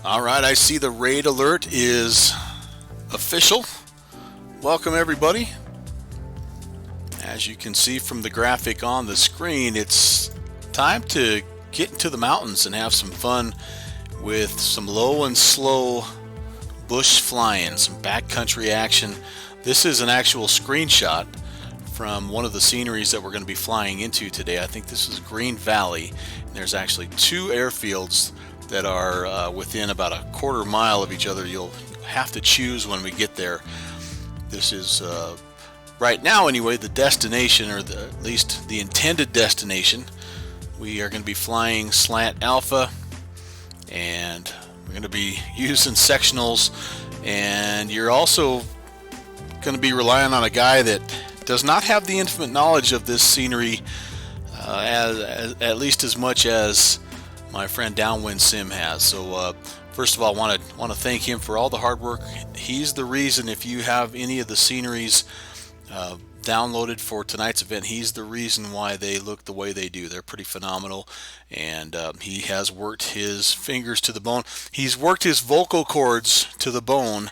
All right, I see the raid alert is official. Welcome, everybody. As you can see from the graphic on the screen, it's time to get into the mountains and have some fun with some low and slow bush flying, some backcountry action. This is an actual screenshot from one of the sceneries that we're going to be flying into today. I think this is Green Valley, and there's actually two airfields that are within about a quarter mile of each other. You'll have to choose when we get there. This is right now anyway the destination, or at least the intended destination. We are going to be flying slant alpha, and we're going to be using sectionals, and you're also going to be relying on a guy that does not have the intimate knowledge of this scenery at least as much as my friend Downwind Sim has. So first of all, I want to thank him for all the hard work. He's the reason, if you have any of the sceneries downloaded for tonight's event, he's the reason why they look the way they do. They're pretty phenomenal, and he has worked his fingers to the bone. He's worked his vocal cords to the bone,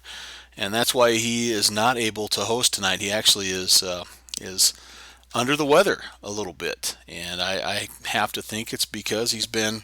and that's why he is not able to host tonight. He actually is under the weather a little bit, and I have to think it's because he's been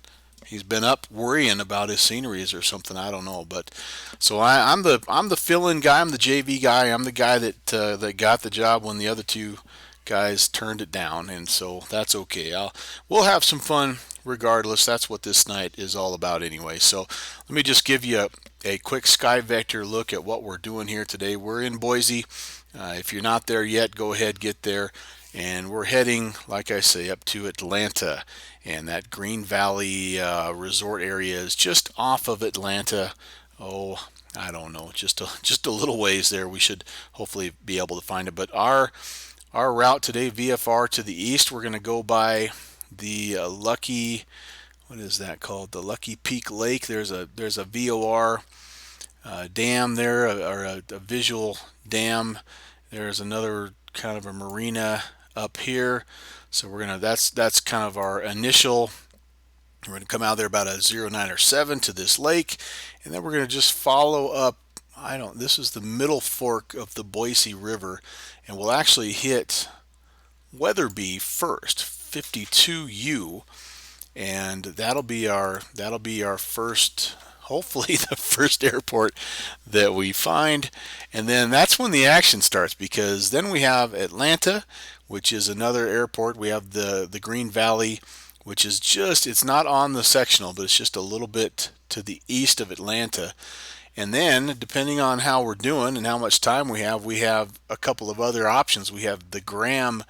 up worrying about his sceneries or something. I don't know, but so I'm the fill-in guy. I'm the JV guy. I'm the guy that got the job when the other two guys turned it down, and so that's okay. We'll have some fun regardless. That's what this night is all about anyway. So let me just give you a quick sky vector look at what we're doing here today. We're in Boise. If you're not there yet, go ahead, get there. And we're heading, like I say, up to Atlanta, and that Green Valley resort area is just off of Atlanta. Oh, I don't know, just a little ways there. We should hopefully be able to find it. But our route today, VFR to the east, we're going to go by the Lucky, what is that called? The Lucky Peak Lake. There's a VOR dam there, or a visual dam. There's another kind of a marina up here, so that's kind of our initial. We're going to come out there about a 09 or 7 to this lake, and then we're going to just follow up. This is the middle fork of the Boise River, and we'll actually hit Weatherby first, 52U, and that'll be our first, hopefully the first airport that we find. And then that's when the action starts, because then we have Atlanta, which is another airport. We have the Green Valley, which is it's not on the sectional, but it's just a little bit to the east of Atlanta. And then, depending on how we're doing and how much time we have a couple of other options. We have the Graham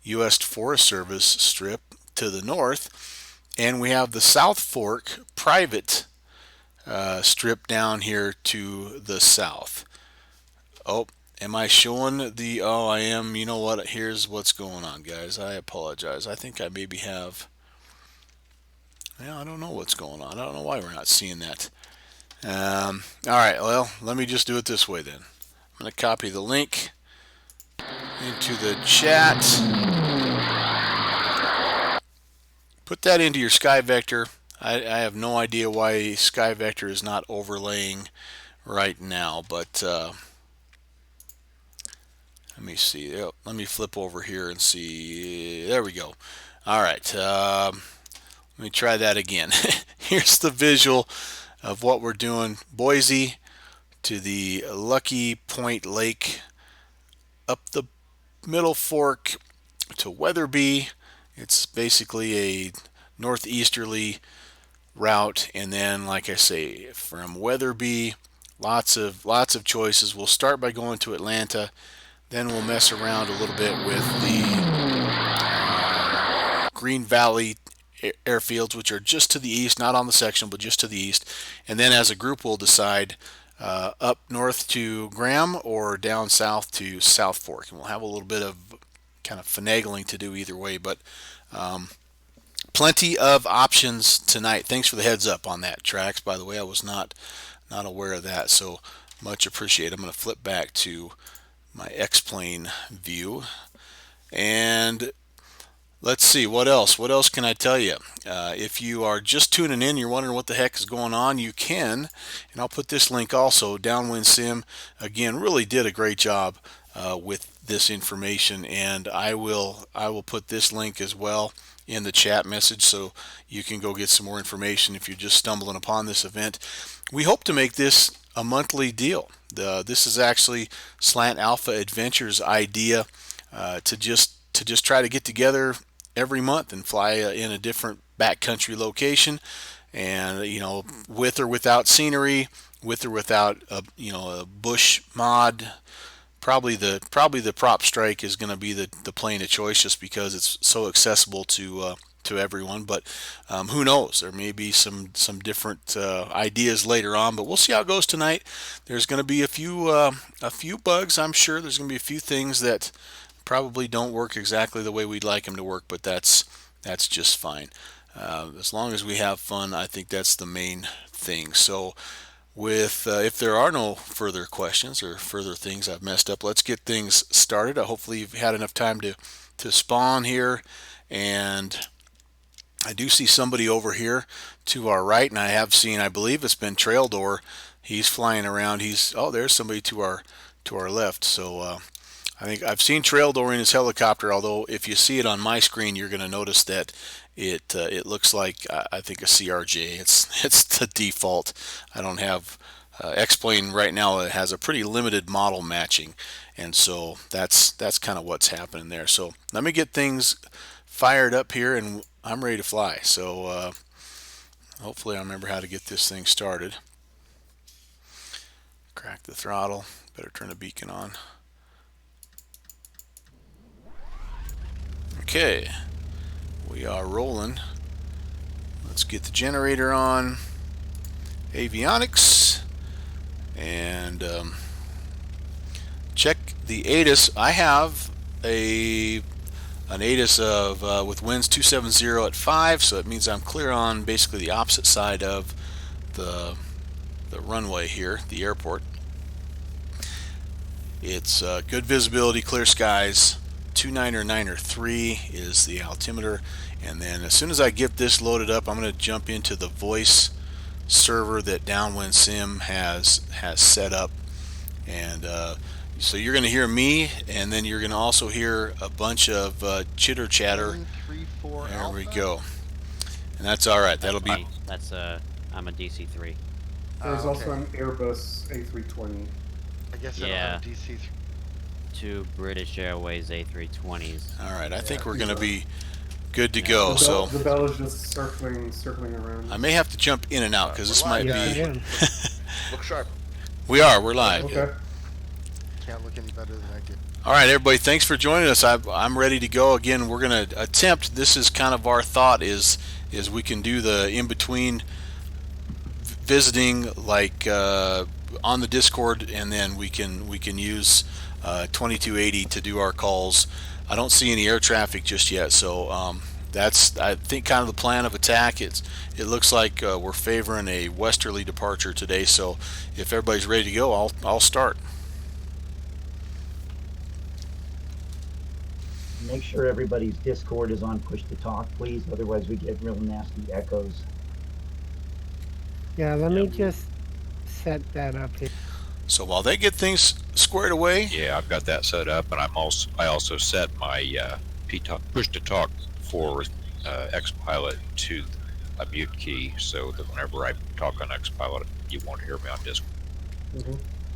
U.S. Forest Service strip to the north, and we have the South Fork private strip down here to the south. Oh, am I showing the... Oh, I am. You know what? Here's what's going on, guys. I apologize. I think I maybe have... Yeah, I don't know what's going on. I don't know why we're not seeing that. All right, well, let me just do it this way then. I'm going to copy the link into the chat. Put that into your sky vector. I have no idea why sky vector is not overlaying right now, but let me see. Let me flip over here and see. There we go. All right. Let me try that again. Here's the visual of what we're doing. Boise to the Lucky Point Lake, up the middle fork to Weatherby. It's basically a northeasterly route, and then, like I say, from Weatherby, lots of choices. We'll start by going to Atlanta, then we'll mess around a little bit with the Green Valley airfields, which are just to the east, not on the section, but just to the east. And then as a group, we'll decide up north to Graham or down south to South Fork. And we'll have a little bit of kind of finagling to do either way, but plenty of options tonight. Thanks for the heads up on that, Trax. By the way, I was not aware of that, so much appreciated. I'm going to flip back to my X-plane view, and Let's see, what else? What else can I tell you? If you are just tuning in, you're wondering what the heck is going on, you can, and I'll put this link also. Downwind Sim, again, really did a great job with this information, and I will put this link as well in the chat message so you can go get some more information if you're just stumbling upon this event. We hope to make this a monthly deal. This is actually Slant Alpha Adventures' idea to just try to get together every month and fly in a different backcountry location, and with or without scenery, with or without a bush mod. Probably the PropStrike is going to be the plane of choice, just because it's so accessible to everyone. But who knows? There may be some different ideas later on, but we'll see how it goes tonight. There's going to be a few bugs, I'm sure. There's going to be a few things that probably don't work exactly the way we'd like them to work, but that's just fine. As long as we have fun, I think that's the main thing. So with if there are no further questions or further things I've messed up, let's get things started. Hopefully you've had enough time to spawn here, and I do see somebody over here to our right, and I believe it's been Trail Door. He's flying around. There's somebody to our left. So I think I've seen Trail Door in his helicopter, although if you see it on my screen, you're going to notice that it looks like, I think, a CRJ. It's the default. I don't have X-Plane right now. It has a pretty limited model matching, and so that's kind of what's happening there. So let me get things fired up here, and I'm ready to fly. So hopefully I remember how to get this thing started. Crack the throttle. Better turn the beacon on. Okay, we are rolling. Let's get the generator on. Avionics, and check the ATIS. I have an ATIS of with winds 270 at 5, so it means I'm clear on basically the opposite side of the runway here, the airport. It's good visibility, clear skies. 293 is the altimeter, and then as soon as I get this loaded up, I'm going to jump into the voice server that Downwind Sim has set up, and so you're going to hear me, and then you're going to also hear a bunch of chitter chatter. 3-4 there Alpha. we go, and that's all right. That'll be. That's I'm a DC-3. There's also an Airbus A320. I guess Yeah. I don't have DC-3. 2 British Airways A320s. All right, I think we're going to be good to go. The bell is just circling around. I may have to jump in and out because this might be. Look sharp. We're live. Okay. Can't look any better than I did. All right, everybody, thanks for joining us. I'm ready to go. Again, we're going to attempt, this is kind of our thought, is we can do the in-between visiting, like on the Discord, and then we can use 2280 to do our calls. I don't see any air traffic just yet, so that's, I think, kind of the plan of attack. It looks like we're favoring a westerly departure today, so if everybody's ready to go, I'll start. Make sure everybody's Discord is on push to talk, please. Otherwise, we get real nasty echoes. Yeah, let me just set that up here. So while they get things squared away, yeah, I've got that set up, and I also set my push to talk for XPilot to a mute key, so that whenever I talk on XPilot, you won't hear me on Discord.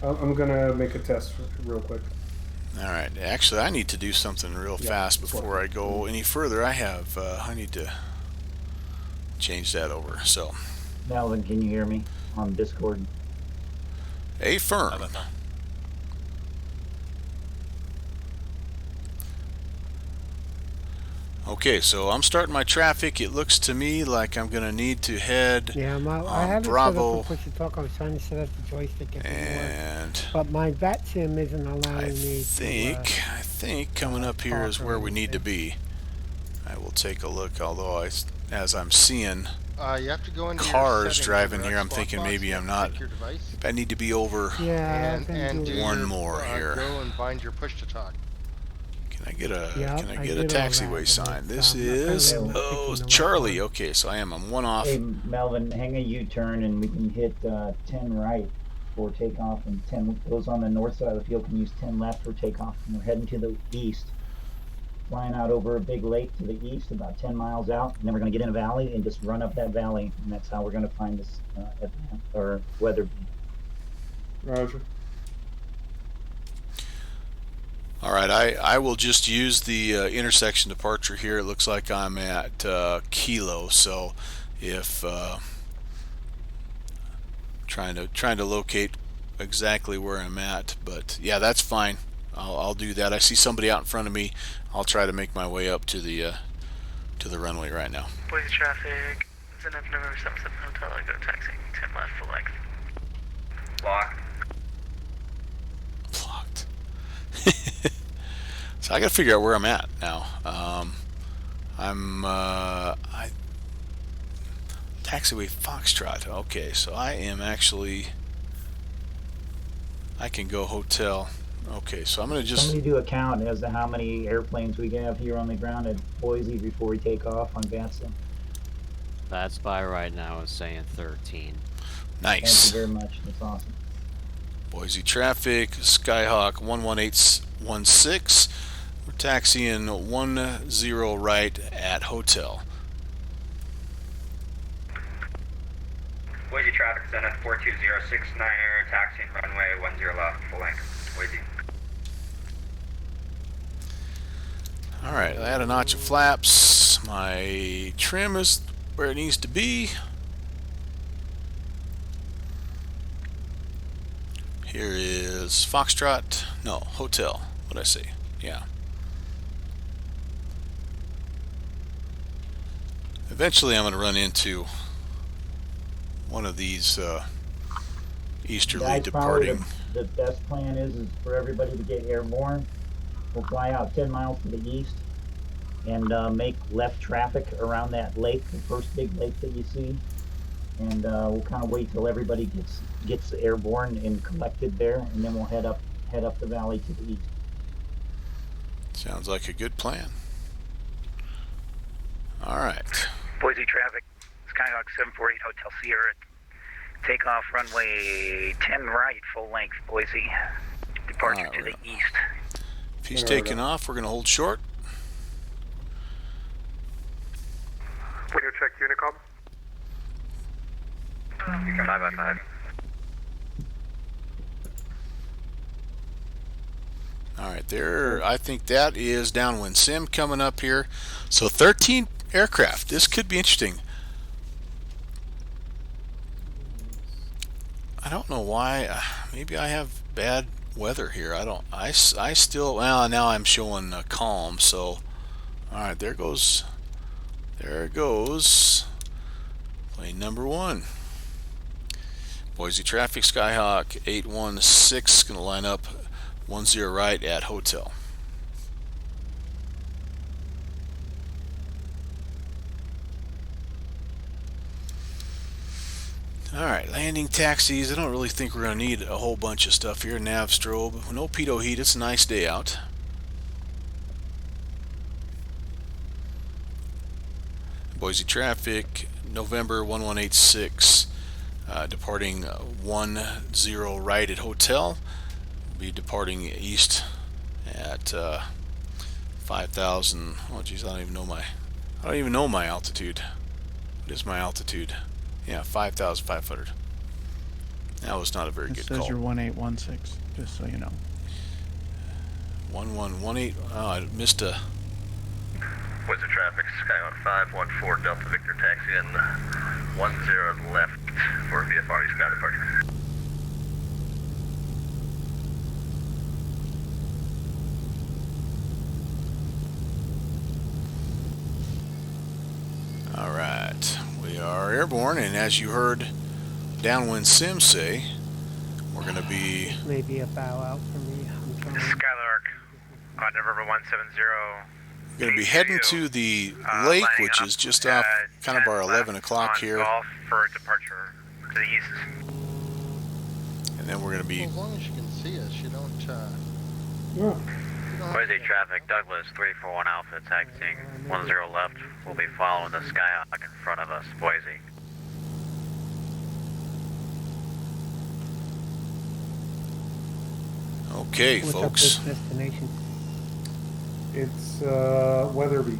I'm gonna make a test real quick. all right. Actually, I need to do something real fast before I go any further. I need to change that over. So, Melvin, can you hear me on Discord? affirm. Okay, so I'm starting my traffic. It looks to me like I'm gonna need to head. Yeah, I have it Bravo. set up for push to talk. I was trying to set up the joystick if it And works. But my bat sim isn't allowing I me think coming up here is where we need to be. I will take a look, although as I'm seeing You have to go into cars your settings driving under here, I'm Xbox thinking box maybe and I'm not. pick your device, I need to be over. Yeah, and do One your, more here. Go and find your push to talk. Can I get a Yeah, can I I get a did all taxiway that, sign? and This I'm is not picking the right Charlie. one. Okay, so I'm one off. Hey, Melvin, hang a U-turn and we can hit 10 right for takeoff, and 10, those on the north side of the field can use 10 left for takeoff. And we're heading to the east, flying out over a big lake to the east, about 10 miles out. And then we're going to get in a valley and just run up that valley. And that's how we're going to find this event or weather bee. Roger. All right, I will just use the intersection departure here. It looks like I'm at Kilo, so if trying to locate exactly where I'm at, but yeah, that's fine. I'll do that. I see somebody out in front of me. I'll try to make my way up to the runway right now. Boise traffic, ZNF November 77 Hotel, I go taxiing 10 left full length. Blocked. Blocked. So I got to figure out where I'm at now. Taxiway Foxtrot. Okay, so I am actually. I can go hotel. Okay, so I'm gonna just. Somebody do a count as to how many airplanes we have here on the ground at Boise before we take off on Gatson. That spy right now is saying 13. Nice. Thank you very much. That's awesome. Boise traffic, Skyhawk 11816. We're taxiing 10 right at hotel. Boise traffic, ZNF 42069er, taxiing runway 10 left full length. Boise. Alright, I add a notch of flaps. My trim is where it needs to be. Here is Foxtrot. No, hotel. What'd I say? Yeah. Eventually I'm going to run into one of these easterly Guys, probably departing. the best plan is for everybody to get airborne. We'll fly out 10 miles to the east and make left traffic around that lake, the first big lake that you see. And we'll kind of wait till everybody gets airborne and collected there, and then we'll head up the valley to the east. Sounds like a good plan. All right. Boise traffic, Skyhawk 748 Hotel Sierra, takeoff runway 10 right full length, Boise. Departure All right, to the east. If he's taking off, we're going to hold short. Radio check Unicom. 5 All right, there. I think that is downwind sim coming up here. So 13 aircraft. This could be interesting. I don't know why. Maybe I have bad weather here. I still. Well, now I'm showing calm. So, all right, there it goes. Plane number 1. Boise traffic, Skyhawk 816, going to line up 10 right at hotel. Alright, landing taxis. I don't really think we're going to need a whole bunch of stuff here. Nav strobe, no pitot heat. It's a nice day out. Boise traffic, November 1186. Departing 10 right at hotel. Be departing east at 5,000. Oh geez, I don't even know my altitude. What is my altitude? Yeah, 5,500. That was not a very good call. It says you're 1816, just so you know. 1118. Oh, I missed a. What's the traffic? Skyhawk 514 Delta Victor taxi in 10 left for VFR Sky departure. All right, we are airborne, and as you heard downwind sim say, we're going to be. Maybe a bow out for me. I'm trying. Skylark on November 170. Going to be heading to the lake, which is just off kind of our 11 o'clock here. Golf for departure to the east. And then we're going to be. As long as you can see us, you don't. Yeah. Boise traffic, Douglas 341 Alpha, taxiing 10 left. We'll be following the Skyhawk in front of us, Boise. Okay, What's up folks. this destination? It's Weatherby.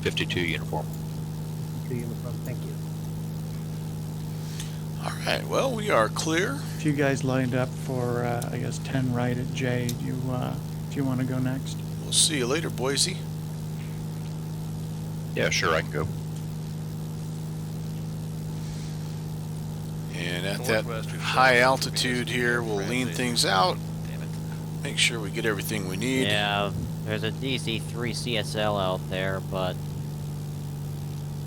52 uniform. To uniform, thank you. All right. Well, we are clear. If you guys lined up for, I guess, 10 right at J, do you want to go next? We'll see you later, Boise. Yeah, sure, I can go. And at that high altitude here, we'll lean things out. Make sure we get everything we need. Yeah, there's a DC-3 CSL out there, but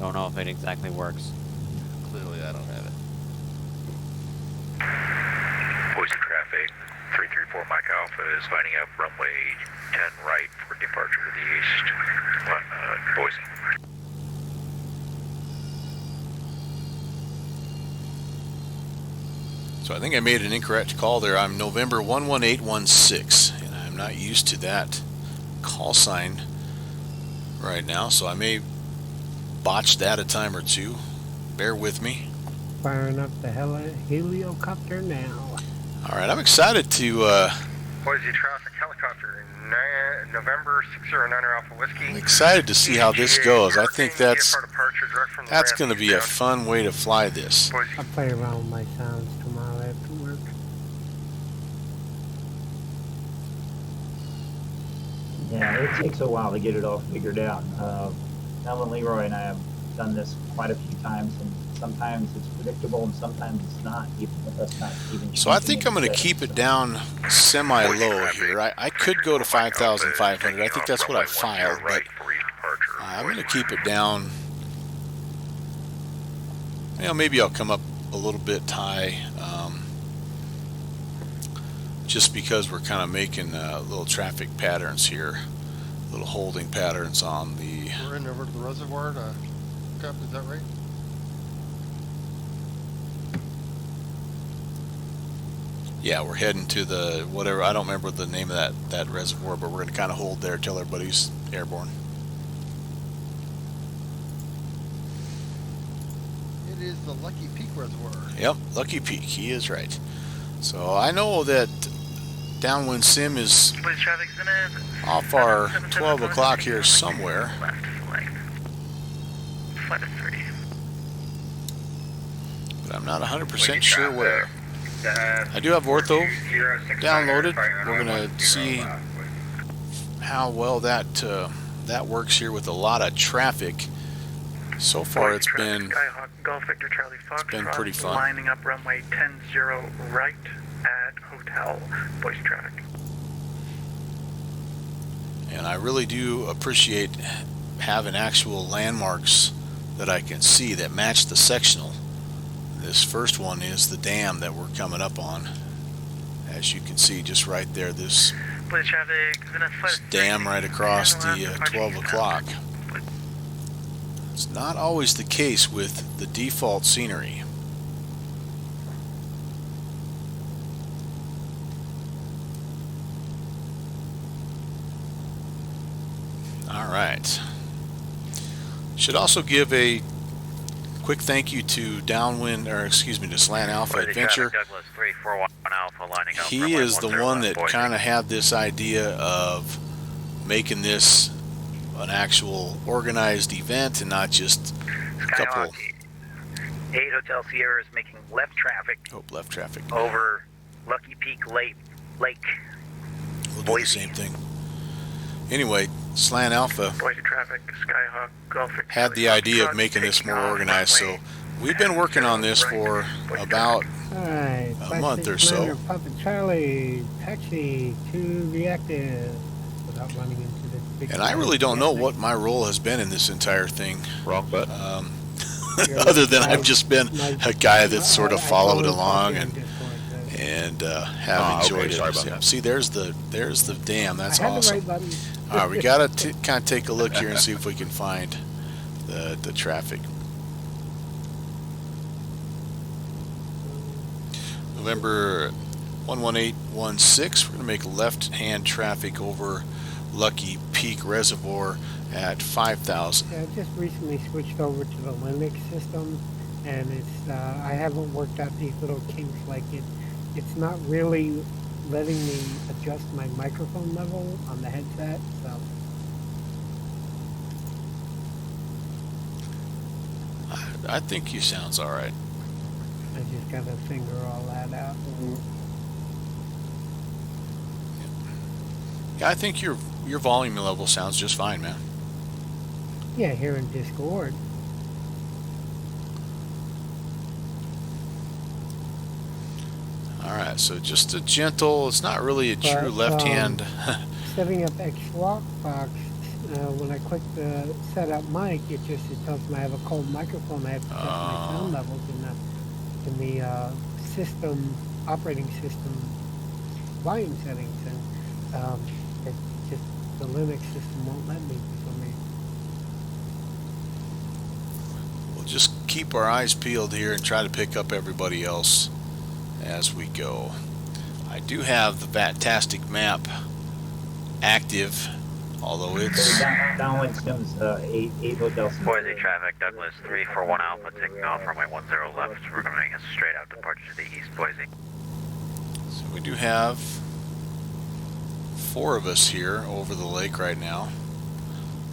don't know if it exactly works. Clearly, I don't have it. Boise traffic, 334 Mike Alpha is lining up runway 10 right for departure to the east. Boise. So I think I made an incorrect call there. I'm November 11816, and I'm not used to that call sign right now, so I may botch that a time or two. Bear with me. Firing up the heliocopter now. All right, I'm excited to Boise traffic helicopter, November 609 Alpha Whiskey. I'm excited to see how this goes. I think that's going to be a fun way to fly this. I'll play around with my sounds tomorrow after work. Yeah, it takes a while to get it all figured out. Ellen Leroy and I have done this quite a few times, and sometimes it's predictable and sometimes it's not, even if that's not even. So I think I'm going to keep it down semi-low here. I could go to 5,500. I think that's what I filed, but I'm going to keep it down. You know, maybe I'll come up a little bit high, just because we're kind of making little traffic patterns here, little holding patterns on the. We're in over to the reservoir to hook up, is that right? Yeah, we're heading to the whatever. I don't remember the name of that reservoir, but we're going to kind of hold there till everybody's airborne. It is the Lucky Peak Reservoir. Yep, Lucky Peak. He is right. So I know that downwind sim is off our 12 o'clock here somewhere. But I'm not 100% sure where. I do have Ortho downloaded. We're going to see how well that works here with a lot of traffic. So far it's been pretty fun. Lining up runway 10 right at Hotel Boise traffic. And I really do appreciate having actual landmarks that I can see that match the sectional. This first one is the dam that we're coming up on. As you can see just right there, this dam right across the 12 o'clock. It's not always the case with the default scenery. All right. Should also give a quick thank you to to Slant Alpha Adventure. He is the one that kind of had this idea of making this an actual organized event and not just a couple. 8 Hotel Sierra is making left traffic. Oh, left traffic. Over Lucky Peak Lake. We'll do the same thing. Anyway, Slant Alpha Boise traffic, Skyhawk, Gulf Victory, had the idea of making this more organized, so we've been working on this for about Alright, a month or so. Papa Charlie, taxi to reactive without running into the big. And I really don't know what my role has been in this entire thing. Wrong button. Other than I've just been a guy that's sort of followed along and have enjoyed it. Sorry about See, there's the dam. That's I had awesome. the right button. All right, we gotta kind of take a look here and see if we can find the traffic. November 11816. We're going to make left-hand traffic over Lucky Peak Reservoir at 5,000. Yeah, I just recently switched over to the Linux system, and it's I haven't worked out these little kinks. Like it's not really letting me adjust my microphone level on the headset. So I think you sounds all right. I just got to figure all that out. Yeah, I think your volume level sounds just fine, man. Yeah, here in Discord. All right, so just a gentle. It's not really a true left hand. Setting up Xbox. When I click the setup mic, it tells me I have a cold microphone. I have to check my sound levels in the system operating system volume settings, and it just the Linux system won't let me for some reason. We'll just keep our eyes peeled here and try to pick up everybody else as we go. I do have the Backtastic map active, although it's downwind stems 8 Hotel Sierra. Boise traffic, Douglas 341 Alpha, taking off runway 10 left. We're going to make a straight out departure to the east, Boise. so we do have 4 of us here over the lake right now.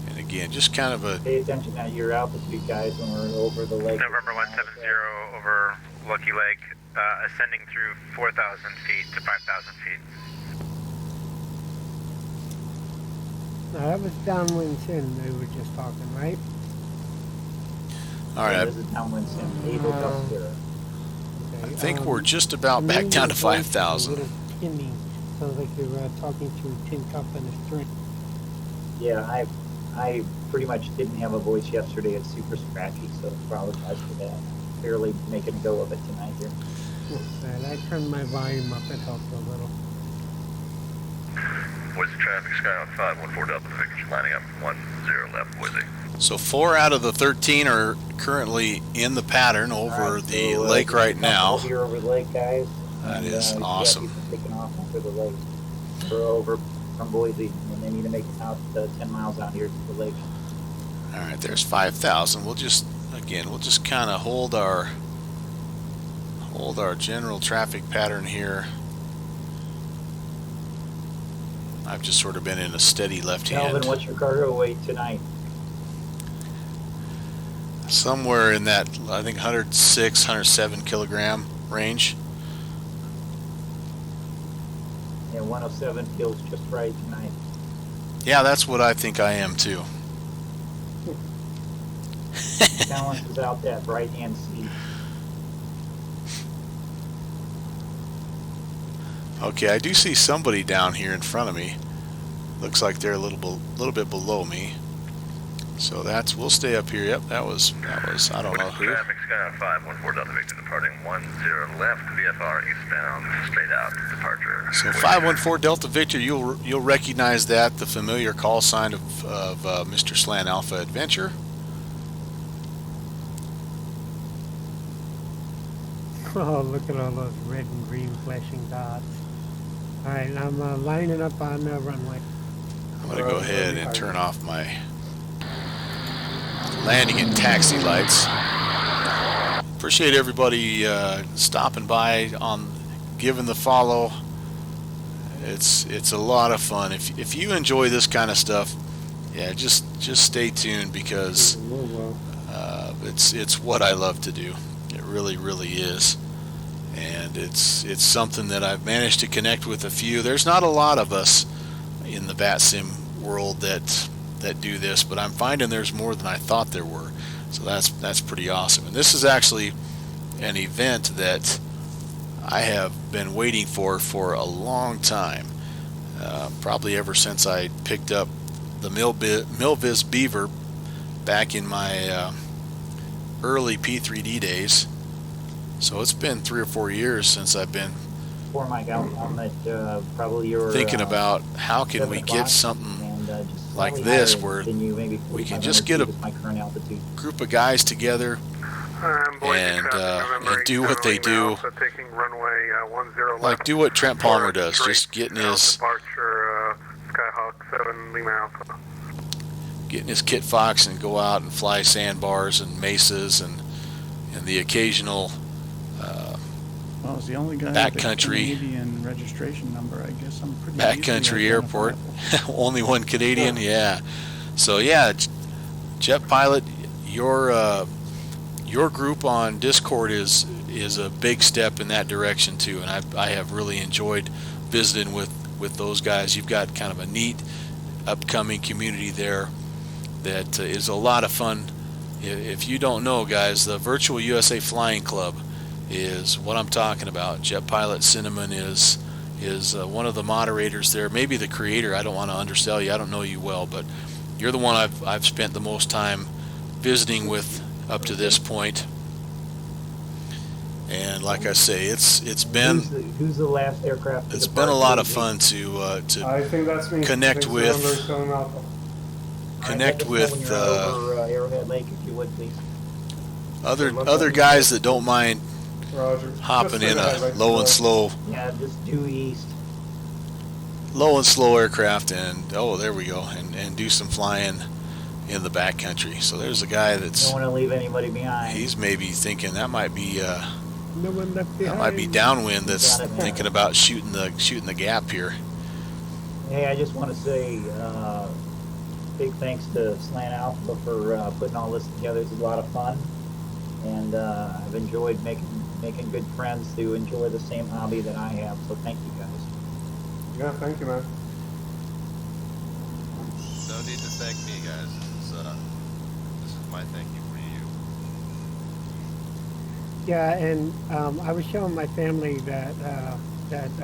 And again, just kind of a... Pay attention at your altitude, guys, when we're over the lake. November 170 over Lucky Lake, ascending through 4,000 feet to 5,000 feet. Now that was downwind sim we were just talking, right? All right, This is downwind sim 8 Hotel Sierra. I think we're just about back down to 5,000. Tinny. Sounds like you're talking to a tin cup and a string. Yeah, I pretty much didn't have a voice yesterday. It's super scratchy, so apologize for that. Barely making a go of it tonight here. And I turned my volume up. It helped a little. Boise traffic, Skyhawk 514 Delta Victor, lining up 10 left, Boise. So 4 out of the 13 are currently in the pattern over Right, the so, lake right now. Here over the lake, guys. That And, is awesome. Yeah, taking off over the lake, or over from Boise, and they need to make it out 10 miles out here to the lake. All right, there's 5,000. We'll just kind of hold our general traffic pattern here. I've just sort of been in a steady left hand. Calvin, what's your cargo weight tonight? Somewhere in that, I think 106, 107 kilogram range. Yeah, 107 feels just right tonight. Yeah, that's what I think I am too. Balance is out that right hand seat. Okay, I do see somebody down here in front of me. Looks like they're a little bit below me. So we'll stay up here. Yep, that was I don't know who. Traffic, Skyhawk 514 Delta Victor, departing 10 left, VFR eastbound, straight out, departure. So 514 Delta Victor, you'll recognize that, the familiar call sign of Mr. Slan Alpha Adventure. Oh, look at all those red and green flashing dots. All right, I'm lining up on the runway. I'm going to go ahead and turn off my landing and taxi lights. Appreciate everybody stopping by, giving the follow. It's a lot of fun. If you enjoy this kind of stuff, yeah, just stay tuned, because it's what I love to do. It really, really is. And it's something that I've managed to connect with a few. There's not a lot of us in the Bat Sim world that do this, but I'm finding there's more than I thought there were. So that's pretty awesome. And this is actually an event that I have been waiting for a long time. Probably ever since I picked up the Milviz Beaver back in my early P3D days. So it's been 3 or 4 years since I've been Before Mike out on that, probably your thinking about how can we get something like this where we can just get a group of guys together, and do what they do. Taking runway 10 Like do what Trent Palmer does, just getting his Skyhawk 7 Lima Alpha. Getting his Kit Fox and go out and fly sandbars and mesas and the occasional Well, it's the only guy backcountry with a Canadian registration number. I guess I'm pretty backcountry airport. Only one Canadian, yeah. So yeah, Jet Pilot, your group on Discord is a big step in that direction too, and I have really enjoyed visiting with those guys. You've got kind of a neat upcoming community there that is a lot of fun. If you don't know, guys, the Virtual USA Flying Club is what I'm talking about. Jet Pilot Cinnamon is one of the moderators there, maybe the creator. I don't want to undersell you. I don't know you well, but you're the one I've spent the most time visiting with up to this point. And like I say, it's been who's the last aircraft? It's been a lot of fun to I think that's me. connect with Arrowhead Lake, if you would please. other guys that don't mind Roger. hopping in a low and slow just due east. Low and slow aircraft, and there we go, and do some flying in the backcountry. So there's a guy that's Don't want to leave anybody behind. He's maybe thinking that might be No one left behind. that might be downwind. That's thinking about shooting the gap here. Hey, I just want to say big thanks to Slant Alpha for putting all this together. It's a lot of fun, and I've enjoyed making good friends who enjoy the same hobby that I have. So thank you guys. Yeah, thank you, man. No need to thank me, guys. This is my thank you for you. Yeah, and I was showing my family that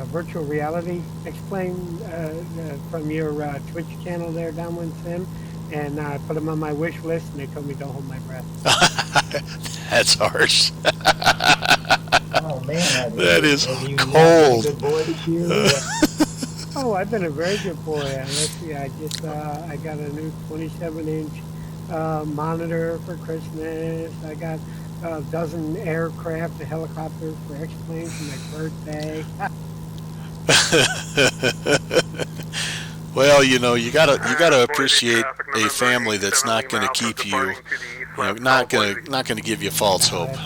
virtual reality explained from your Twitch channel there, Downwind Sim, and I put them on my wish list, and they told me don't hold my breath. That's harsh. Oh man, that is cold. Good boy this year? Oh, I've been a very good boy. Let's see, I got a new 27-inch monitor for Christmas. I got a dozen aircraft, a helicopter for X-planes for my birthday. Well, you gotta appreciate a family that's not going to keep you, not going to give you false hope.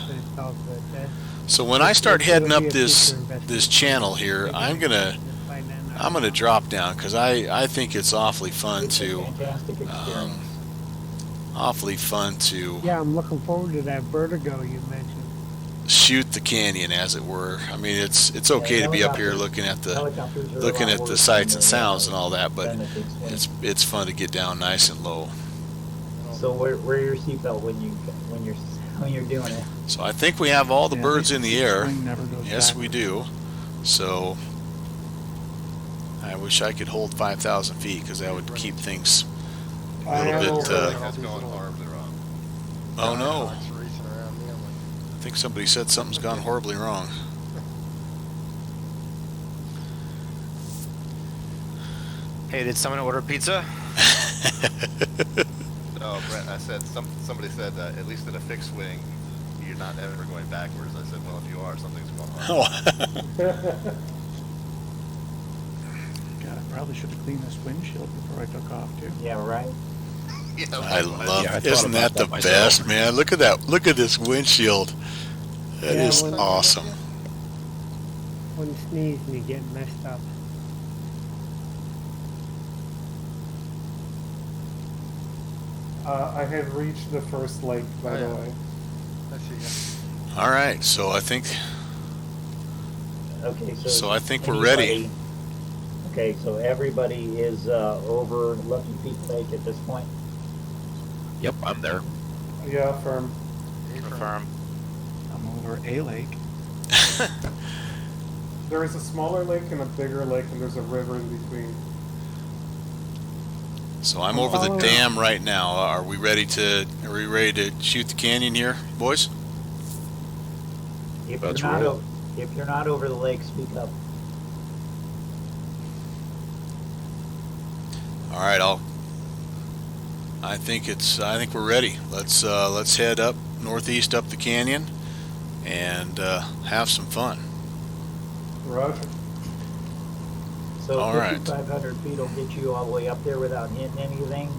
So when I start heading up this channel here, I'm gonna drop down because I think it's awfully fun to Yeah, I'm looking forward to that vertigo you mentioned. Shoot the canyon, as it were. I mean, it's okay to be up here looking at the sights and sounds and all that, but it's fun to get down nice and low. So wear your seatbelt when you're doing it. So I think we have all the birds in the air. Yes, we do. So I wish I could hold 5,000 feet because that would keep things a little bit. That's going horribly wrong. Oh no! I think somebody said something's gone horribly wrong. Hey, did someone order pizza? No, Brent, I said somebody said at least in a fixed wing, you're not ever going backwards. I said, well, if you are, something's going on. God, I probably should have cleaned this windshield before I took off too. Yeah, right. I love. Isn't that the best, man? Look at that. Look at this windshield. That is awesome. One sneeze and you get messed up. I had reached the first lake, by the way. I see. All right, so I think. Okay, so I think we're ready. Okay, so everybody is over Lucky Peak Lake at this point. Yep, I'm there. Yeah, firm. Affirm. I'm over a lake. There is a smaller lake and a bigger lake, and there's a river in between. So I'm over the dam right now. Are we ready to shoot the canyon here, boys? If you're not over the lake, speak up. All right, I think we're ready. Let's head up northeast up the canyon and have some fun. Roger. So All right. 5,500 feet will get you all the way up there without hitting anything.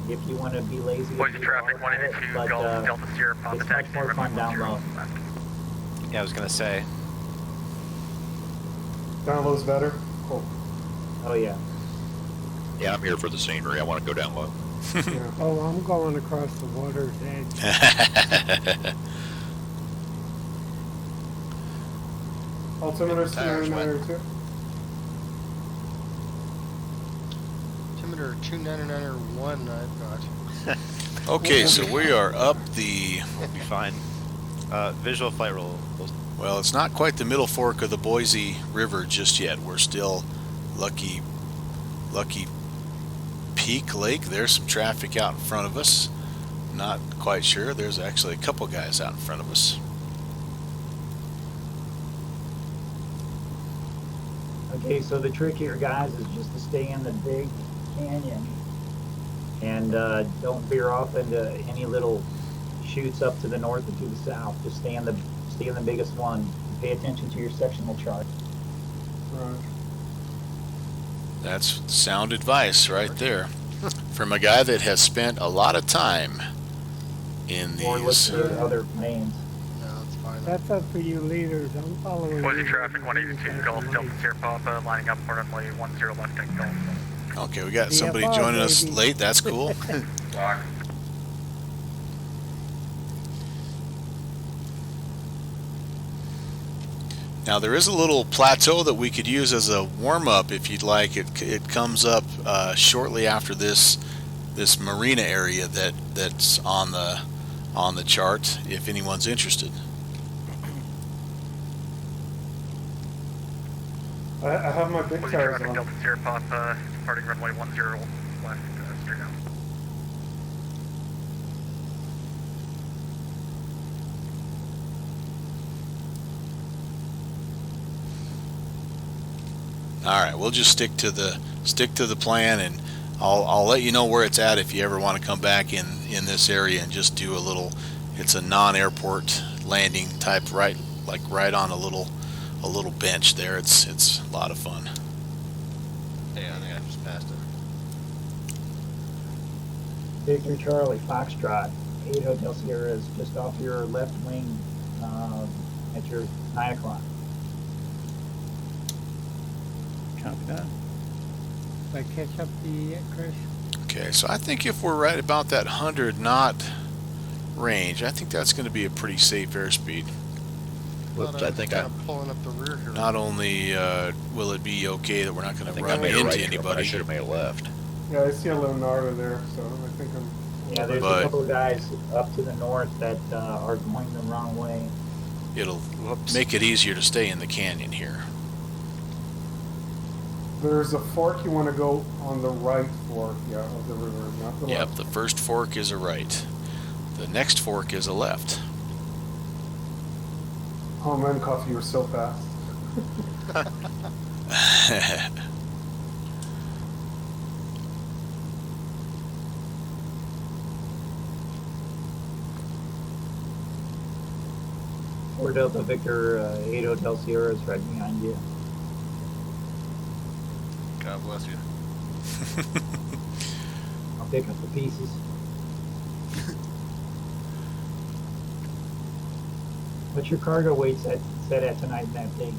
If you want to be lazy, Boise traffic 182 but, Golf Delta Sierra Papa it's much taxi more fun down low. Yeah, I was gonna say. Down low's better? Cool. Oh yeah. Yeah, I'm here for the scenery. I want to go down low. Yeah. Oh, I'm going across the water's edge. Altimeter Tires wet. 299 Altimeter 29901, I've got. Okay, so we are up the... We'll be fine. Visual flight rules. Well, it's not quite the middle fork of the Boise River just yet. We're still Lucky Peak Lake. There's some traffic out in front of us. Not quite sure. There's actually a couple guys out in front of us. Okay, so the trick here, guys, is just to stay in the big canyon and don't veer off into any little chutes up to the north or to the south. Just stay in the biggest one. Pay attention to your sectional chart. Right. That's sound advice right there from a guy that has spent a lot of time in Or look these. for other planes. No, it's fine. That's up for you leaders. I'm following Boise you. traffic 182 Golf Delta Sierra Papa lining up for runway 10 left take Golf. Okay, we got somebody VFR, joining us baby. late. That's cool. Now there is a little plateau that we could use as a warm-up if you'd like. It comes up shortly after this marina area that's on the chart. If anyone's interested. I have my big Boise tires traffic on. Delta Sierra Papa departing runway 10 left straight out. All right, we'll just stick to the plan, and I'll let you know where it's at if you ever want to come back in this area and just do a little. It's a non-airport landing type, right on a little bench there. It's a lot of fun. Yeah, I think I just passed it. Victor Charlie, Foxtrot, 8 Hotel Sierra is just off your left wing at your 9 o'clock. Copy that. Did I catch up to you yet, Chris? Okay, so I think if we're right about that 100 knot range, I think that's going to be a pretty safe airspeed. Whoops, I think kind of pulling up the rear here. Not only will it be okay that we're not going to I run made a into right, but I anybody. should have made a left. Yeah, I see a Leonardo there, so I think I'm. Yeah, there's But- a couple of guys up to the north that are going the wrong way. It'll make it easier to stay in the canyon here. There's a fork you want to go on the right fork, yeah, of the river, not the Yep, left. the first fork is a right. The next fork is a left. Oh man, Coffee, you were so fast. Or Delta Victor, 8 Hotel Sierra is right behind you. God bless you. I'll pick up the pieces. What's your cargo weight set at tonight in that thing?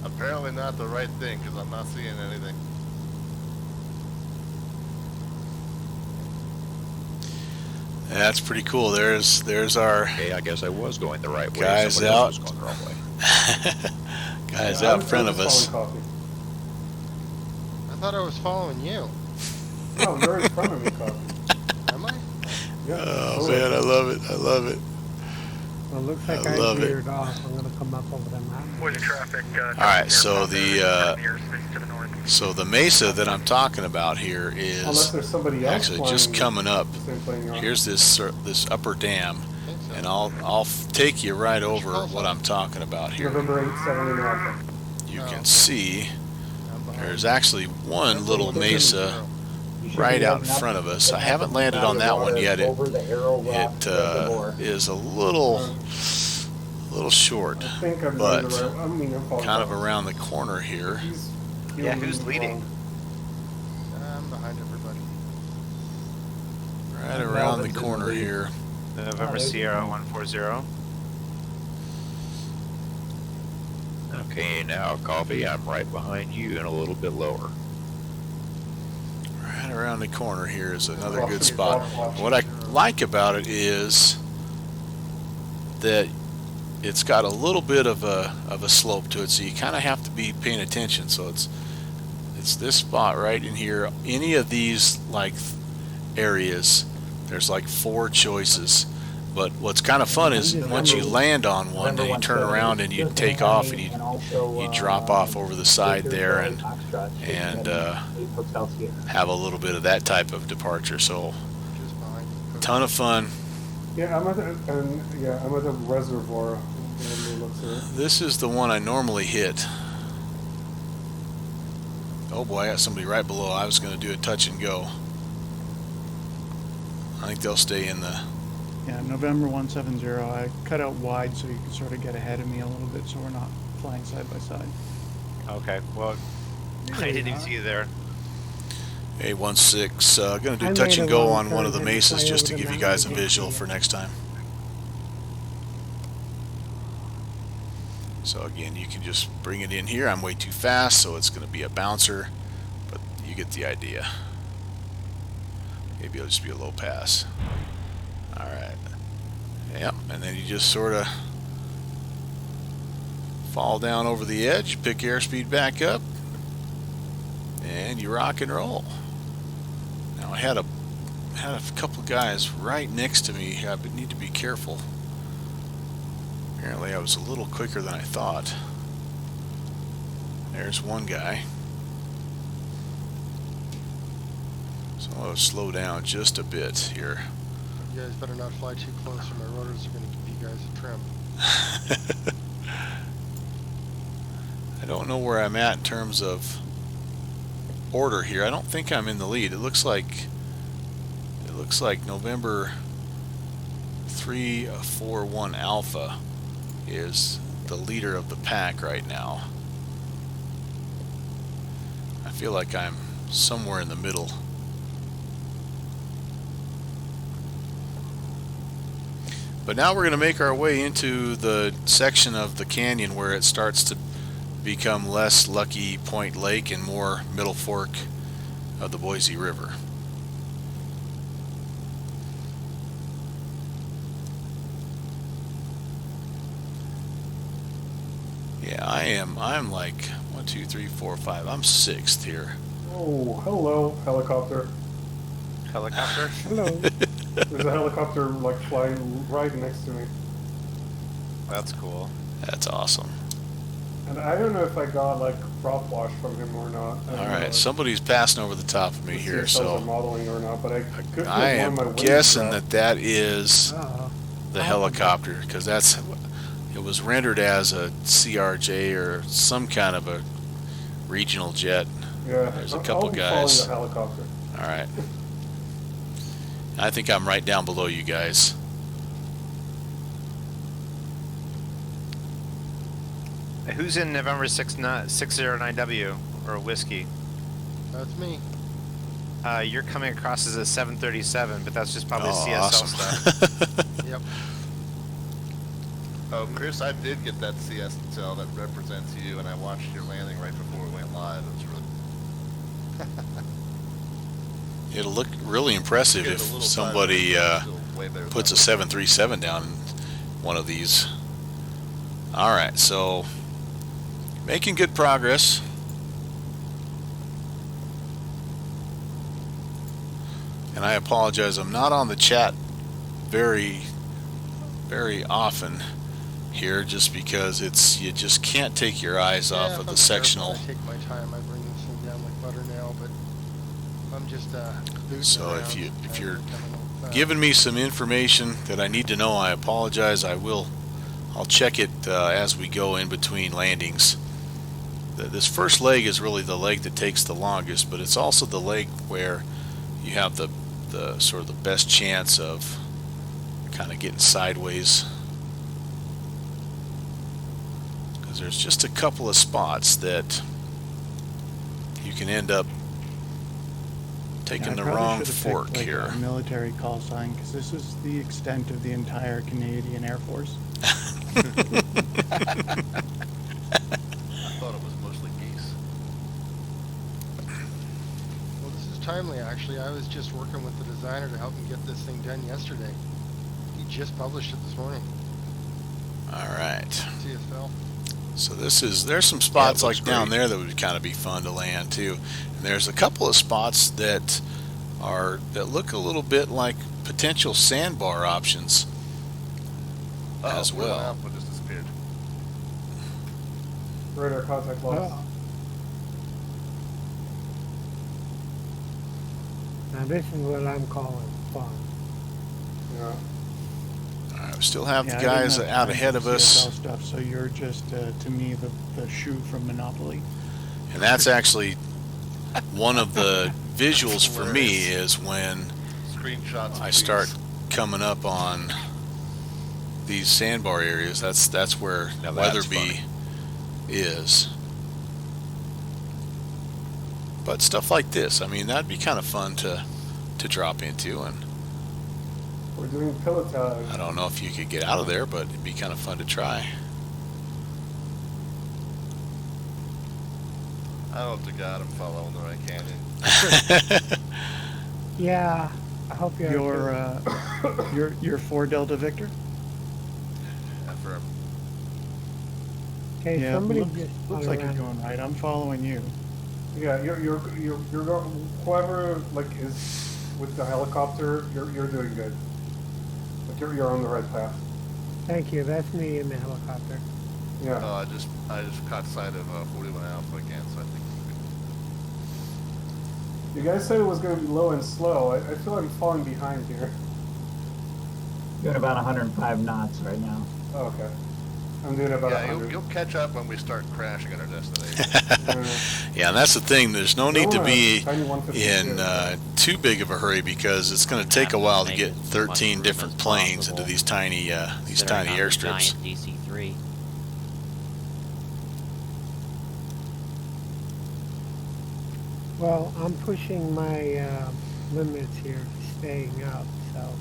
Apparently not the right thing, because I'm not seeing anything. That's pretty cool. There's our Okay, I guess I was going the right way. Guys Somebody out. else was going the wrong way. guys Yeah, out I'm in front of just us. following Coffee. I thought I was following you. No, you're in front of me, Coffee. Am I? Yeah. Oh man, I love it. I love it. Well, it looks like I I love it. veered off. I'm going to come up over the mountain. Boise traffic. All right, so the airspace to the north. so the mesa that I'm talking about here Unless is there's somebody else actually just flying coming up. the same plane you're on. Here's this upper dam, I think so. and I'll take you right over what I'm talking about here. November 8th, 7 Alpha. You Oh. can see I'm behind. there's actually one little mesa You should right be out in heading up front of us. the I haven't Mexican landed body on of that one water yet. over the Arrow Rock It Reservoir. is a little short, I think I'm but doing the right. I mean, I'm following kind of Bob. around the corner here. Yeah, who's leading? I'm behind everybody. Right around the corner here. November Sierra 140. Okay, now, Coffee, I'm right behind you and a little bit lower. Right around the corner here is another good spot. What I like about it is that it's got a little bit of a slope to it, so you kind of have to be paying attention. So it's this spot right in here. Any of these like areas, there's like 4 choices. But what's kind of fun is once you land on one, then you turn around and you take off and you drop off over the side there and have a little bit of that type of departure. So, ton of fun. Yeah, I'm at a reservoir. This is the one I normally hit. Oh boy, I got somebody right below. I was going to do a touch and go. I think they'll stay in the... Yeah, November 170. I cut out wide so you can sort of get ahead of me a little bit so we're not flying side by side. Okay, well, I didn't even see you there. 816, going to do touch and go on one of the mesas just to give you guys a visual for next time. So again, you can just bring it in here. I'm way too fast, so it's going to be a bouncer, but you get the idea. Maybe it'll just be a low pass. Alright. Yep, and then you just sort of fall down over the edge, pick airspeed back up, and you rock and roll. Now I had a couple guys right next to me. I need to be careful. Apparently I was a little quicker than I thought. There's one guy. So I'll slow down just a bit here. You guys better not fly too close or my rotors are going to give you guys a trim. I don't know where I'm at in terms of order here. I don't think I'm in the lead. It looks like November 341 Alpha is the leader of the pack right now. I feel like I'm somewhere in the middle. But now we're going to make our way into the section of the canyon where it starts to become less Lucky Point Lake and more Middle Fork of the Boise River. Yeah, I'm like 1, 2, 3, 4, 5. I'm 6th here. Oh, hello, helicopter. Helicopter? Hello. There's a helicopter like flying right next to me. That's cool. That's awesome. And I don't know if I got like prop wash from him or not. All right, somebody's passing over the top of me here, so modeling or not, but I am guessing that is the helicopter, because it was rendered as a CRJ or some kind of a regional jet. Yeah, there's a couple guys. The helicopter. All right. I think I'm right down below you guys. Who's in November 609W or Whiskey? That's me. You're coming across as a 737, but that's just probably CSL awesome. stuff. Yep. Oh, Chris, I did get that CSL that represents you, and I watched your landing right before we went live. It was really... It'll look really impressive if somebody puts a 737 down in one of these. All right, so making good progress. And I apologize, I'm not on the chat very often here, just because you just can't take your eyes off of the sectional. I take my time. I bring this thing down like butter now, but I'm just so if you're giving me some information that I need to know, I apologize. I'll check it as we go in between landings. This first leg is really the leg that takes the longest, but it's also the leg where you have the sort of the best chance of kind of getting sideways, because there's just a couple of spots that you can end up taking the wrong fork picked, here. A military call sign, because this is the extent of the entire Canadian Air Force. I thought it was mostly geese. Well, this is timely, actually. I was just working with the designer to help him get this thing done yesterday. He just published it this morning. All right. CFL. So there's some spots like down great. there that would kind of be fun to land too. And there's a couple of spots that look a little bit like potential sandbar options as well. Alpha just disappeared. Radar contact lost. Now this is what I'm calling fun. Yeah. All right, we still have the I didn't guys have out time ahead for of us. CFL stuff, so you're just, to me, the shoe from Monopoly. And that's actually one of the visuals for me is when Screenshots. I start coming up on these sandbar areas. That's where Now that's Weatherby is. But stuff like this, I mean, that'd be kind of fun to drop into, and We're doing pilotage. I don't know if you could get out of there, but it'd be kind of fun to try. I hope to God I'm following the right canyon. Yeah, I hope you're. You're 4 Delta Victor? Affirm. Okay, Yeah, somebody looks, just looks spun like you're around. going right. I'm following you. Yeah, you're going, whoever like is with the helicopter, you're doing good. Like you're on the right path. Thank you. That's me in the helicopter. Yeah. Oh, I just caught sight of 41 Alpha again, so I think You guys said it was going to be low and slow. I feel I'm falling behind here. Doing about 105 knots right now. Oh, okay. I'm doing about yeah, 100. you'll catch up when we start crashing at our destination. Yeah, and that's the thing. There's no need to be Tiny 152. in too big of a hurry, because it's going to take a while to get 13 different planes into these tiny airstrips. Giant DC-3. Well, I'm pushing my limits here, staying up. So,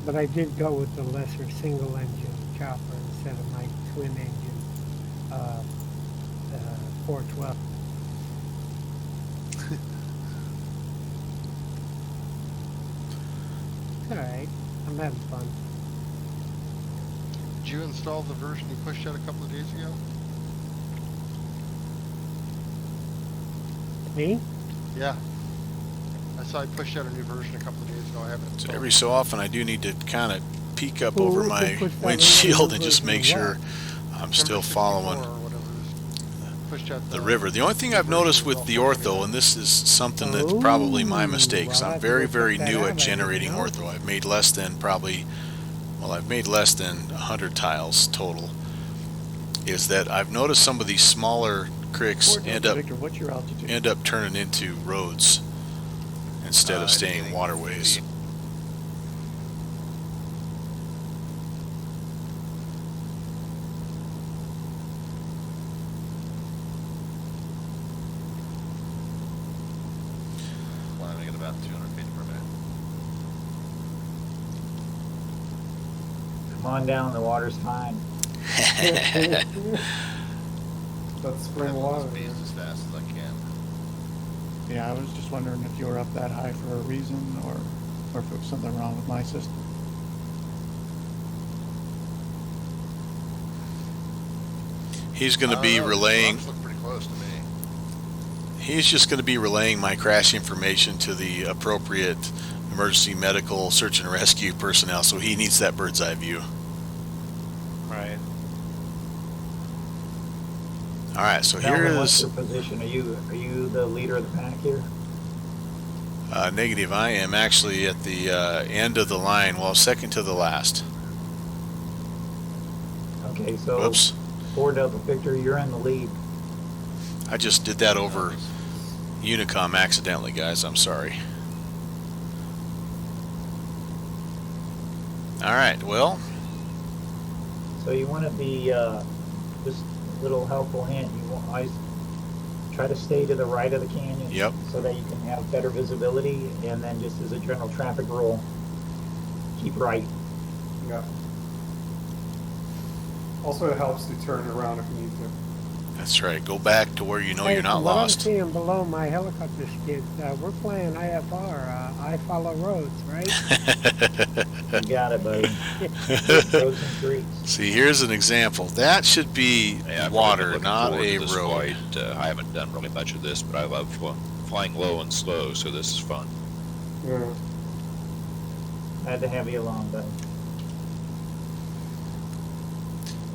but I did go with the lesser single engine chopper instead of my twin engine 412. It's all right. I'm having fun. Did you install the version you pushed out a couple of days ago? Me? Yeah. I saw you pushed out a new version a couple of days ago. I haven't So installed every it. so often, I do need to kind of peek up Well, over we my can push that windshield into and just the make version of sure I'm still September 64 following or whatever it is. Pushed out the river. The only thing I've noticed with the ortho, and this is something that's probably my mistake, because well, I'm I'll very, have to very check that new out. at I didn't generating know. ortho. I've made less than 100 tiles total. Is that I've noticed some of these smaller creeks 4 end Delta up Victor, what's your altitude? turning into roads instead of staying waterways. Climbing at about 200 feet per minute. Come on down, the water's fine. That's spring water. Speed as fast as I can. Yeah, I was just wondering if you were up that high for a reason, or if it was something wrong with my system. He's going to be relaying. Look pretty close to me. He's just going to be relaying my crash information to the appropriate emergency medical search and rescue personnel, so he needs that bird's eye view. Right. All right, so here Melvin, what's is your position? Are you the leader of the pack here? negative. I am actually at the end of the line, well, second to the last. Okay, so Whoops. 4 Delta Victor, you're in the lead. I just did that over Unicom accidentally, guys. I'm sorry. Alright, well. So you want to be, just a little helpful hint, you want always try to stay to the right of the canyon. Yep. So that you can have better visibility, and then just as a general traffic rule, keep right. Yeah. Also, it helps to turn around if you need to. That's right. Go back to where you know you're not what lost. I'm seeing below my helicopter skid, we're playing IFR, I follow roads, right? You got it, buddy. Roads and streets. See, here's an example. That should be Yeah, water, looking not forward to a this road. flight. I haven't done really much of this, but I love flying low and slow, so this is fun. Yeah. Glad to have you along, buddy.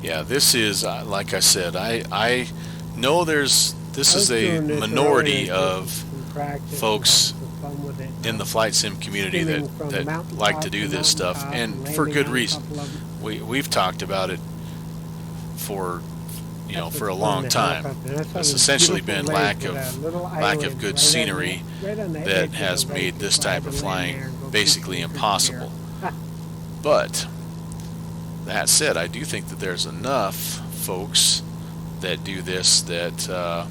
Yeah, this is, like I said, I know this is a minority of folks in the flight sim community that like to do this stuff, and for good reason. We've talked about it for for a long time. It's essentially been lack of good scenery that has made this type of flying basically impossible. But that said, I do think that there's enough folks that do this that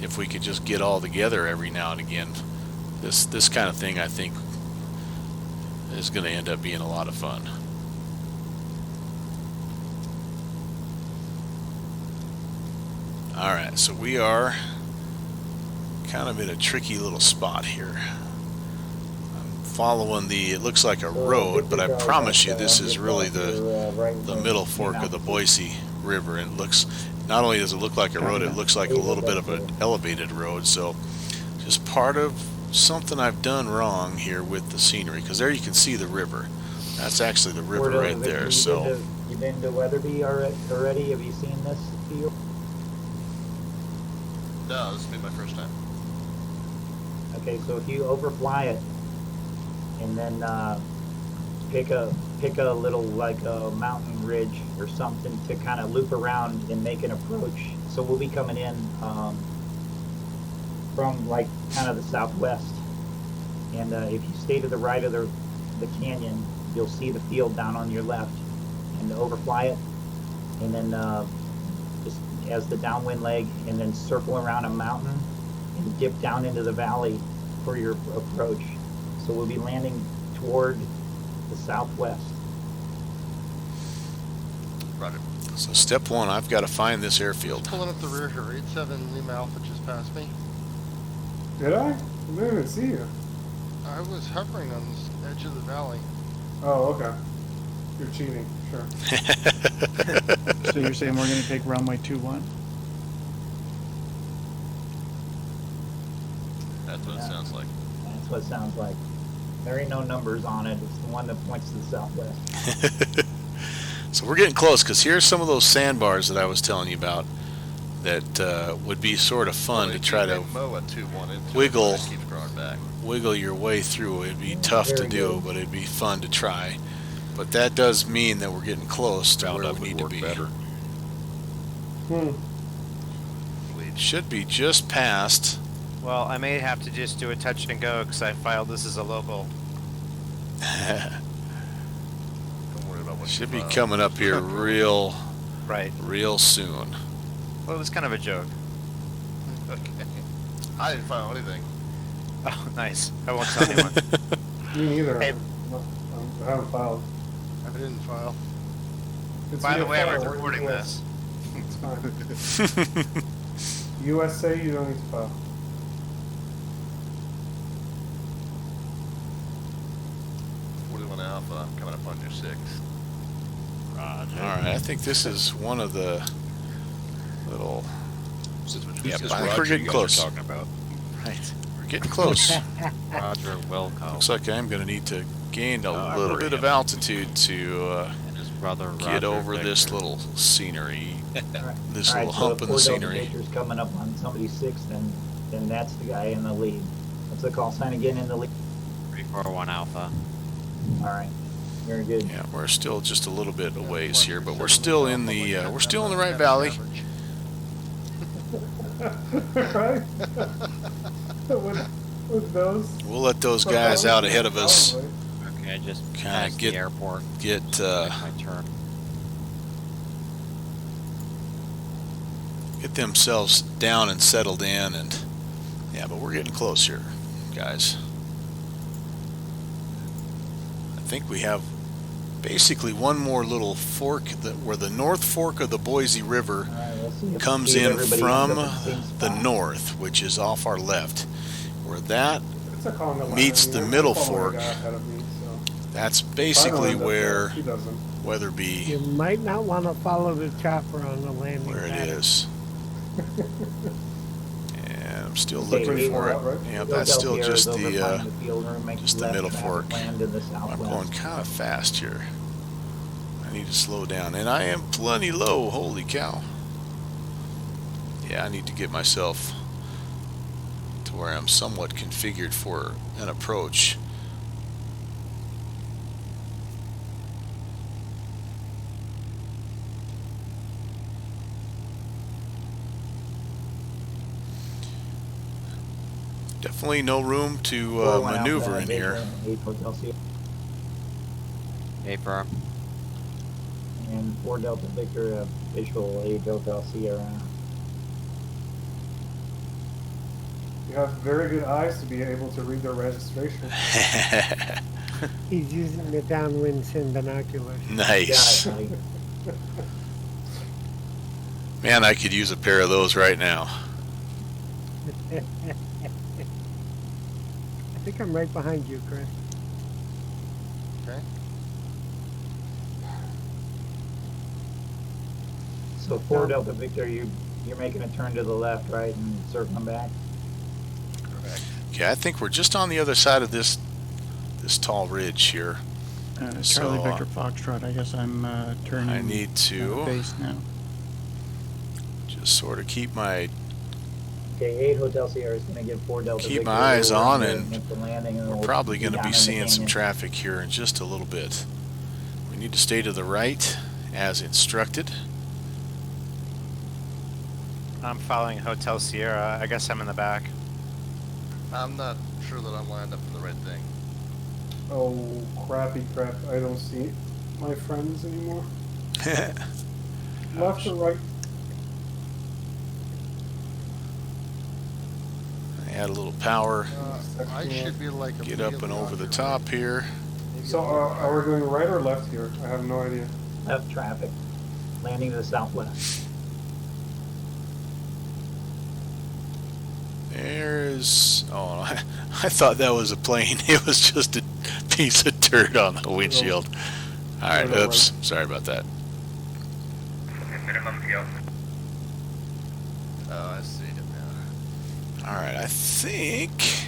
if we could just get all together every now and again, this kind of thing, I think, is going to end up being a lot of fun. Alright, so we are kind of in a tricky little spot here. Following it looks like a road, but I promise you this is really the middle fork of the Boise River, and it looks, not only does it look like a road, it looks like a little bit of an elevated road. So just part of something I've done wrong here with the scenery, because there you can see the river. That's actually the river right there. So you've been to Weatherby already? Have you seen this field? No, this will be my first time. Okay, so if you overfly it, and then pick a little, like a mountain ridge or something to kind of loop around and make an approach. So we'll be coming in from like kind of the southwest, and if you stay to the right of the canyon, you'll see the field down on your left, and overfly it, and then just as the downwind leg, and then circle around a mountain and dip down into the valley for your approach. So we'll be landing toward the southwest. Roger. So step one, I've got to find this airfield. Pulling up the rear here. 87 Lima Alpha just passed me. Did I? I didn't even see you. I was hovering on the edge of the valley. Oh, okay. You're cheating, sure. So you're saying we're going to take runway 21? That's what it sounds like. That's what it sounds like. There ain't no numbers on it. It's the one that points to the southwest. So we're getting close, because here's some of those sandbars that I was telling you about that would be sort of fun to try to wiggle your way through. It'd be tough to do, but it'd be fun to try. But that does mean that we're getting close to where we need to be. It should be just past. Well, I may have to just do a touch and go because I filed this as a local. Should be coming up here real soon. Well, it was kind of a joke. Okay. I didn't file anything. Oh, nice. I won't tell anyone. Me neither. Hey. I haven't filed. I didn't file. By the way, I'm recording this. It's fine. USA, you don't need to file. Alpha, I'm coming up on your 6. Alright, I think this is one of the little... Yeah, I think we're getting close. Talking about. Right, we're getting close. Roger, welcome. Looks like I'm going to need to gain a little bit of altitude to get over this little scenery, this little hump in the scenery. If Delta coming up on somebody's 6, then that's the guy in the lead. What's the call sign again in the lead? 341 Alpha. All right, very good. Yeah, we're still just a little bit a ways here, but we're still in the right valley. Right? with those. We'll let those guys out ahead of us. Probably. Okay, just Kind past of the airport. Get My turn. get themselves down and settled in, and yeah, but we're getting close here, guys. I think we have basically one more little fork where the North Fork of the Boise River comes in from the north, which is off our left. Where that meets the middle fork, that's basically where Weatherby. You might not want to follow the chopper on the landing Where it pad. is. And I'm still looking for it. Yeah, that's still just the middle fork. I'm going kind of fast here. I need to slow down, and I am plenty low. Holy cow! Yeah, I need to get myself to where I'm somewhat configured for an approach. Definitely no room to maneuver in here. Affirm. And 4 Delta Victor, visual 8 Hotel Sierra. You have very good eyes to be able to read their registration. He's using the downwind sim binoculars. Nice. Man, I could use a pair of those right now. I think I'm right behind you, Chris. Okay. So 4 Delta Victor, you're making a turn to the left, right, and circling back? Correct. Okay, I think we're just on the other side of this tall ridge here. Charlie Victor Foxtrot, I guess I'm turning I need to base now. just sort of keep my Okay, 8 Hotel Sierra is going to give 4 Delta Victor. keep my eyes on, and make the landing, and we're we'll probably going to down be in the seeing some canyon. traffic here in just a little bit. We need to stay to the right as instructed. I'm following Hotel Sierra. I guess I'm in the back. I'm not sure that I'm lined up for the right thing. Oh, crappy crap. I don't see my friends anymore. Left or right? Add a little power. I should be like Get up and over the top here. So are we going right or left here? I have no idea. Left traffic. Landing to the southwest. There's... Oh, I thought that was a plane. It was just a piece of dirt on the windshield. All right, oops. Sorry about that. Minimum PO. Oh, I see it now. All right, I think...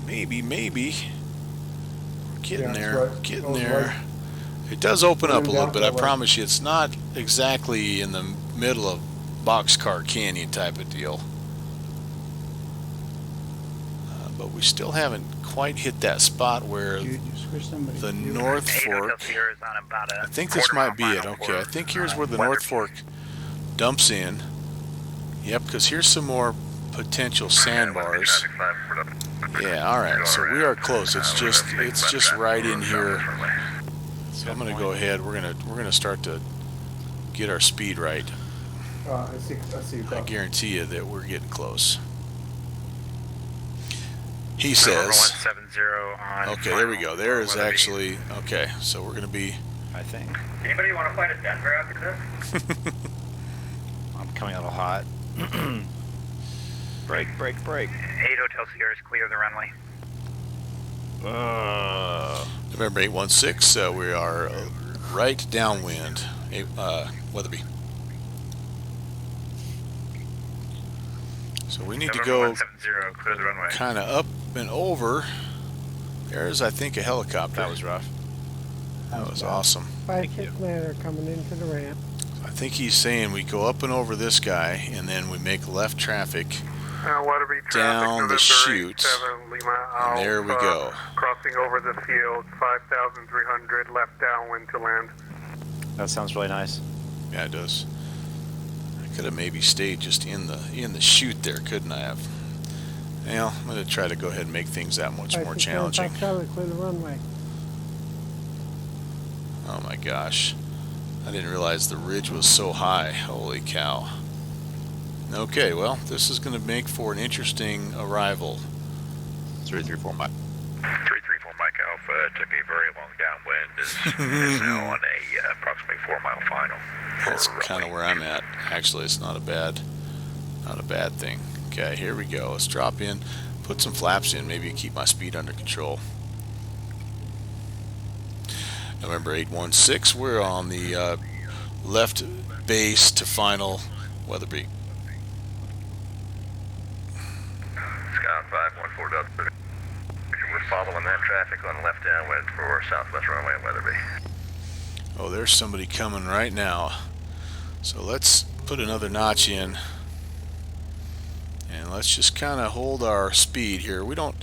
Maybe... We're getting there. Right. Getting there. Right. It does open up a little bit. I Right. promise you, it's not exactly in the middle of Boxcar Canyon type of deal. But we still haven't quite hit that spot where Dude, you switched somebody. the North Fork... I think this might be it. Okay, I think here's where the North Fork dumps in. Yep, because here's some more potential sandbars. Yeah, all right. So we are close. It's just right in here. So I'm gonna go ahead. We're gonna start to get our speed right. I see. I guarantee you that we're getting close. He says. Okay, there we go. There is actually okay. So we're gonna be. I think. Anybody want to fly to Denver after this? I'm coming a little hot. Break. 8 Hotel Sierra is clear of the runway. November 816. We are right downwind. Weatherby. So we need to go kind of up and over. There's, I think, a helicopter. That was rough. That was awesome. 5-6 ladder coming into the ramp. I think he's saying we go up and over this guy, and then we make left traffic down the chute, and there we go. Crossing over the field, 5,300 left downwind to land. That sounds really nice. Yeah, it does. I Could have maybe stayed just in the chute there, couldn't I have? Well, I'm going to try to go ahead and make things that much more challenging. Clear the runway. Oh my gosh. I didn't realize the ridge was so high. Holy cow. Okay, well, this is going to make for an interesting arrival. 334 Mike. 334 Mike Alpha. It took a very long downwind. Is now on a approximately 4-mile final. That's kind of where I'm at. Actually, it's not a bad thing. Okay, here we go. Let's drop in, put some flaps in, maybe keep my speed under control. November 816, we're on the left base to final Weatherby. Scout 514.3. We're following that traffic on left downwind for southwest runway at Weatherby. Oh, there's somebody coming right now. So let's put another notch in. And let's just kind of hold our speed here. We don't...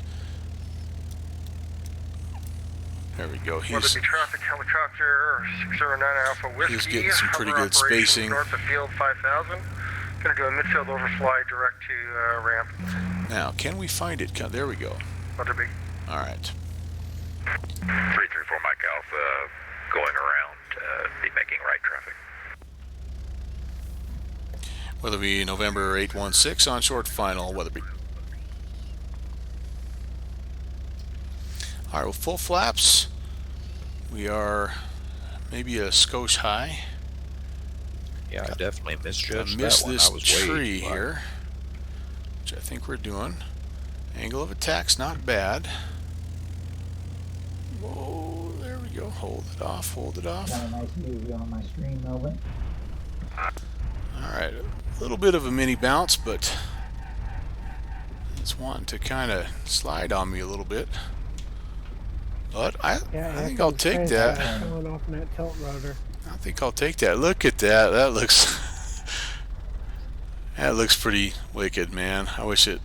There we go. Weatherby traffic helicopter 609 Alpha Whiskey. He's getting some pretty good spacing. North of field 5000. Going to do a midfield overfly direct to ramp. Now, can we find it? There we go. Weatherby. All right. 334 Mike Alpha going around, be making right traffic. Weatherby, November 816 on short final, Weatherby. All right, well, full flaps. We are maybe a skosh high. Yeah, I definitely misjudged I missed that one. this I was tree way here, which I think we're doing. Angle of attack's not bad. Whoa, there we go. Hold it off, hold it off. Got a nice view on my screen, Melvin. All right, a little bit of a mini bounce, but it's wanting to kind of slide on me a little bit. But I think I'll take that. Going off in that tilt rotor. I think I'll take that. Look at that. That looks that looks pretty wicked, man. I wish it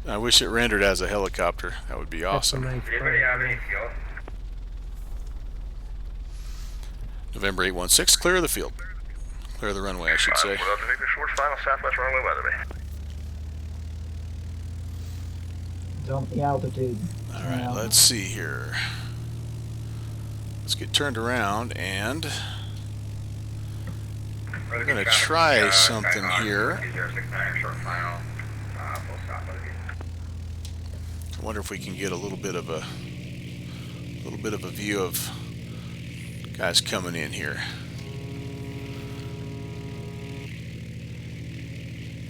rendered as a helicopter. That would be awesome. November 816, clear the field. Clear the runway, I should say. Short final southwest runway Weatherby. Dump the altitude. All right, let's see here. Let's get turned around, and I'm going to try something here. I wonder if we can get a little bit of a view of guys coming in here.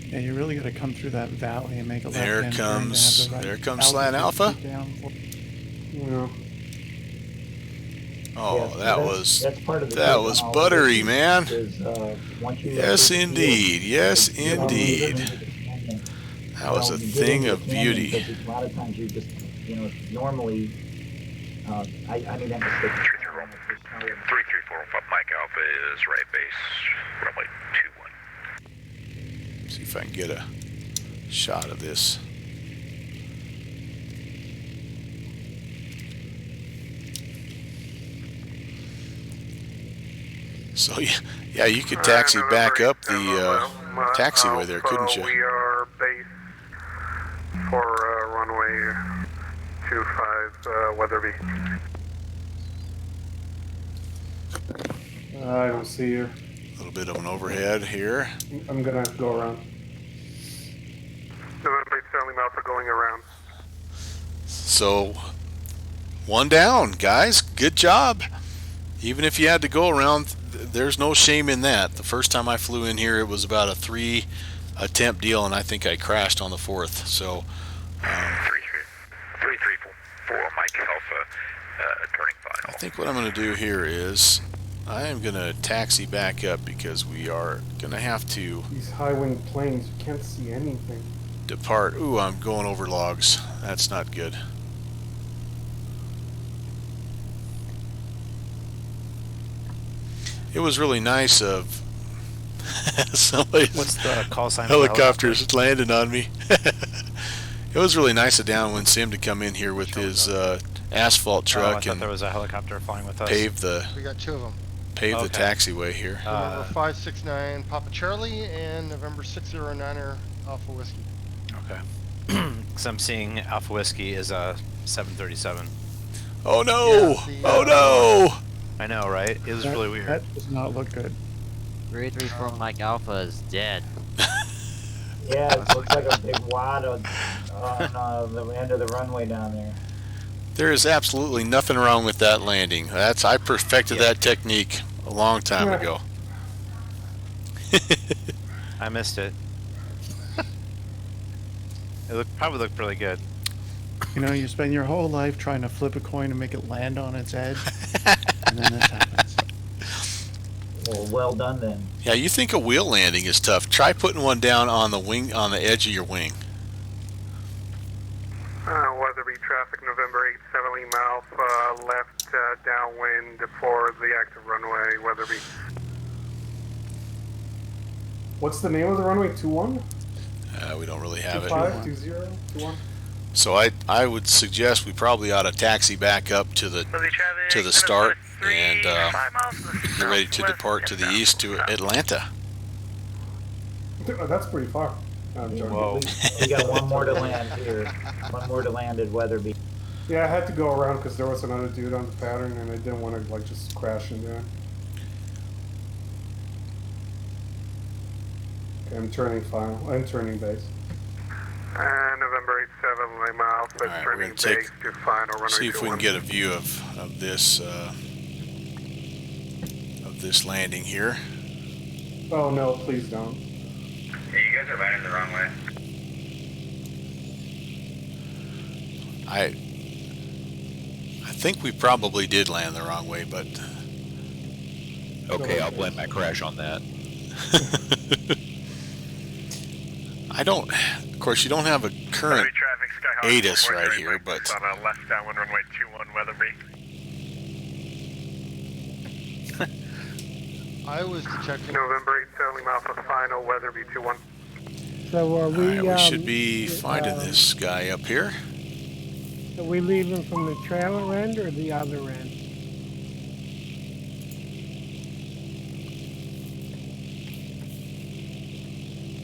Yeah, you really got to come through that valley and make a There left-hand turn to comes have the right there comes Slant Alpha. altitude down for- Yeah. Oh, Yes, that's part of the that deal was on all of buttery, this man. is, once you Yes, let it indeed. feel, Yes, you know, indeed. That was a you get thing into of the canyon, beauty. because a lot of times you just, normally, I made that mistake. 334 Mike Alpha is right base runway 21. See if I can get a shot of this. So yeah, you could taxi back up the taxiway there, couldn't you? We are base for runway 25 Weatherby. I don't see you. A little bit of an overhead here. I'm gonna have to go around. November Stanley Alpha going around. So, one down, guys. Good job. Even if you had to go around, there's no shame in that. The first time I flew in here, it was about a 3 attempt deal, and I think I crashed on the 4th. So, 334 Mike Alpha, turning final. I think what I'm going to do here is I am going to taxi back up, because we are going to have to These high-wing planes, you can't see anything. depart. Ooh, I'm going over logs. That's not good. It was really nice of somebody. What's the call sign? Helicopters landing on me. It was really nice of Downwind Sim to come in here with his asphalt truck I thought and there was a helicopter flying with us. pave the We got two of them. pave the Okay. taxiway here. November 569 Papa Charlie and November 609er Alpha Whiskey. Okay. Because I'm seeing Alpha Whiskey is 737. Oh no! Oh no! I know, right? It was really weird. That does not look good. 334 Mike Alpha is dead. Yeah, it looks like a big wad on the end of the runway down there. There is absolutely nothing wrong with that landing. I perfected that technique a long time ago. I missed it. Probably looked really good. You know, you spend your whole life trying to flip a coin and make it land on its edge, and then this happens. Well done then. Yeah, you think a wheel landing is tough. Try putting one down on the wing, on the edge of your wing. Weatherby traffic, November 87 Lima Alpha, left downwind for the active runway, Weatherby. What's the name of the runway? 21? We don't really have 25, it. 20, 21? So I would suggest we probably ought to taxi back up to the start and get ready to depart to the east to Atlanta. That's pretty far. I'm joking. Whoa. We got one more to land here. One more to land at Weatherby. Yeah, I had to go around because there was another dude on the pattern and I didn't want to like just crash into him. Okay, I'm turning final. I'm turning base. November 87 Lima Alpha, All right, we're turning gonna take- base to final runway See if we can 21. get a view of this landing here. Oh no, please don't. Hey, you guys are landing the wrong way. I think we probably did land the wrong way, but Okay, I'll blame my crash on that. I don't. Of course, you don't have a current Traffic, Skyhawk ATIS right 430, here, but on a left downwind runway 21 Weatherby. I was detecting. November 87 Lima Alpha, final Weatherby 21. So are all we? right, we should be finding this guy up here. Are we leaving from the trailer end or the other end?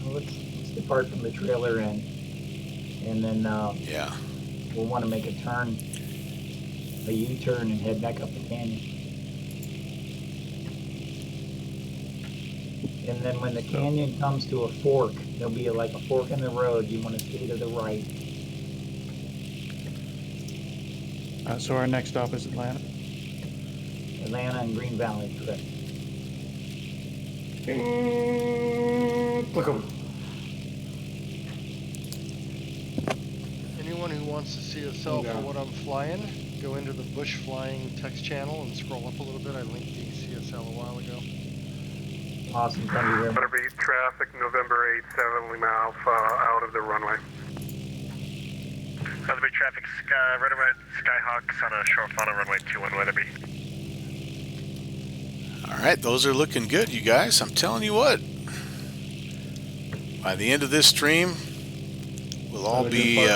Let's depart from the trailer end, and then Yeah. we'll want to make a turn, a U-turn, and head back up the canyon. And then when the canyon comes to a fork, there'll be like a fork in the road. You want to stay to the right. So our next stop is Atlanta. Atlanta and Green Valley, correct. Look 'em. Anyone who wants to see a cell for what I'm flying, go into the Bush Flying text channel and scroll up a little bit. I linked the CSL a while ago. Awesome, thank you very much. Weatherby traffic, November 87 Lima Alpha, out of the runway. Weatherby traffic, right about Skyhawks on a short final runway 21 Weatherby. All right, those are looking good, you guys. I'm telling you what. By the end of this stream, we'll all be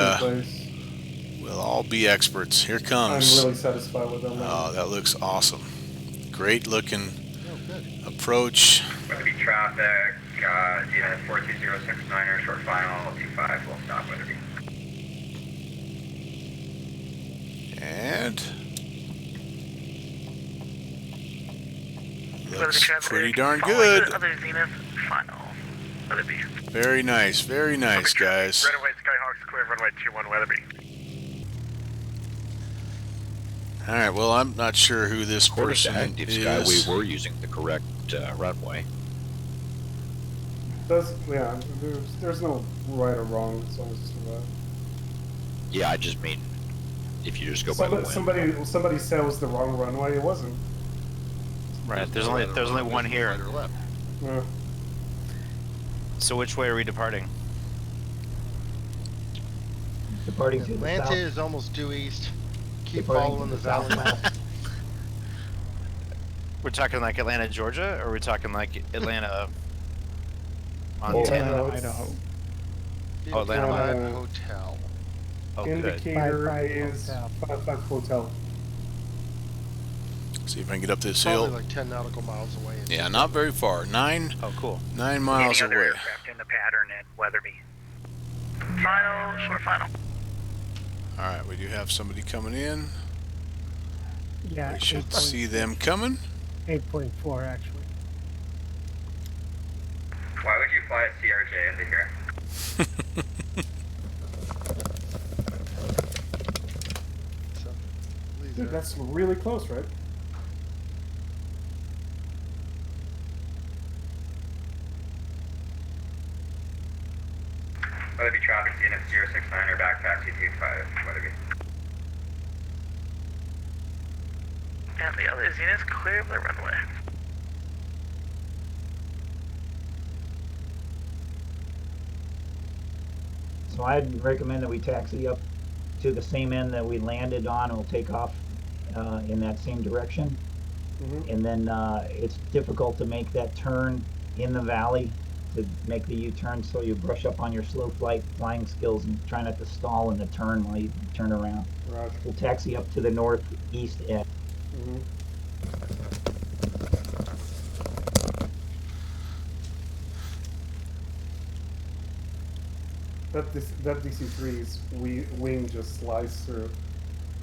experts. Here I'm comes. really satisfied with them. Oh, that looks awesome. Great looking approach. Weatherby traffic, yeah, 42069er, short final, 25, we'll stop Weatherby. And looks pretty darn good. Other Zenith, final. Weatherby. Very nice, guys. Right away, Skyhawks clear runway 21 Weatherby. All right, well, I'm not sure who this According to person Active Sky, we is. were using the correct runway. There's no right or wrong. It's always just a Yeah, I just mean, if you just go by the wind. somebody said it was the wrong runway. It wasn't. Right. There's only one here. Right or left. Yeah. So which way are we departing? Departing to the Atlanta south. is almost due east. Keep Departing following to the the valley. southwest. We're talking like Atlanta, Georgia, or are we talking like Atlanta, Atlanta, Montana? Idaho. Oh, Atlanta, Five Hotel. Oh, good. Indicator 55 is hotel. 55 hotel. See if I can get up this Probably hill. like 10 nautical miles away. Yeah, not very far. 9 cool. 9 miles Any other away. aircraft in the pattern at Weatherby? Final, short final. Alright, we do have somebody coming in. Yeah. We should see them coming. 8.4 actually. Why would you fly a CRJ into here? Dude, that's really close, right? Weatherby traffic, Zenith 069 or Backcountry 25, Weatherby. And the other Zenith's clear of the runway. So I'd recommend that we taxi up to the same end that we landed on. We'll take off in that same direction. And then it's difficult to make that turn in the valley to make the U-turn, so you brush up on your slow flight flying skills and try not to stall in the turn while you turn around. Roger. We'll taxi up to the northeast edge. That DC-3's wing just sliced through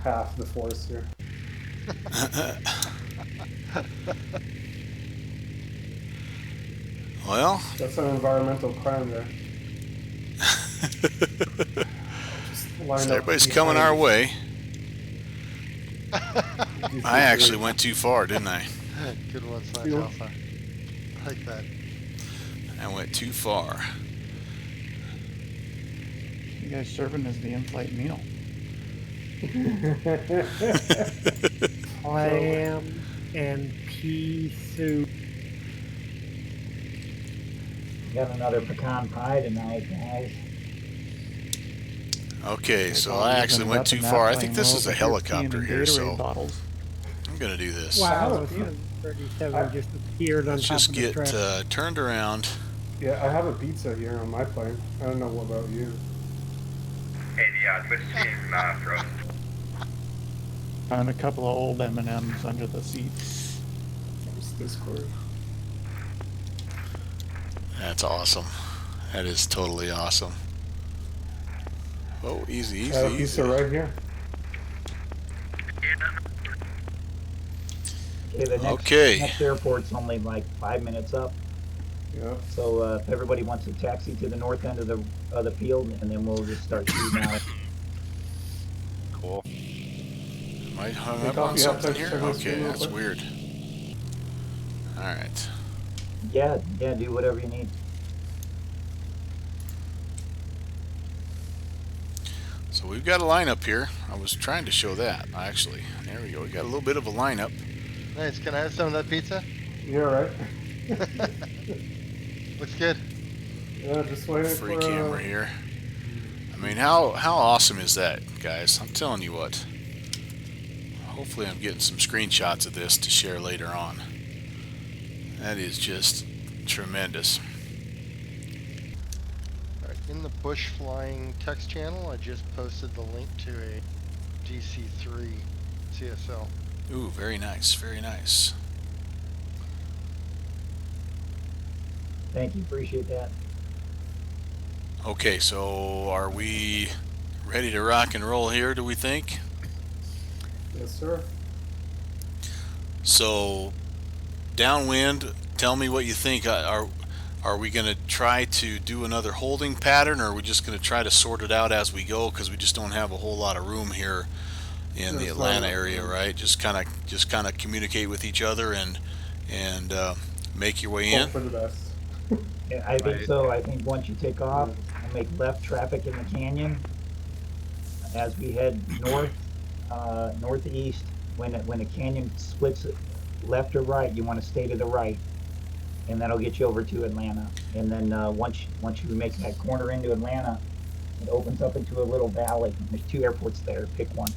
half the forest here. Well, that's an environmental crime there. So everybody's coming our way. I actually went too far, didn't I? Good one, Slash Alpha. I like that. I went too far. You guys serving as the in-flight meal. Clam and pea soup. Got another pecan pie tonight, guys. Okay, so I actually went too far. I think this is a helicopter here, so I'm gonna do this. Wow, 37 just appeared on Let's top just of the get track. turned around. Yeah, I have a pizza here on my plane. I don't know what about you. Hey, the Twitch stream froze. Found a couple of old M&Ms under the seats. There's Discord. That's awesome. That is totally awesome. Oh, easy, easy, I have a easy. pizza right here. Okay, the next airport's only like 5 minutes up. Yeah. So if everybody wants to taxi to the north end of the field, and then we'll just start shooting out. Cool. Am I hung up on something here? Okay, that's weird. Alright. Yeah, do whatever you need. So we've got a lineup here. I was trying to show that, actually. There we go. We got a little bit of a lineup. Nice. Can I have some of that pizza? Yeah, right. Looks good. Yeah, just waiting Free for camera here. I mean, how awesome is that, guys? I'm telling you what. Hopefully I'm getting some screenshots of this to share later on. That is just tremendous. Alright, in the Bush Flying text channel, I just posted the link to a DC-3 CSL. Ooh, very nice, very nice. Thank you, appreciate that. Okay, so are we ready to rock and roll here, do we think? Yes, sir. So, downwind, tell me what you think. Are we going to try to do another holding pattern, or are we just going to try to sort it out as we go, because we just don't have a whole lot of room here in the Atlanta area, right? Just kind of communicate with each other and make your way in. Hope for the best. Yeah, I think so. I think once you take off and make left traffic in the canyon, as we head northeast, when the canyon splits left or right, you want to stay to the right, and that'll get you over to Atlanta. And then once you make that corner into Atlanta, it opens up into a little valley. There's 2 airports there. Pick one.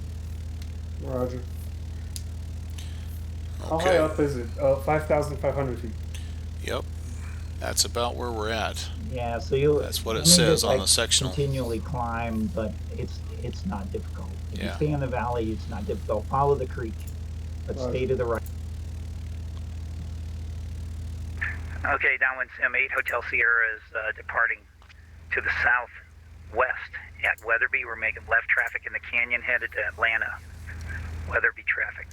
Roger. Okay. How high up is it? 5,500 feet. Yep. That's about where we're at. Yeah, so that's what it says on the sectional. Continually climb, but it's not difficult. If you Yeah. stay in the valley, it's not difficult. Follow the creek, but stay to the right. Okay, downwind Sim 8 Hotel Sierra is departing to the southwest at Weatherby. We're making left traffic in the canyon headed to Atlanta. Weatherby traffic.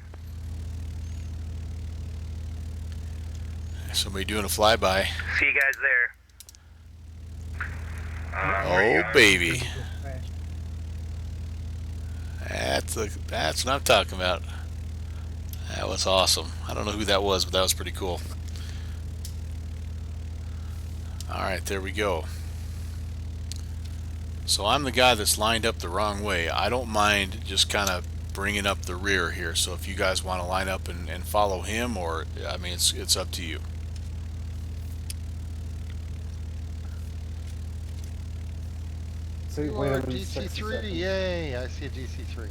Somebody doing a flyby. See you guys there. Oh, baby. That's what I'm talking about. That was awesome. I don't know who that was, but that was pretty cool. Alright, there we go. So I'm the guy that's lined up the wrong way. I don't mind just kind of bringing up the rear here. So if you guys want to line up and follow him, or, I mean, it's up to you. You are DC3, yay! I see a DC3.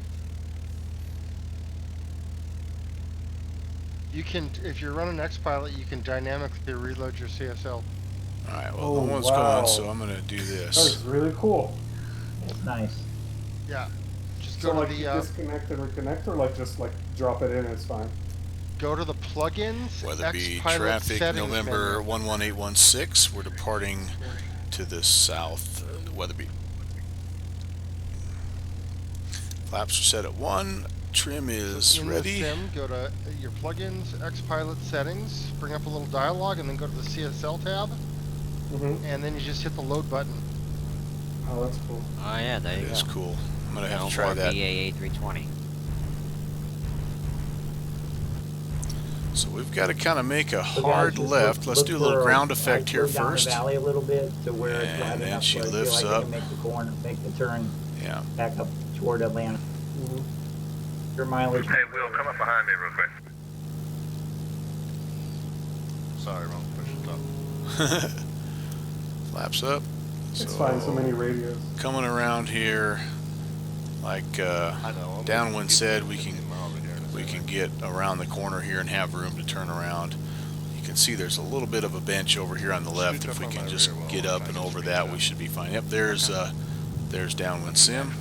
You can, if you're running XPilot, you can dynamically reload your CSL. Alright, well, no one's going, so I'm going to do this. That's really cool. That's nice. Yeah. Just So go like to you the disconnect and reconnect, or like just like drop it in and it's fine? go to the plugins. Weatherby XPilot traffic settings November menu. 11816. We're departing to the south. Weatherby. Flaps are set at 1. Trim is In ready. the sim, go to your plugins, XPilot settings, bring up a little dialog, and then go to the CSL tab, and then you just hit the load button. Oh, that's cool. Oh yeah, there you go. That's cool. I'm gonna have No to try more that. BAA 320. So we've got to kind of make a So guys, hard just left. Let's look do a little for ground effect here slow down first. the valley a little bit to where it's And wide then enough she where I feel lifts like I up. can make the corner, make the turn Yeah. back up toward Atlanta. Your mileage. Hey, Will, come up behind me real quick. Sorry, wrong push up. Flaps up. It's fine, so many radios. Coming around here, like Downwind said, we can get around the corner here and have room to turn around. You can see there's a little bit of a bench over here on the left. If we can just get up and over that, we should be fine. Yep, there's Downwind Sim.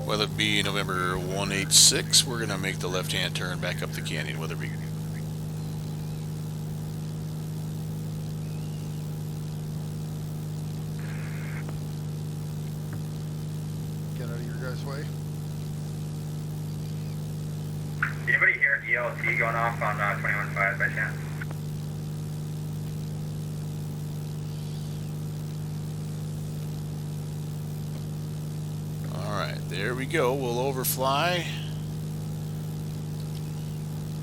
Weatherby November 186. We're gonna make the left-hand turn back up the canyon. Weatherby. Get out of your guys' way. Anybody hear ELT going off on 21.5 by chance? Alright, there we go. We'll overfly.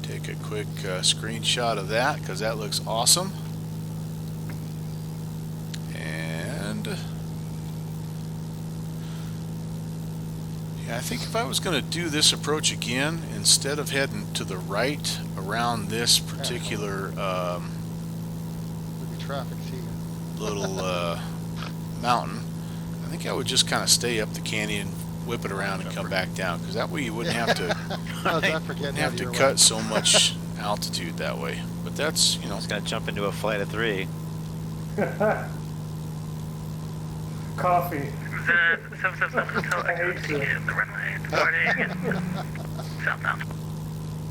Take a quick screenshot of that because that looks awesome. And yeah, I think if I was going to do this approach again, instead of heading to the right around this particular Traffic, see. little mountain, I think I would just kind of stay up the canyon, whip it around, and come back down, because that way you wouldn't have to cut so much altitude that way. But that's, you know, It's gonna jump into a flight of 3. Coffee.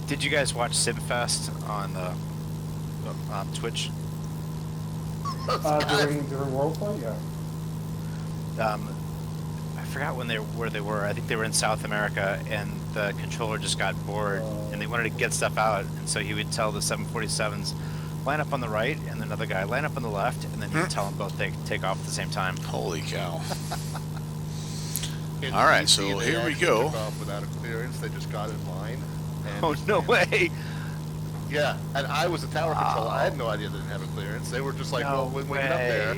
Did you guys watch SimFest on Twitch? During World Fight, yeah. I forgot where they were. I think they were in South America, and the controller just got bored, and they wanted to get stuff out, and so he would tell the 747s, line up on the right, and another guy, line up on the left, and then he'd tell them both they take off at the same time. Holy cow. All right, so here we go. Without a clearance, they just got in line. And Oh, no way. Yeah, and I was a tower controller. I had no idea they didn't have a clearance. They were just like, well, when we get up there,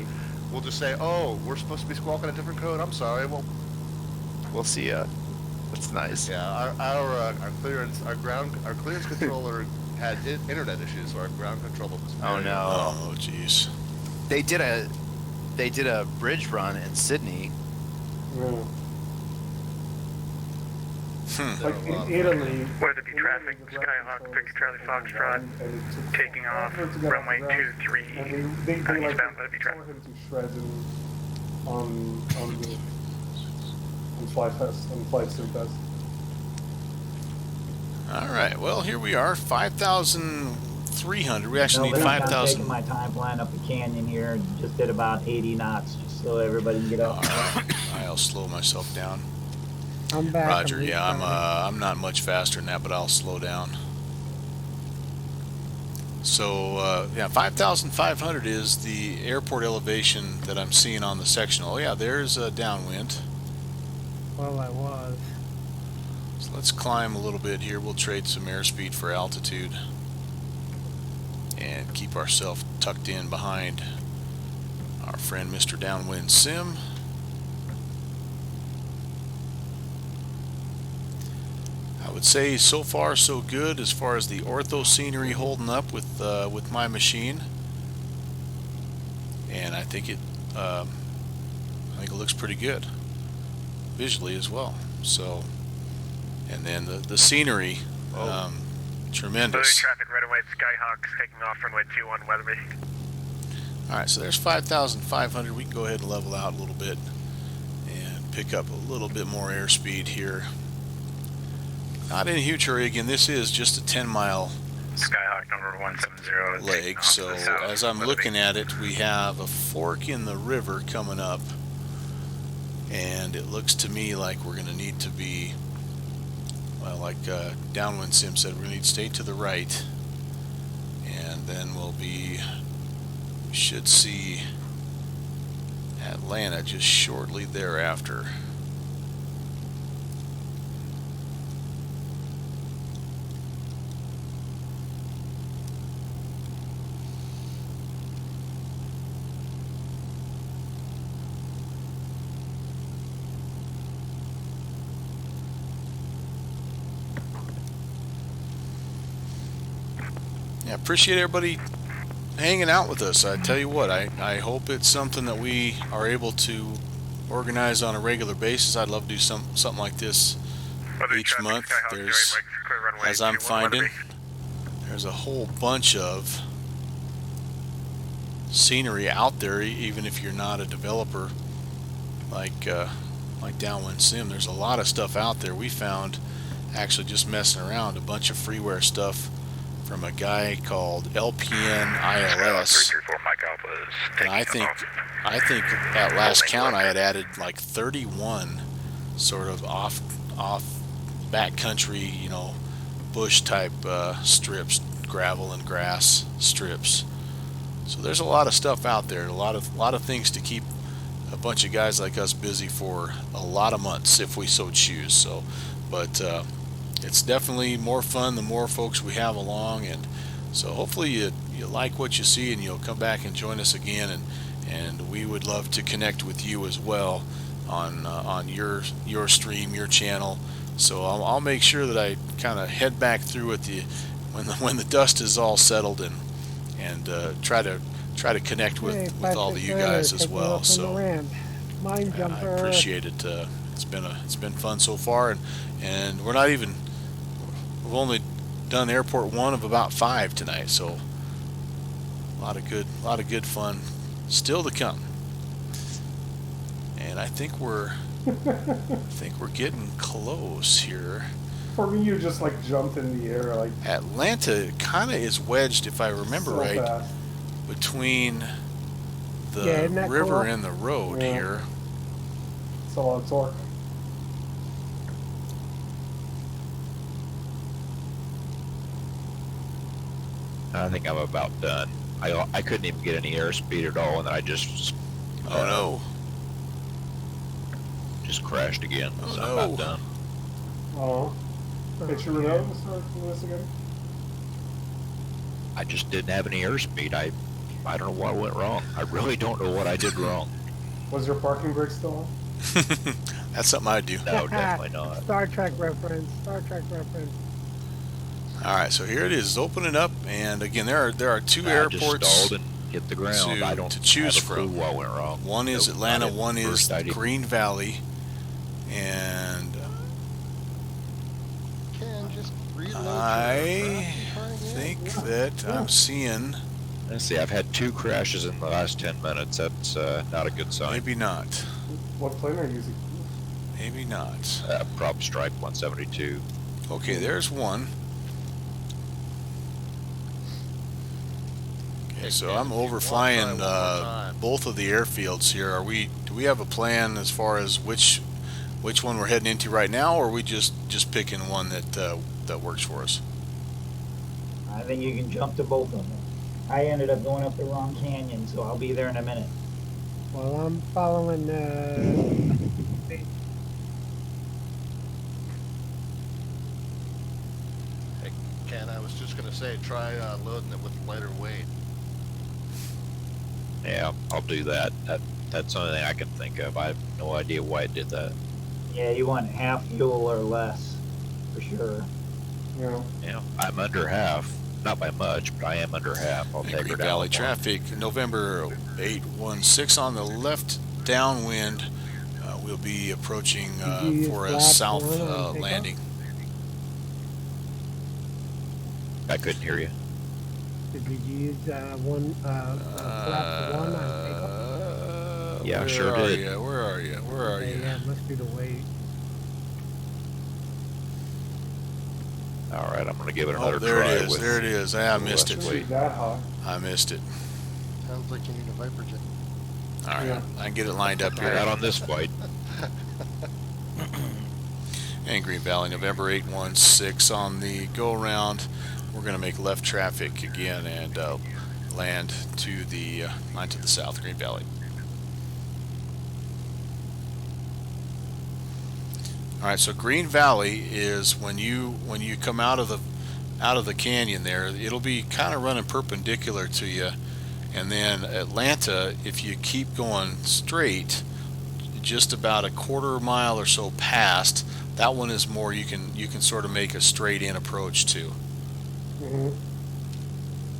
we'll just say, oh, we're supposed to be squawking a different code. I'm sorry. Well, we'll see ya. That's nice. Yeah, our clearance controller had internet issues, so our ground controller was. Oh no. Oh jeez. They did a bridge run in Sydney. Yeah. Like in Italy, Weatherby traffic, Skyhawk, Victor Charlie Foxtrot, taking off, runway 23, eastbound Weatherby traffic. tore him to shreds on Flight Fest, on Flight Sim Fest. All right. Well, here we are, 5,300. We actually need I'm 5,000. taking my time flying up the canyon here. Just did about 80 knots, just so everybody can get up. All right. I'll slow myself down. I'm back. Roger. Yeah, I'm not much faster than that, but I'll slow down. So yeah, 5,500 is the airport elevation that I'm seeing on the sectional. Oh yeah, there's a downwind. Well, I was. So let's climb a little bit here. We'll trade some airspeed for altitude and keep ourselves tucked in behind our friend Mr. Downwind Sim. I would say so far so good as far as the ortho scenery holding up with my machine, and I think it looks pretty good visually as well. So, and then the scenery, tremendous. Traffic right away. Skyhawk's taking off runway 21 Weatherby. All right, so there's 5,500. We can go ahead and level out a little bit and pick up a little bit more airspeed here. Not in a huge hurry. Again, this is just a 10-mile Skyhawk number 170 leg. So as I'm looking at it, we have a fork in the river coming up, and it looks to me like we're going to need to be, well, like Downwind Sim said, we're going to need to stay to the right, and then we should see Atlanta just shortly thereafter. Yeah, appreciate everybody hanging out with us. I tell you what, I hope it's something that we are able to organize on a regular basis. I'd love to do something like this each month. There's, as I'm finding, there's a whole bunch of scenery out there, even if you're not a developer like Downwind Sim. There's a lot of stuff out there. We found, actually just messing around, a bunch of freeware stuff from a guy called LPN ILS, and I think at last count I had added like 31 sort of off backcountry, you know, bush type strips, gravel and grass strips. So there's a lot of stuff out there, a lot of things to keep a bunch of guys like us busy for a lot of months if we so choose. So, but it's definitely more fun the more folks we have along, and so hopefully you like what you see and you'll come back and join us again, and we would love to connect with you as well on your stream, your channel. So I'll make sure that I kind of head back through with you when the dust is all settled, and try to connect with all of you guys as well. So I appreciate it. It's been fun so far, and we've only done airport 1 of about 5 tonight, so a lot of good fun still to come. And I think we're getting close here. For me, you just like jumped in the air, like Atlanta kind of is wedged, if I remember so right, fast. between the river and the road here. It's a lot of torque. I think I'm about done. I couldn't even get any airspeed at all, and then I just just crashed again. So I'm about done. Oh, hit your remote and start doing this again. I just didn't have any airspeed. I don't know what went wrong. I really don't know what I did wrong. Was your parking brake still on? That's something I do. No, definitely not. Star Trek reference. Star Trek reference. All right, so here it is, opening up, and again, there are 2 airports just stalled and hit the ground. to choose have a clue from. what went wrong. One is Atlanta, one is Green Valley, and I think that I'm seeing. Let's see, I've had 2 crashes in the last 10 minutes. That's not a good sign. Maybe not. What plane are you using? Maybe not. PropStrike 172. Okay, there's one. Okay, so I'm overflying both of the airfields here. Do we have a plan as far as which one we're heading into right now, or are we just picking one that works for us? I think you can jump to both of them. I ended up going up the wrong canyon, so I'll be there in a minute. Well, I'm following Hey, Ken, I was just going to say, try loading it with lighter weight. Yeah, I'll do that. That's the only thing I can think of. I have no idea why it did that. Yeah, you want half fuel or less, for sure. Yeah, I'm under half. Not by much, but I am under half. I'll take her Green down. Valley traffic, November 816 on the left downwind. We'll be approaching for a south landing. I couldn't hear you. Did you use flap 1 on takeoff? Yeah, sure did. Where are you? Where are you? Yeah, it must be the weight. All right, I'm going to give it another there try. It is. There it is. I missed it. I missed it. Sounds like you need a Viper jet. All right, I can get it lined up here. Not on this flight. And Green Valley, November 816 on the go around. We're going to make left traffic again and land to the line to the south, Green Valley. All right, so Green Valley is when you come out of the canyon there, it'll be kind of running perpendicular to you, and then Atlanta, if you keep going straight, just about a quarter mile or so past, that one is more you can sort of make a straight in approach to. Mm-hmm.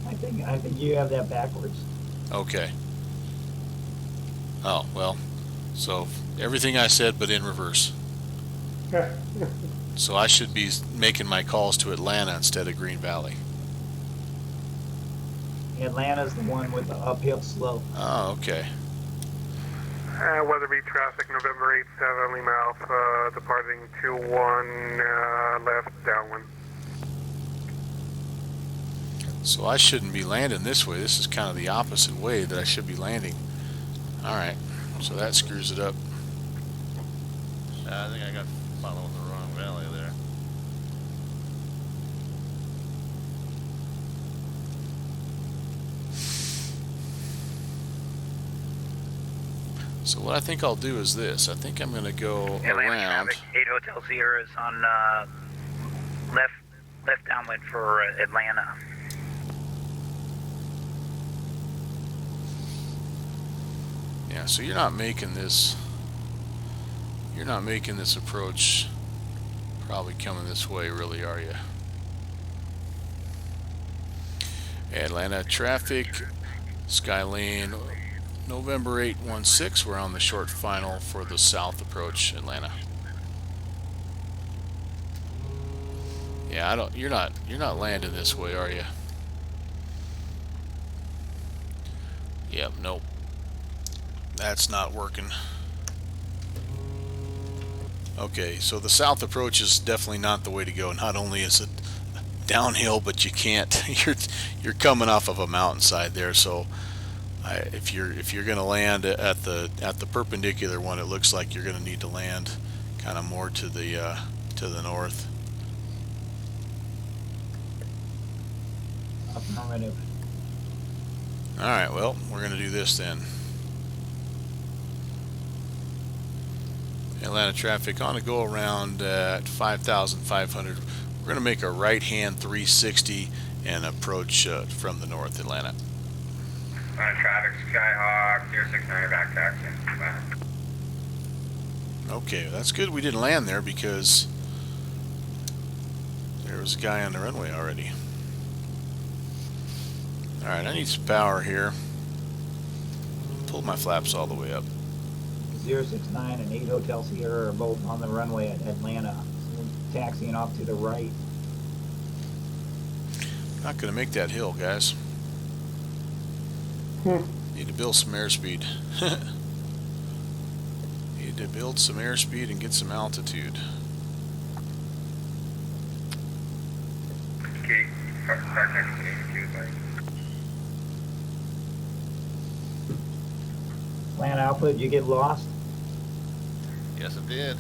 I think you have that backwards. Okay. Oh well, so everything I said, but in reverse. So I should be making my calls to Atlanta instead of Green Valley. Atlanta's the one with the uphill slope. Oh, okay. Weatherby traffic, November 87, Lima Alpha, departing 21 left downwind. So I shouldn't be landing this way. This is kind of the opposite way that I should be landing. All right, so that screws it up. I think I got following the wrong valley there. So what I think I'll do is this. I think I'm going to go around. Traffic, 8 Hotel Sierra is on left downwind for Atlanta. Yeah, so you're not making this approach probably coming this way, really, are you? Atlanta traffic, Skylane, November 816. We're on the short final for the south approach, Atlanta. Yeah, you're not landing this way, are you? Yep, nope. That's not working. Okay, so the south approach is definitely not the way to go. Not only is it downhill, but you can't. You're coming off of a mountainside there. So if you're going to land at the perpendicular one, it looks like you're going to need to land kind of more to the north. Affirmative. All right. Well, we're going to do this then. Atlanta traffic on a go around at 5,500. We're going to make a right-hand 360 and approach from the north, Atlanta. Traffic, Skyhawk, 069 back taxi. Okay, that's good we didn't land there because there was a guy on the runway already. All right, I need some power here. Pull my flaps all the way up. 069 and 8 Hotel Sierra are both on the runway at Atlanta. So we're taxiing off to the right. Not going to make that hill, guys. Need to build some airspeed. Need to build some airspeed and get some altitude. Land Alpha, did you get lost? Yes, it did.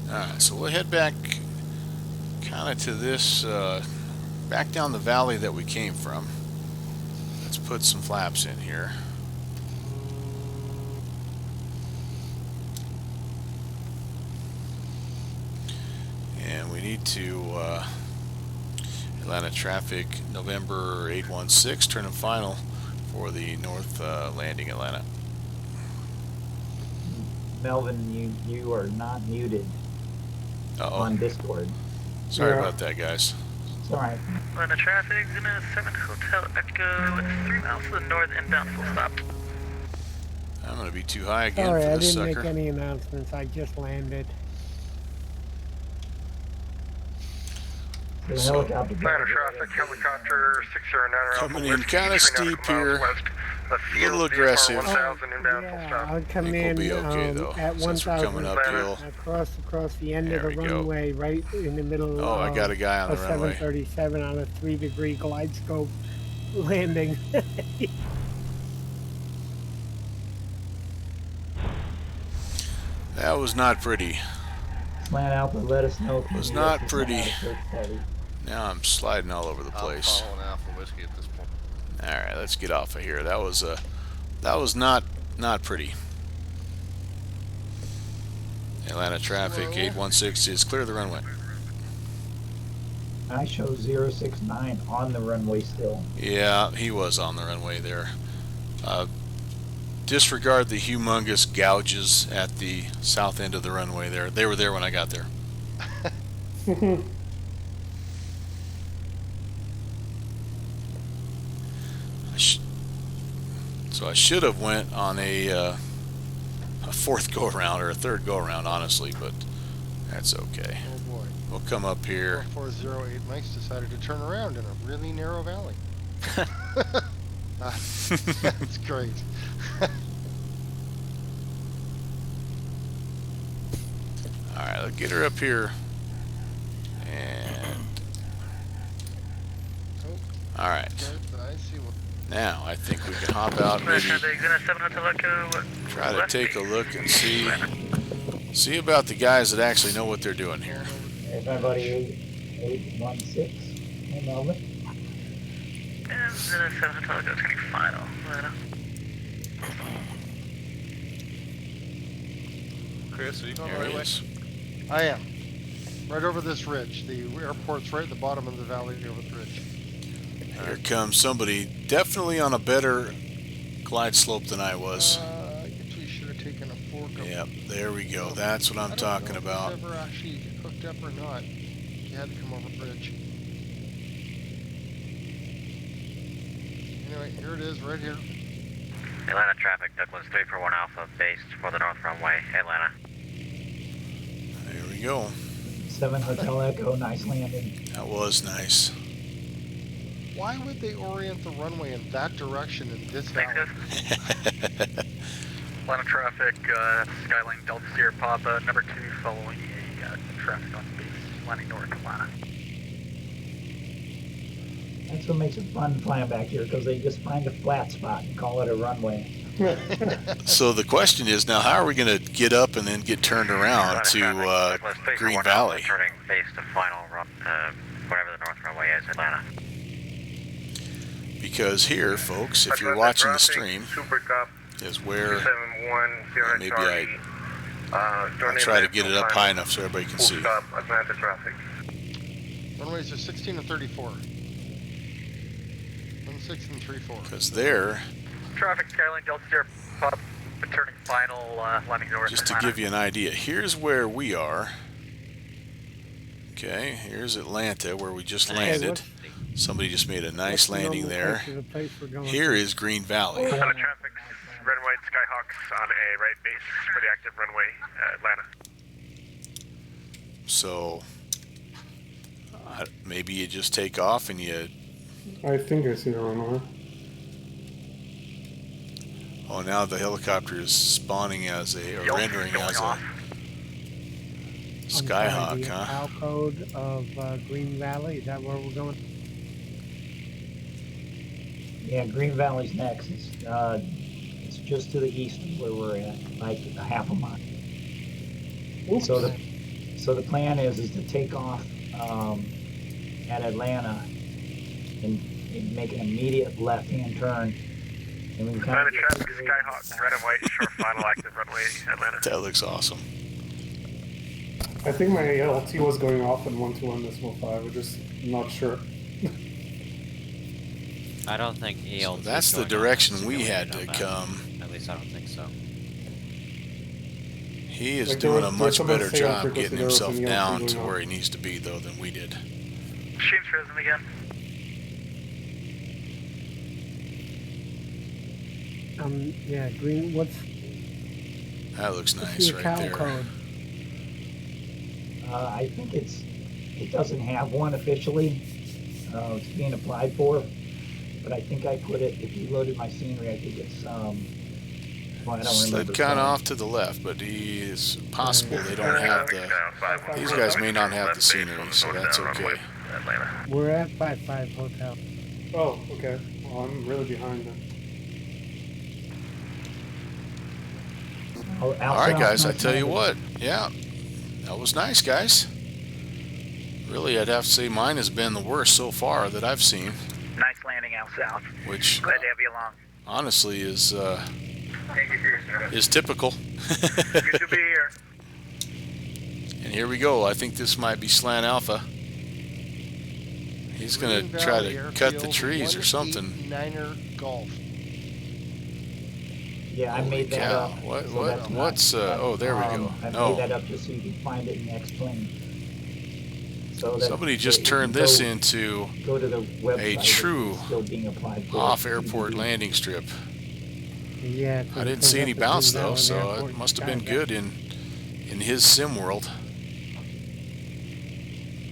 Alright, so we'll head back kind of to this, back down the valley that we came from. Let's put some flaps in here. And we need to, Atlanta traffic, November 816, turn and final for the north landing Atlanta. Melvin, you are not muted on Discord. Sorry about that, guys. It's alright. Atlanta traffic, Zima 7 Hotel Echo, 3 miles to the north, inbound full stop. I'm going to be too high again Sorry, for I this didn't sucker. make any announcements. I just landed. The helicopter. Atlanta traffic, helicopter 609. Coming in kind of steep here. A little aggressive. Yeah, I'll come in be okay, though, at since we're 1,000 coming uphill. across the end There of the we go. runway, right in the middle. Oh, I got a guy on the runway. 737 on a 3-degree glide scope landing. That was not pretty. Land Alpha, let us know. Was not pretty. Now I'm sliding all over the place. I'm following Alpha Whiskey at this point. All right, let's get off of here. That was not pretty. Atlanta traffic 816 is clear of the runway. I show 069 on the runway still. Yeah, he was on the runway there. Disregard the humongous gouges at the south end of the runway there. They were there when I got there. So I should have went on a fourth go around or a third go around, honestly, but that's okay. Oh boy. We'll come up here. 4408 Mike's decided to turn around in a really narrow valley. That's great. Alright, let's get her up here. And alright. I see what. Now I think we can hop out, maybe try to take a look and see about the guys that actually know what they're doing here. There's my buddy 816. Hey, Melvin. And Zima 7 Hotel Echo, turning final. Chris, are you going the There right he way? is. I am. Right over this ridge. The airport's right at the bottom of the valley over the ridge. Here comes somebody definitely on a better glide slope than I was. I guess we should have taken a fork. Yep, there we go. That's what I'm talking about. If ever actually hooked up or not. You had to come over the bridge. Anyway, here it is, right here. Atlanta traffic, Douglas 341 Alpha, based for the north runway, Atlanta. There we go. 7 Hotel Echo, nice landing. That was nice. Why would they orient the runway in that direction in this valley? Atlanta traffic, Skyline Delta Sierra Papa, number 2, following a traffic on base, landing north Atlanta. That's what makes it fun flying back here, because they just find a flat spot and call it a runway. So the question is now, how are we going to get up and then get turned around to Green Valley? Turning base to final run, whatever the north runway is, Atlanta. Because here, folks, if you're watching the stream, is where maybe I'll try to get it up high enough so everybody can see. Atlanta traffic. Runways are 16 and 34. 16 and 34. Because there, Traffic, Skyline Delta Sierra Papa, turning final, landing north just to Atlanta. give you an idea, here's where we are. Okay, here's Atlanta, where we just landed. Somebody just made a nice landing there. Here is Green Valley. Atlanta traffic, red and white Skyhawks on a right base for the active runway, Atlanta. So maybe you just take off and you. I think I see the runway. Oh, now the helicopter is spawning as a, or rendering as a Skyhawk, the huh? PAL code of Green Valley. Is that where we're going? Yeah, Green Valley's next. It's just to the east of where we're at, like a half a mile. Oops. So the plan is to take off at Atlanta and make an immediate left-hand turn, and we can kind of Traffic, Skyhawk, red and white, short final active runway, Atlanta. That looks awesome. I think my LT was going off in 121.5. We're just not sure. I don't think ELT. So that's the direction we had to come. At least I don't think so. He is Like, doing there a was much someone better saying on job frequency getting there was himself an ELT down going to off. where he needs to be, though, than we did. Machines risen again. Yeah, green. What's That looks the nice right account there. code? I think it doesn't have one officially. It's being applied for, but I think I put it. If you loaded my scenery, I think it's well, I don't Slid remember. kind of off to the left, but he is possible they don't have the. These guys may not have the scenery, so that's okay. We're at 55 Hotel. Oh, okay. Well, I'm really behind then. Oh, All right, guys. I tell you what, yeah, that was nice, guys. Really, I'd have to say mine has been the worst so far that I've seen. Nice landing out south. Which Glad to have you along. honestly is typical. Good to be here. And here we go. I think this might be Slant Alpha. He's gonna Green try Valley to cut the Airfield, trees or something. 189er Golf. Yeah, I Holy made that cow. up. What? so What? that's not- What's? Oh, there we go. I Oh. made that up just so you can find it in the next plane. So that Somebody just if turned you this go- into go to the website, a it's true still being applied for. off-airport landing strip. Yeah. I didn't see any bounce though, so it must have been good in his sim world.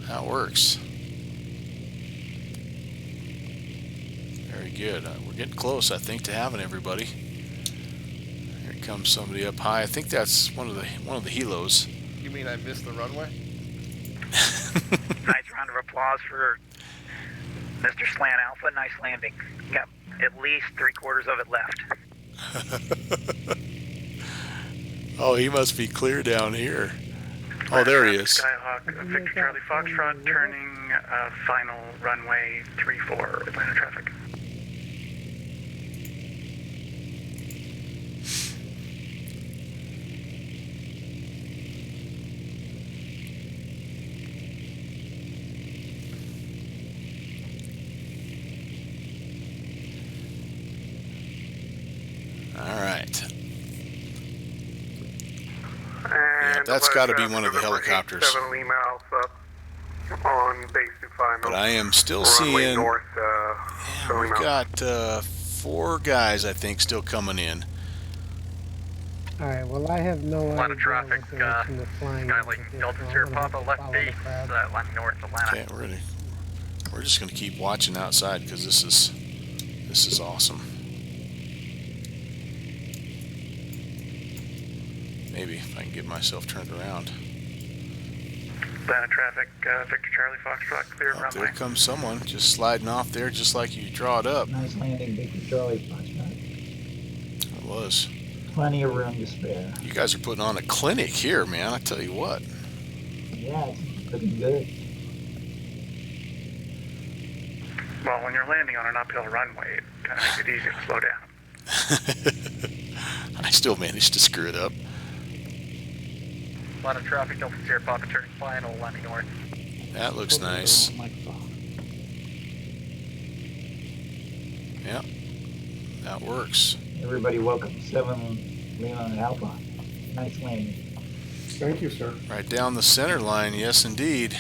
That works. Very good. We're getting close, I think, to having everybody. Here comes somebody up high. I think that's one of the helos. You mean I missed the runway? Nice round of applause for Mr. Slant Alpha. Nice landing. Got at least 3/4 of it left. Oh, he must be clear down here. Oh, there he is. Skyhawk, Victor Charlie Foxtrot, turning final runway 34, Atlanta traffic. All right. And that's got to be one of the helicopters. 7 Lima Alpha on base to final. But I am still runway seeing. north, We've got 4 guys, I think, still coming in. All right. Well, I have no idea. A lot of traffic, what direction they're flying in, Skylink so Delta I'm Sierra gonna have Papa to left follow the base, crowd. north Atlanta. Okay, we're just gonna keep watching outside because this is awesome. Maybe if I can get myself turned around. Atlanta traffic, Victor Charlie Foxtrot, clear Oh, runway. there comes someone just sliding off there, just like you draw it up. Nice landing, Victor Charlie Foxtrot. It was. Plenty of room to spare. You guys are putting on a clinic here, man. I tell you what. Yeah, it's looking good. Well, when you're landing on an uphill runway, it kind of makes it easy to slow down. I still managed to screw it up. A lot of traffic, Delta Sierra Papa turning final, landing north. That looks nice. Yeah, that works. Everybody welcome 7 Lima Alpha. Nice landing. Thank you, sir. Right down the center line, yes indeed.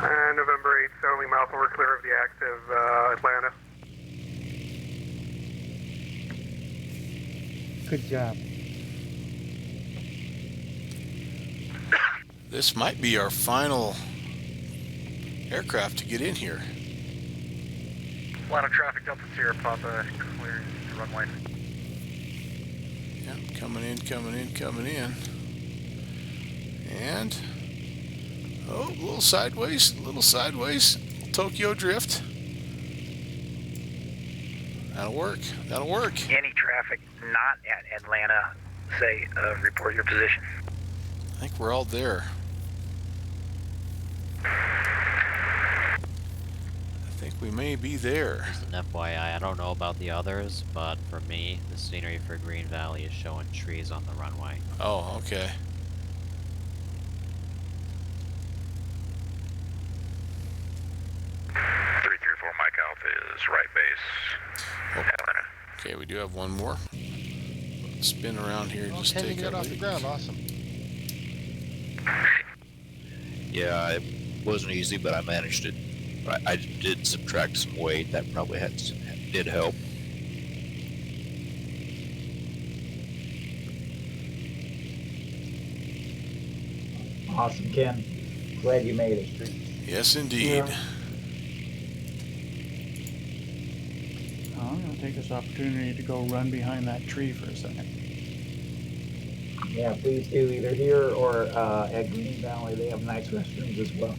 And November 8th, 7 Lima Alpha, we're clear of the active Atlanta. Good job. This might be our final aircraft to get in here. A lot of traffic, Delta Sierra Papa, clear runway. Yeah, coming in. And, oh, a little sideways, Tokyo drift. That'll work. That'll work. Any traffic not at Atlanta, say, report your position. I think we're all there. I think we may be there. Just an FYI, I don't know about the others, but for me, the scenery for Green Valley is showing trees on the runway. Oh, okay. Mike Alpha is right base. Atlanta. Okay, we do have one more. Spin around here, just 10 take to get a off the lead. ground. Awesome. Yeah, it wasn't easy, but I managed it. I did subtract some weight. That probably did help. Awesome, Ken. Glad you made it. Yes, indeed. Yeah. I'm going to take this opportunity to go run behind that tree for a second. Yeah, please do, either here or at Green Valley. They have nice restrooms as well.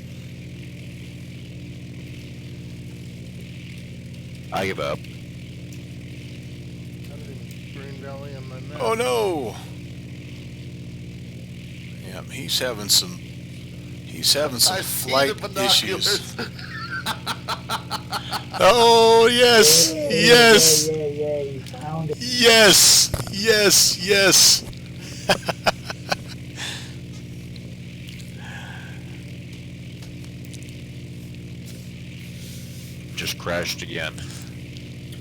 I give up. Green Valley on my map. Oh no! Yeah, he's having some flight issues. Oh yes, yes, Yeah, you found it. yes, yes, yes. Just crashed again.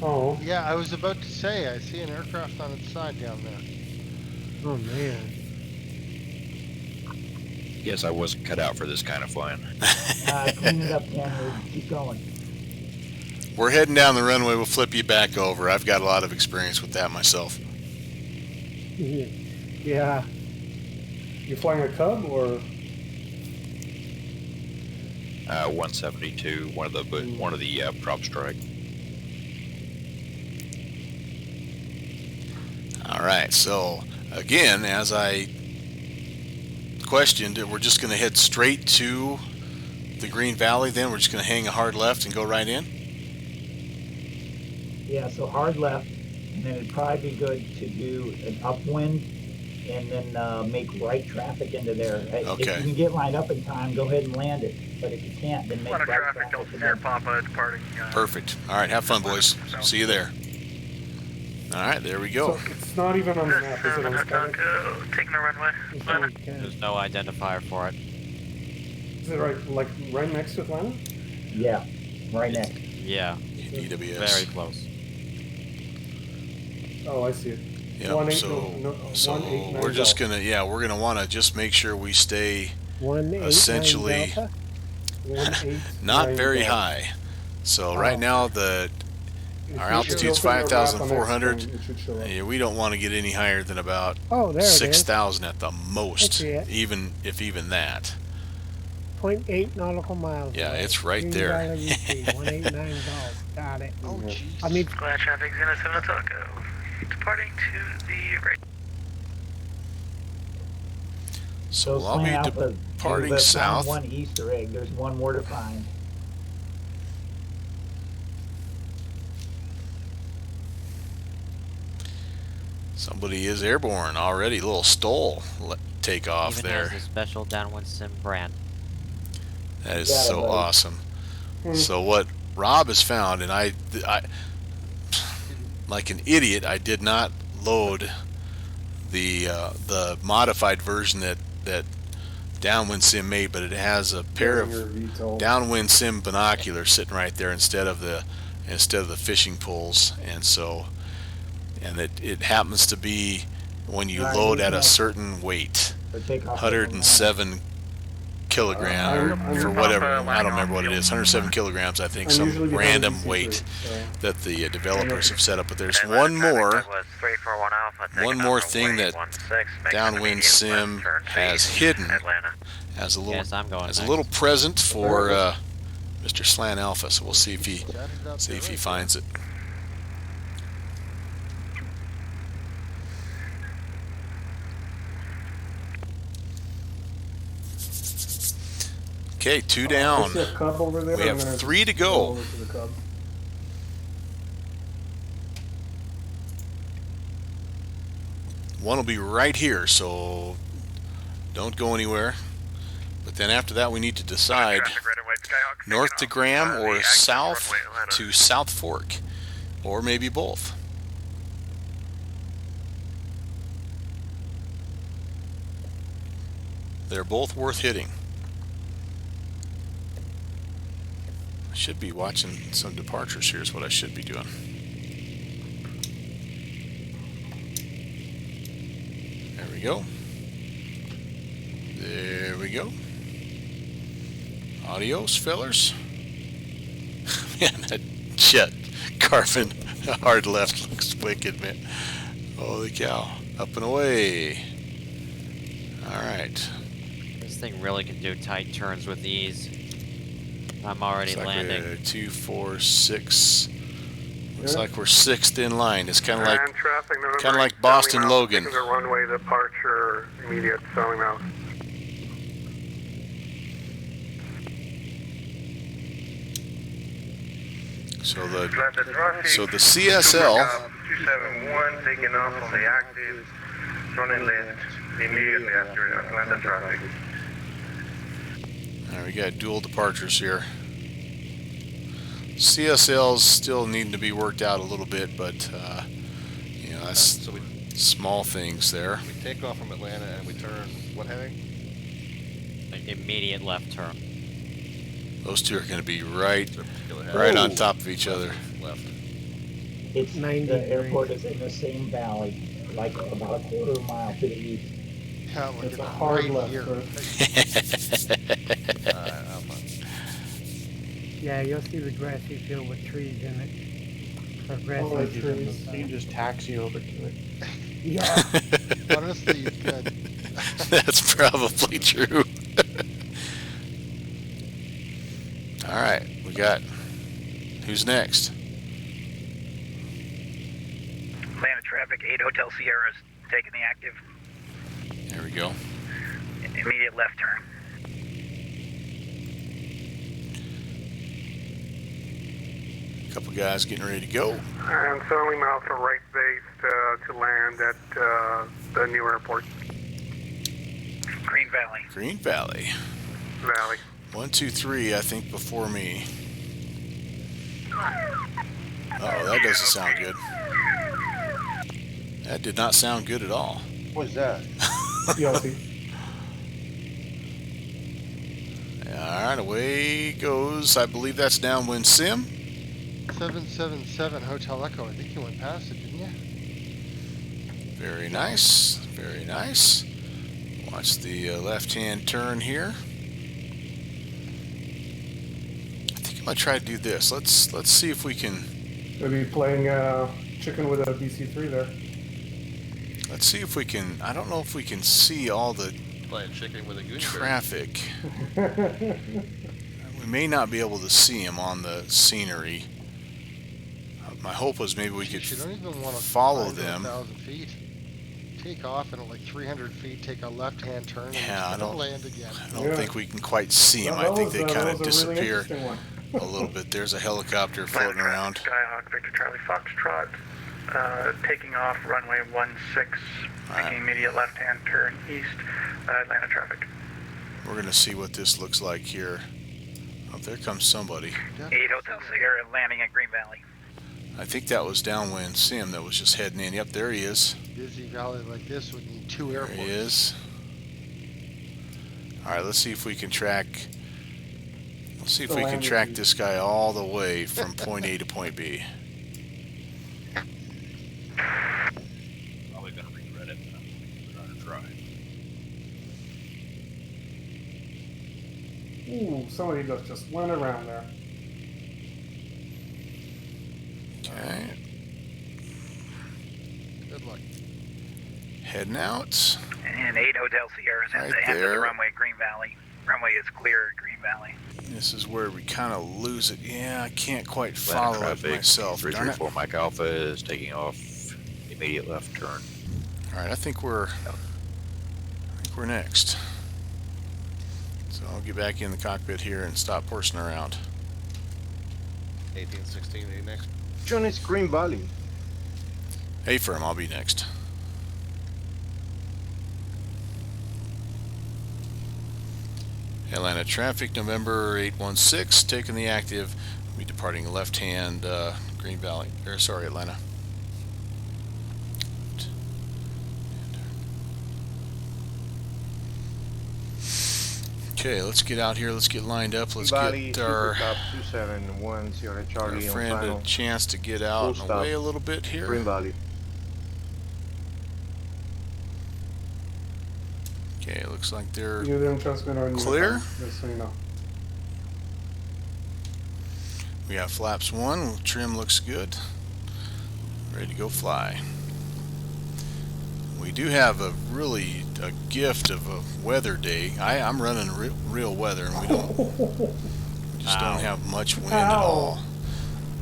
Oh. Yeah, I was about to say, I see an aircraft on its side down there. Oh man. Guess I wasn't cut out for this kind of flying. Clean it up, Ken. Keep going. We're heading down the runway. We'll flip you back over. I've got a lot of experience with that myself. Yeah. You flying a Cub or? 172, one of the PropStrike. All right. So again, as I questioned, we're just going to head straight to the Green Valley. Then we're just going to hang a hard left and go right in. Yeah, so hard left, and then it'd probably be good to do an upwind and then make right traffic into there. Okay. If you can get lined up in time, go ahead and land it. But if you can't, then make A lot of right traffic, traffic. Delta Air Papa departing. Perfect. All right. Have fun, boys. See you there. All right. There we go. So it's not even on the map, is it on the sky? Taking the runway. There's no identifier for it. Is it right next to Atlanta? Yeah, right next. Yeah. DWS. Very close. Oh, I see it. Yep. So we're just gonna we're gonna want to just make sure we stay 189 essentially Delta. not very high. So right now our altitude's 5,400. Yeah, we don't want to get any higher than about Oh, there it is. 6,000 at the most, see it. even that. 0.8 nautical miles. Yeah, away. it's right Green there. Valley UP, 189 Golf. Got it. Oh, jeez. I mean, Glad traffic's in a 7 Taco. Departing to the right. So I'll Plan be out departing found south. one Easter egg. There's one more to find. Somebody is airborne already. A little stole takeoff Even there. has a special downwind sim brand. That is Got it, so buddy. awesome. So what Rob has found, and I, like an idiot, I did not load the modified version that Downwind Sim made, but it has a pair of Downwind Sim binoculars sitting right there instead of the fishing poles, and it happens to be when you load at a certain weight, 107 kilogram or for whatever, I don't remember what it is, 107 kilograms, I think, some random weight that the developers have set up. But there's one more thing that Downwind Sim has hidden as a little present for Mr. Slant Alpha. So we'll see if he finds it. Okay, 2 down. I see a Cub over there. We have 3 to go. Over to the Cub. One will be right here, so don't go anywhere. But then after that, we need to decide north to Graham or south to South Fork, or maybe both. They're both worth hitting. I should be watching some departures here is what I should be doing. There we go. There we go. Adios, fellers. Man, that jet carving hard left looks wicked, man. Holy cow. Up and away. Alright. This thing really can do tight turns with ease. I'm already Looks like landing. 2, 4, 6. Looks like we're 6th in line. It's kind of like Boston Logan. The runway departure, immediate selling out. So the CSL 271 taking off on the active, running left immediately after Atlanta traffic. we got dual departures here. CSLs still need to be worked out a little bit, but you know, that's small things there. We take off from Atlanta and we turn what heading? An immediate left turn. Those two are going to be right on top of each other. Left. It's the airport is in the same valley, like about a quarter mile to the east. Yeah, we're It's a hard left. Yeah, you'll see the grassy field with trees in it. Or grassy trees. You can just taxi over to it. Yeah. Honestly, you could. That's probably true. All right, we got. Who's next? Atlanta traffic, 8 Hotel Sierras, taking the active. There we go. Immediate left turn. A couple guys getting ready to go. And selling out for right base to land at the new airport. Green Valley. Green Valley. Valley. 1, 2, 3, I think, before me. Uh-oh, that doesn't sound good. That did not sound good at all. What's that? Alright, away goes. I believe that's downwind sim. 777 Hotel Echo. I think you went past it, didn't you? Very nice. Very nice. Watch the left-hand turn here. I think I'm going to try to do this. Let's see if we can... Maybe playing chicken with a DC-3 there. Let's see if we can... I don't know if we can see all the Playing chicken with a goose traffic. We may not be able to see them on the scenery. My hope was maybe we could follow them. 1,000 feet. Take off and at like 300 feet, take a left-hand turn, Yeah, and land again. I don't think we can quite see them. I think they kind of disappear a little bit. There's a helicopter floating around. Skyhawk, Victor Charlie Foxtrot, taking off runway 16, making immediate left-hand turn east, Atlanta traffic. We're going to see what this looks like here. Oh, there comes somebody. 8 Hotel Sierra landing at Green Valley. I think that was downwind sim that was just heading in. Yep, there he is. Busy valley like this would need 2 There airports. he is. All right, let's see if we can track. Let's see if we can track this guy all the way from point A to point B. Probably gonna regret it, but I'm gonna try. Ooh, somebody just went around there. Okay. Good luck. Heading out. And 8 Hotel Sierras at the end of the runway, Green Valley. Runway is clear at Green Valley. This is where we kind of lose it. Yeah, I can't quite follow it myself. Darn it. 334 Mike Alpha is taking off. Immediate left turn. All right, I think we're next. So I'll get back in the cockpit here and stop horsing around. 18, 16, next. John, it's Green Valley. Hey, firm, I'll be next. Atlanta traffic, November 816, taking the active. We'll be departing left-hand Green Valley, or sorry, Atlanta. Okay, let's get out here. Let's get lined up. Let's get our friend a chance to get out and away a little bit here. Green Valley. Okay, looks like they're You didn't transmit on clear. Just so you know. We got flaps 1. Trim looks good. Ready to go fly. We do have a gift of a weather day. I'm running real weather, and we just don't have much wind at all.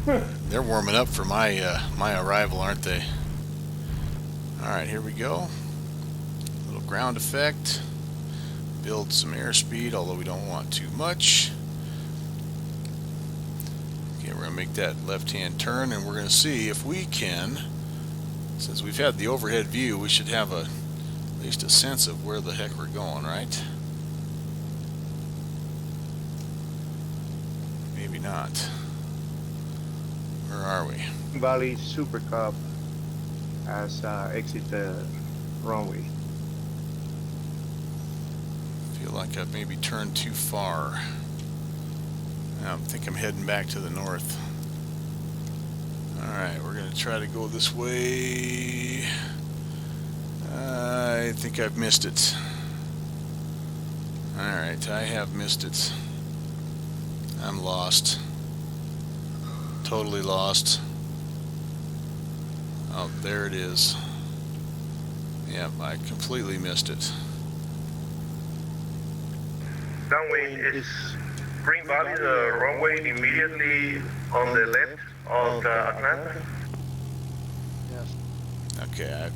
They're warming up for my arrival, aren't they? All right, here we go. Little ground effect. Build some airspeed, although we don't want too much. Okay, we're gonna make that left-hand turn, and we're gonna see if we can. Since we've had the overhead view, we should have at least a sense of where the heck we're going, right? Maybe not. Where are we? Valley Super Cup has exit the runway. Feel like I've maybe turned too far. I think I'm heading back to the north. Alright, we're going to try to go this way. I think I've missed it. Alright, I have missed it. I'm lost. Totally lost. Oh, there it is. Yep, I completely missed it. Runway is Green Valley, the runway immediately on the left of the Atlanta. Yes. Okay,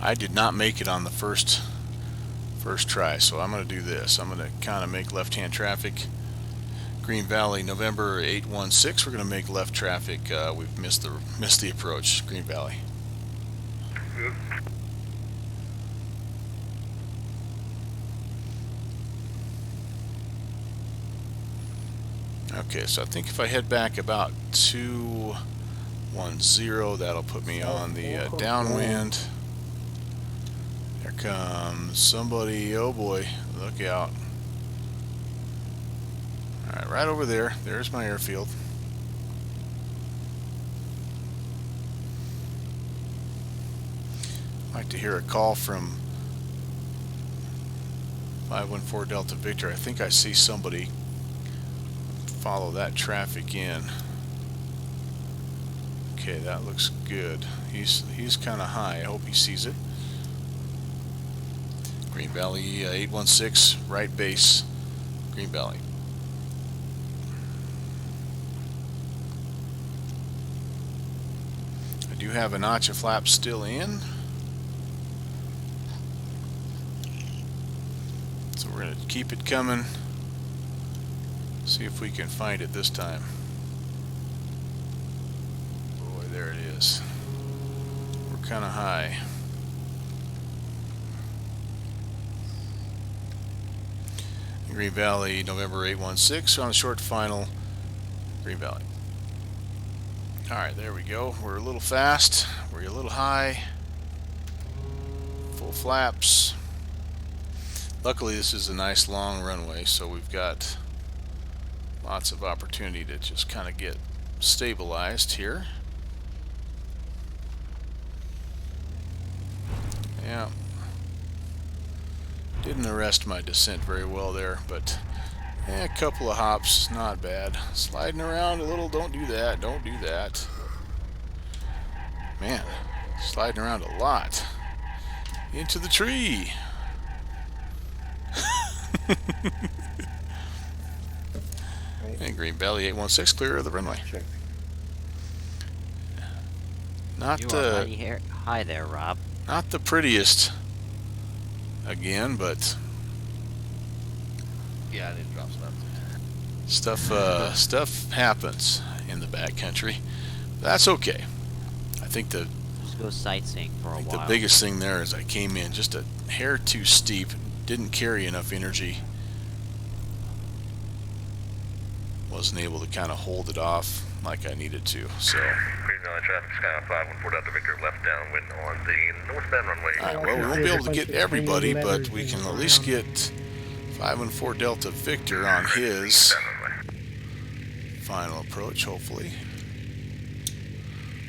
I did not make it on the first try, so I'm going to do this. I'm going to kind of make left-hand traffic. Green Valley, November 816. We're going to make left traffic. We've missed the approach. Green Valley. Okay, so I think if I head back about 210, that'll put me on the downwind. There comes somebody. Oh boy, look out. Alright, right over there. There's my airfield. I'd like to hear a call from 514 Delta Victor. I think I see somebody follow that traffic in. Okay, that looks good. He's kind of high. I hope he sees it. Green Valley 816, right base, Green Valley. I do have a notch of flaps still in. So we're going to keep it coming. See if we can find it this time. Boy, there it is. We're kind of high. Green Valley, November 816. On a short final, Green Valley. Alright, there we go. We're a little fast. We're a little high. Full flaps. Luckily, this is a nice long runway, so we've got lots of opportunity to just kind of get stabilized here. Yeah. Didn't arrest my descent very well there, but a couple of hops, not bad. Sliding around a little, don't do that, don't do that. Man, sliding around a lot. Into the tree. And Green Valley 816, clear of the runway. Not you are mighty high there, Rob. Not the prettiest again, but yeah, I didn't drop stuff happens in the backcountry. That's okay. I think just go sightseeing for a while. The biggest thing there is I came in just a hair too steep, didn't carry enough energy wasn't able to kind of hold it off like I needed to. So. Green Valley traffic, Sky 514 Delta Victor, left downwind on the northbound runway. All right, well, we won't be able to get everybody, but we can at least get 514 Delta Victor on his final approach, hopefully.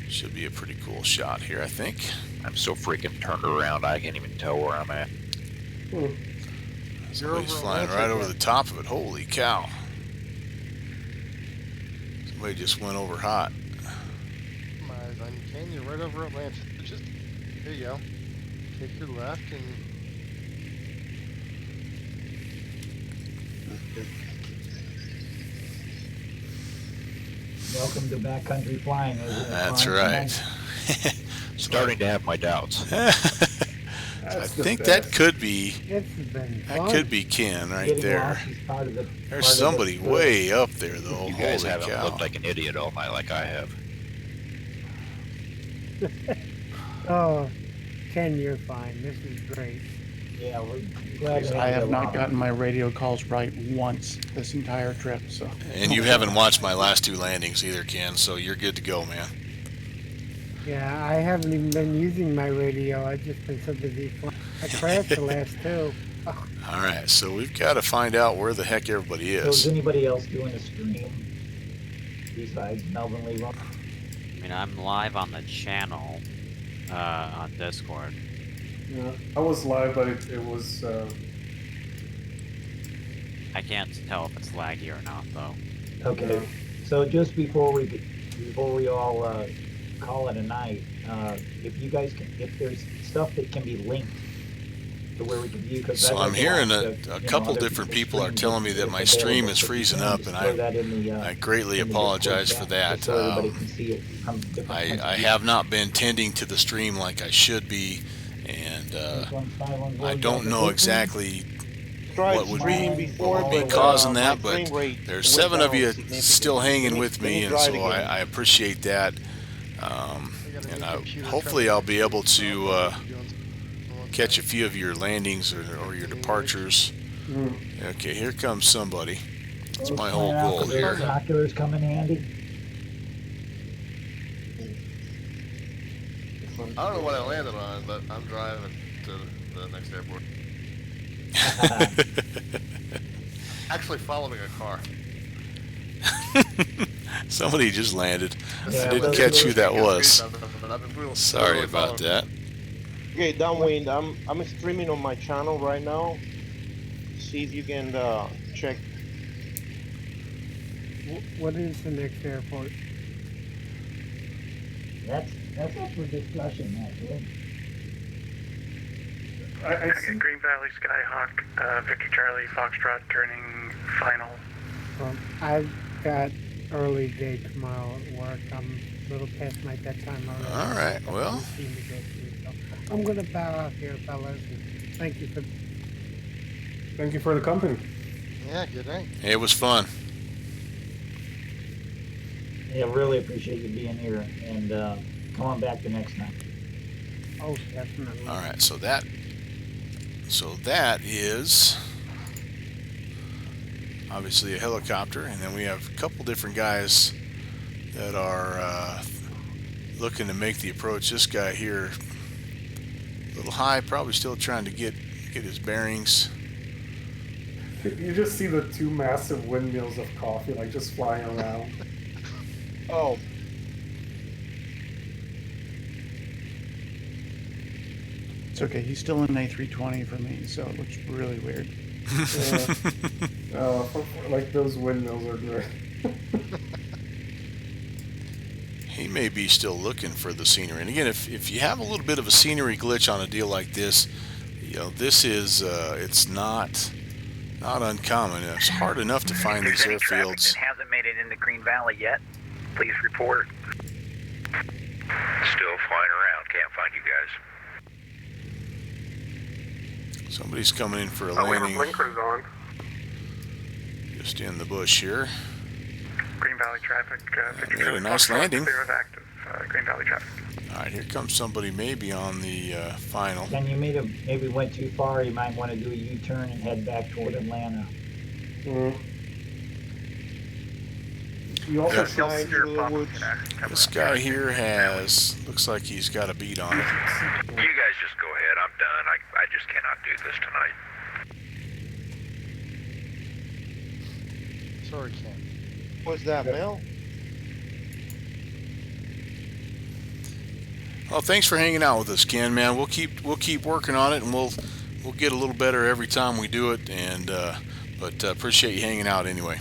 Should be a pretty cool shot here, I think. I'm so freaking turned around, I can't even tell where I'm at. Somebody's flying right over the top of it. Holy cow. Somebody just went over hot. Ken, you're right over Atlanta. Just, there you go. Take your left and... Welcome to backcountry flying. That's right. Starting to have my doubts. I think that could be Ken right Getting there. lost is part of the- There's somebody way up there though. You guys Holy haven't cow. looked like an idiot all night like I have. Oh, Ken, you're fine. This is great. Yeah, we're glad I have not gotten my radio calls right once this entire trip, so. And you haven't watched my last 2 landings either, Ken, so you're good to go, man. Yeah, I haven't even been using my radio. I've just been so busy flying. I crashed the last 2. Oh. All right, so we've got to find out where the heck everybody So is is. anybody else doing a stream besides Melvin Leroy? I mean, I'm live on the channel on Discord. Yeah, I was live, but it was. I can't tell if it's laggy or not, though. Okay, so just before we all call it a night, if you guys can, if there's stuff that can be linked to where we can view, because So I'm hearing a couple different people are telling me that my stream is freezing up, and I greatly apologize for that. I have not been tending to the stream like I should be, and I don't know exactly what would be causing that, but there's 7 of you still hanging with me, and so I appreciate that. And hopefully I'll be able to catch a few of your landings or your departures. Okay, here comes somebody. That's my whole goal here. Binoculars come in handy. I don't know what I landed on, but I'm driving to the next airport. Actually following a car. Somebody just landed. Yeah, I didn't catch who that was. Sorry about that. Okay, downwind. I'm streaming on my channel right now. See if you can check. What is the next airport? That's up for discussion, actually. I see Green Valley Skyhawk, Victor Charlie Foxtrot turning final. I've got early day tomorrow at work. I'm a little past my bedtime already. All right, well. I'm going to bow out here, fellas. And thank you for the company. Yeah, good night. Hey, it was fun. Yeah, really appreciate you being here, and come on back the next time. Oh, definitely. All right, so that is obviously a helicopter, and then we have a couple different guys that are looking to make the approach. This guy here, a little high, probably still trying to get his bearings. You just see the 2 massive windmills of coffee, like just flying around. Oh. It's okay, he's still in A320 for me, so it looks really weird. Yeah. Like those windmills are great. He may be still looking for the scenery. And again, if you have a little bit of a scenery glitch on a deal like this, you know, this is it's not uncommon. It's hard enough to find these airfields. That hasn't made it into Green Valley yet, please report. Still flying around. Can't find you guys. Somebody's coming in for a We have landing. blinkers on. Just in the bush here. Green Valley traffic, Victor Made a Charlie nice Foxtrot, landing. clear of active Green Valley traffic. All right, here comes somebody maybe on the final. Ken, you maybe went too far. You might want to do a U-turn and head back toward Atlanta. You also Yep. show This guy here looks like he's got a beat on it. You guys just go ahead. I'm done. I just cannot do this tonight. Sorry, Ken. What's that, Mel? Well, thanks for hanging out with us, Ken. Man, we'll keep working on it, and we'll get a little better every time we do it. And but appreciate you hanging out anyway.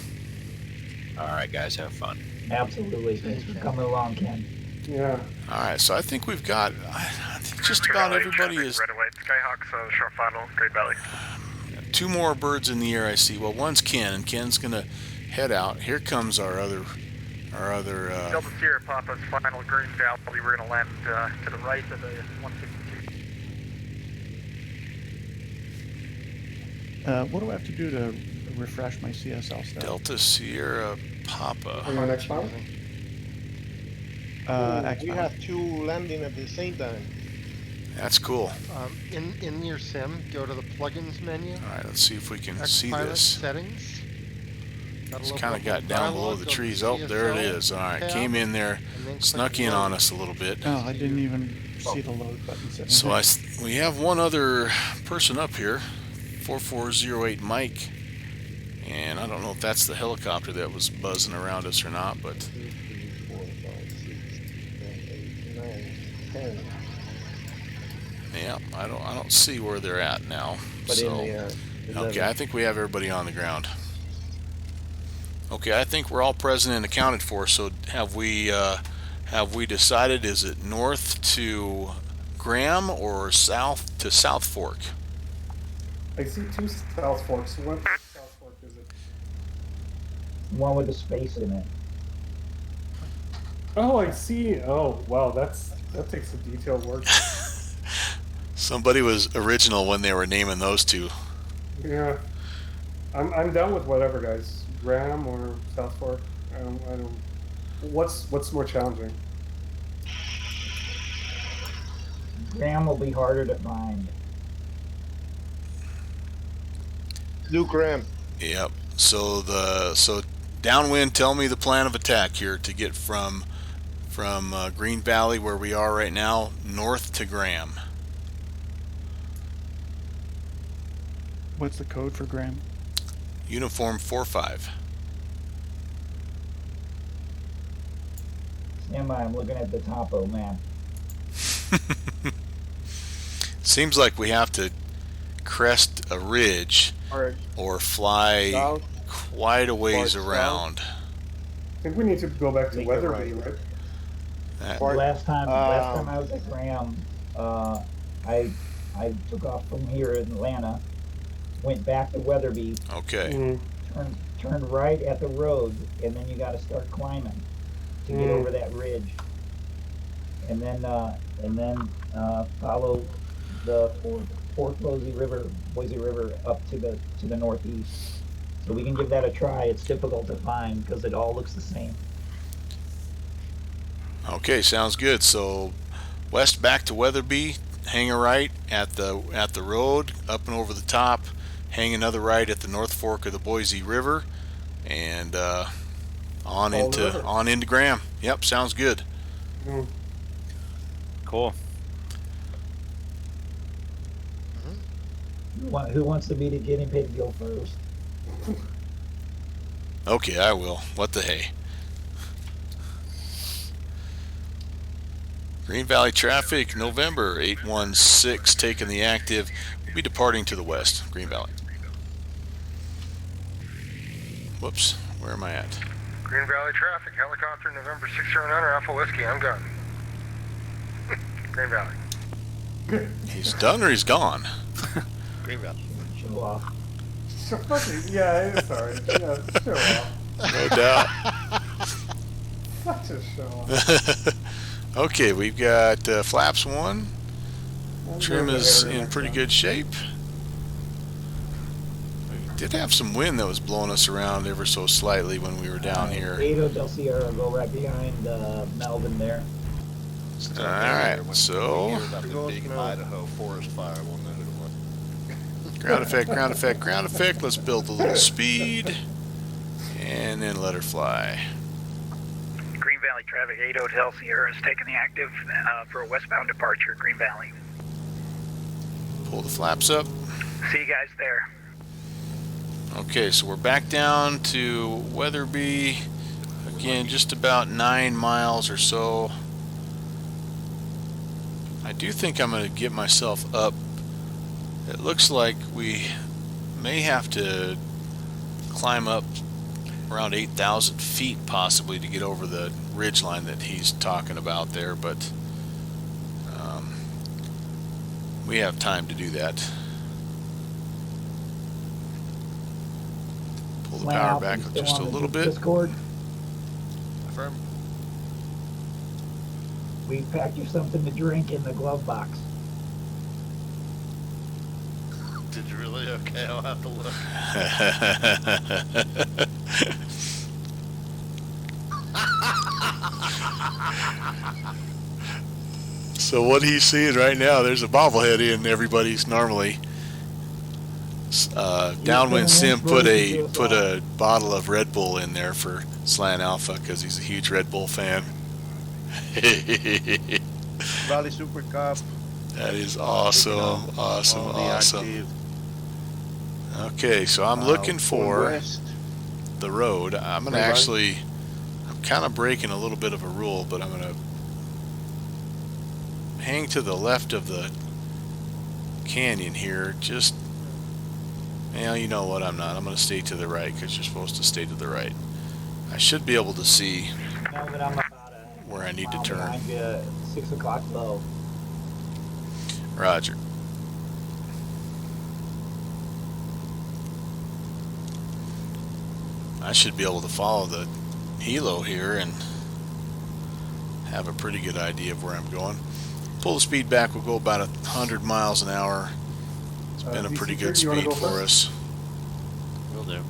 All right, guys, have fun. Absolutely. Thanks for coming along, Ken. Yeah. All right, so I think we've got. I think just about everybody is. Red and white Skyhawks, short final, Great Valley. 2 more birds in the air. I see. Well, one's Ken, and Ken's gonna head out. Here comes our other. Delta Sierra Papa's final Green Valley. We're going to land to the right of the 162. What do I have to do to refresh my CSL stuff? Delta Sierra Papa. Are you on X File? We have 2 landing at the same time. That's cool. In your sim, go to the plugins menu. All right, let's see if we can see Pilot this. settings. It's kind of got down below the trees. Oh, there it is. All right, came in there, snuck in on us a little bit. Oh, I didn't even see the load button sitting So there. we have one other person up here, 4408 Mike, and I don't know if that's the helicopter that was buzzing around us or not, but 2, 3, 4, 5, 6, 7, 8, 9, 10. yeah, I don't see where they're at now. But So in the, okay, I think we have everybody on the ground. Okay, I think we're all present and accounted for. So have we decided? Is it north to Graham or south to South Fork? I see 2 South Forks. What South Fork is it? One with a space in it. Oh, I see. Oh, wow. That takes some detailed work. Somebody was original when they were naming those 2. Yeah. I'm down with whatever, guys. Graham or South Fork. I don't. What's more challenging? Graham will be harder to find. Luke Graham. Yep. So downwind. Tell me the plan of attack here to get from Green Valley, where we are right now, north to Graham. What's the code for Graham? Uniform 45. Stand by, I'm looking at the topo map. Seems like we have to crest a ridge or fly South, quite a ways South. around. I think we need to go back to Make it Weatherby, right. right? Last time I was at Graham, I took off from here in Atlanta, went back to Weatherby. Okay. Turned right at the road, and then you got to start climbing to get over that ridge, and then follow the Fort Boise River up to the northeast. So we can give that a try. It's difficult to find because it all looks the same. Okay, sounds good. So west back to Weatherby, hang a right at the road, up and over the top, hang another right at the North Fork of the Boise River, and on into Graham. Yep, sounds good. Cool. Who wants to be the guinea pig go first? Okay, I will. What the hey. Green Valley traffic, November 816, taking the active. We'll be departing to the west, Green Valley. Whoops, where am I at? Green Valley traffic, helicopter, November 609, Alpha Whiskey, I'm gone. Green Valley. He's done or he's gone? Green Valley. Show off. Yeah, sorry. Yeah, show off. No doubt. Such a show off. Okay, we've got flaps 1. Trim is in pretty good shape. We did have some wind that was blowing us around ever so slightly when we were down here. 8 Hotel Sierra, go right behind Melvin there. All right, so Big Idaho forest fire one night. ground effect, ground effect, ground effect. Let's build a little speed, and then let her fly. Valley traffic, 8 Hotel Sierra is taking the active for a westbound departure, Green Valley. Pull the flaps up. See you guys there. Okay, so we're back down to Weatherby. Again, just about 9 miles or so. I do think I'm going to get myself up. It looks like we may have to climb up around 8,000 feet possibly to get over the ridge line that he's talking about there, but we have time to do that. Pull the power back just a little bit. Discord. Affirm. We packed you something to drink in the glove box. Did you really? Okay, I'll have to look. So what he's seeing right now, there's a bobblehead in everybody's normally. Downwind Sim put a bottle of Red Bull in there for Slant Alpha because he's a huge Red Bull fan. Valley Super Cup. That is awesome, awesome. Okay, so I'm looking for the road. I'm gonna I'm kind of breaking a little bit of a rule, but I'm gonna hang to the left of the canyon here. Just, well, you know what? I'm not. I'm gonna stay to the right because you're supposed to stay to the right. I should be able to see where I need to turn. 6 o'clock low. Roger. I should be able to follow the helo here and have a pretty good idea of where I'm going. Pull the speed back, we'll go about 100 miles an hour. It's been a pretty good speed for us. Will do.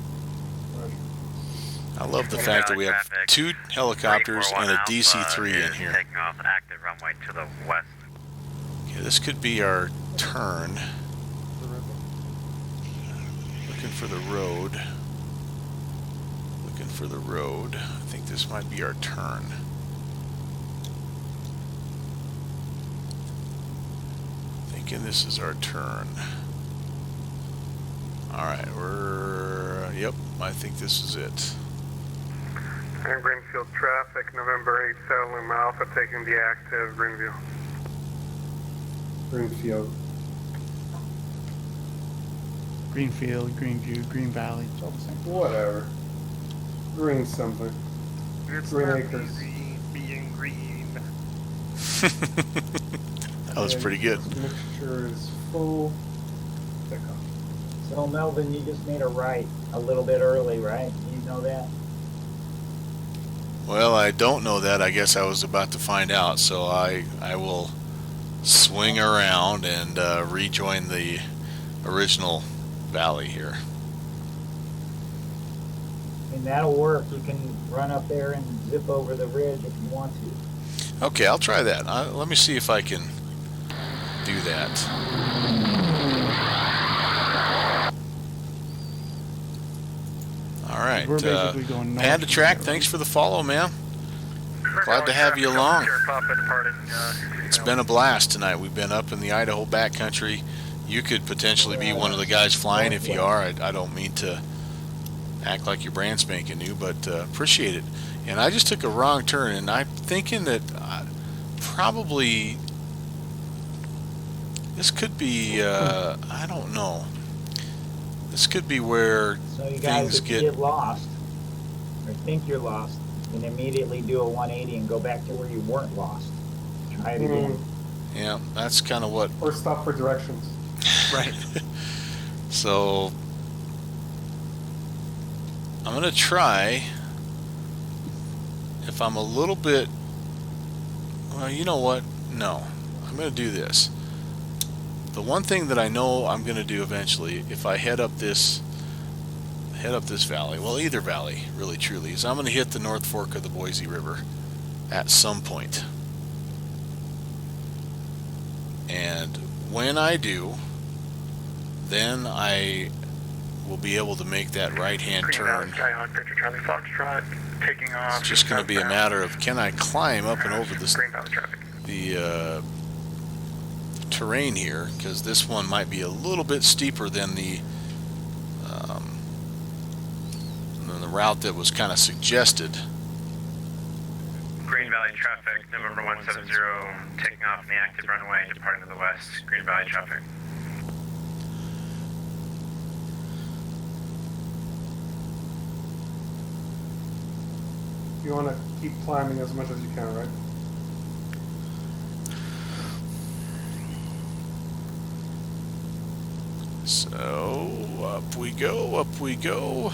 I love the fact that we have 2 helicopters and a DC-3 in here. Taking off active runway to the west. Okay, this could be our turn. Looking for the road. Looking for the road. I think this might be our turn. Thinking this is our turn. Alright, yep, I think this is it. And Greenfield traffic, November 8, Saddle Alpha taking the active Greenview. Greenfield. Greenfield, Greenview, Green Valley, it's all the same. Whatever. Green something. It's Green not acres. easy being green. That was pretty good. Mixture is full. So Melvin, you just made a right a little bit early, right? You know that? Well, I don't know that. I guess I was about to find out, so I will swing around and rejoin the original valley here. And that'll work. You can run up there and zip over the ridge if you want to. Okay, I'll try that. Let me see if I can do that. All right, We're basically going north. Panda Track, thanks for the follow, man. Glad to have you along. It's been a blast tonight. We've been up in the Idaho backcountry. You could potentially be one of the guys flying if you are. I don't mean to act like you're brand spanking new, but appreciate it. And I just took a wrong turn, and I'm thinking that probably this could be, I don't know. This could be where So you guys, things if you get lost, or think you're lost, then immediately do a 180 and go back to where you weren't lost. Try it again. Yeah, that's kind of what. Or stop for directions. Right. So I'm gonna try. If I'm a little bit, well, you know what? No, I'm gonna do this. The one thing that I know I'm gonna do eventually, if I head up this valley, well, either valley, really truly, is I'm gonna hit the North Fork of the Boise River at some point. And when I do, then I will be able to make that right-hand turn. Skyhawk, Victor Charlie Foxtrot, taking off. It's just going to be a matter of, can I climb up and over this, Green Valley traffic. the terrain here, because this one might be a little bit steeper than the route that was kind of suggested. Green Valley traffic, November 170, taking off in the active runway, departing to the west. Green Valley traffic. You want to keep climbing as much as you can, right? So up we go, up we go.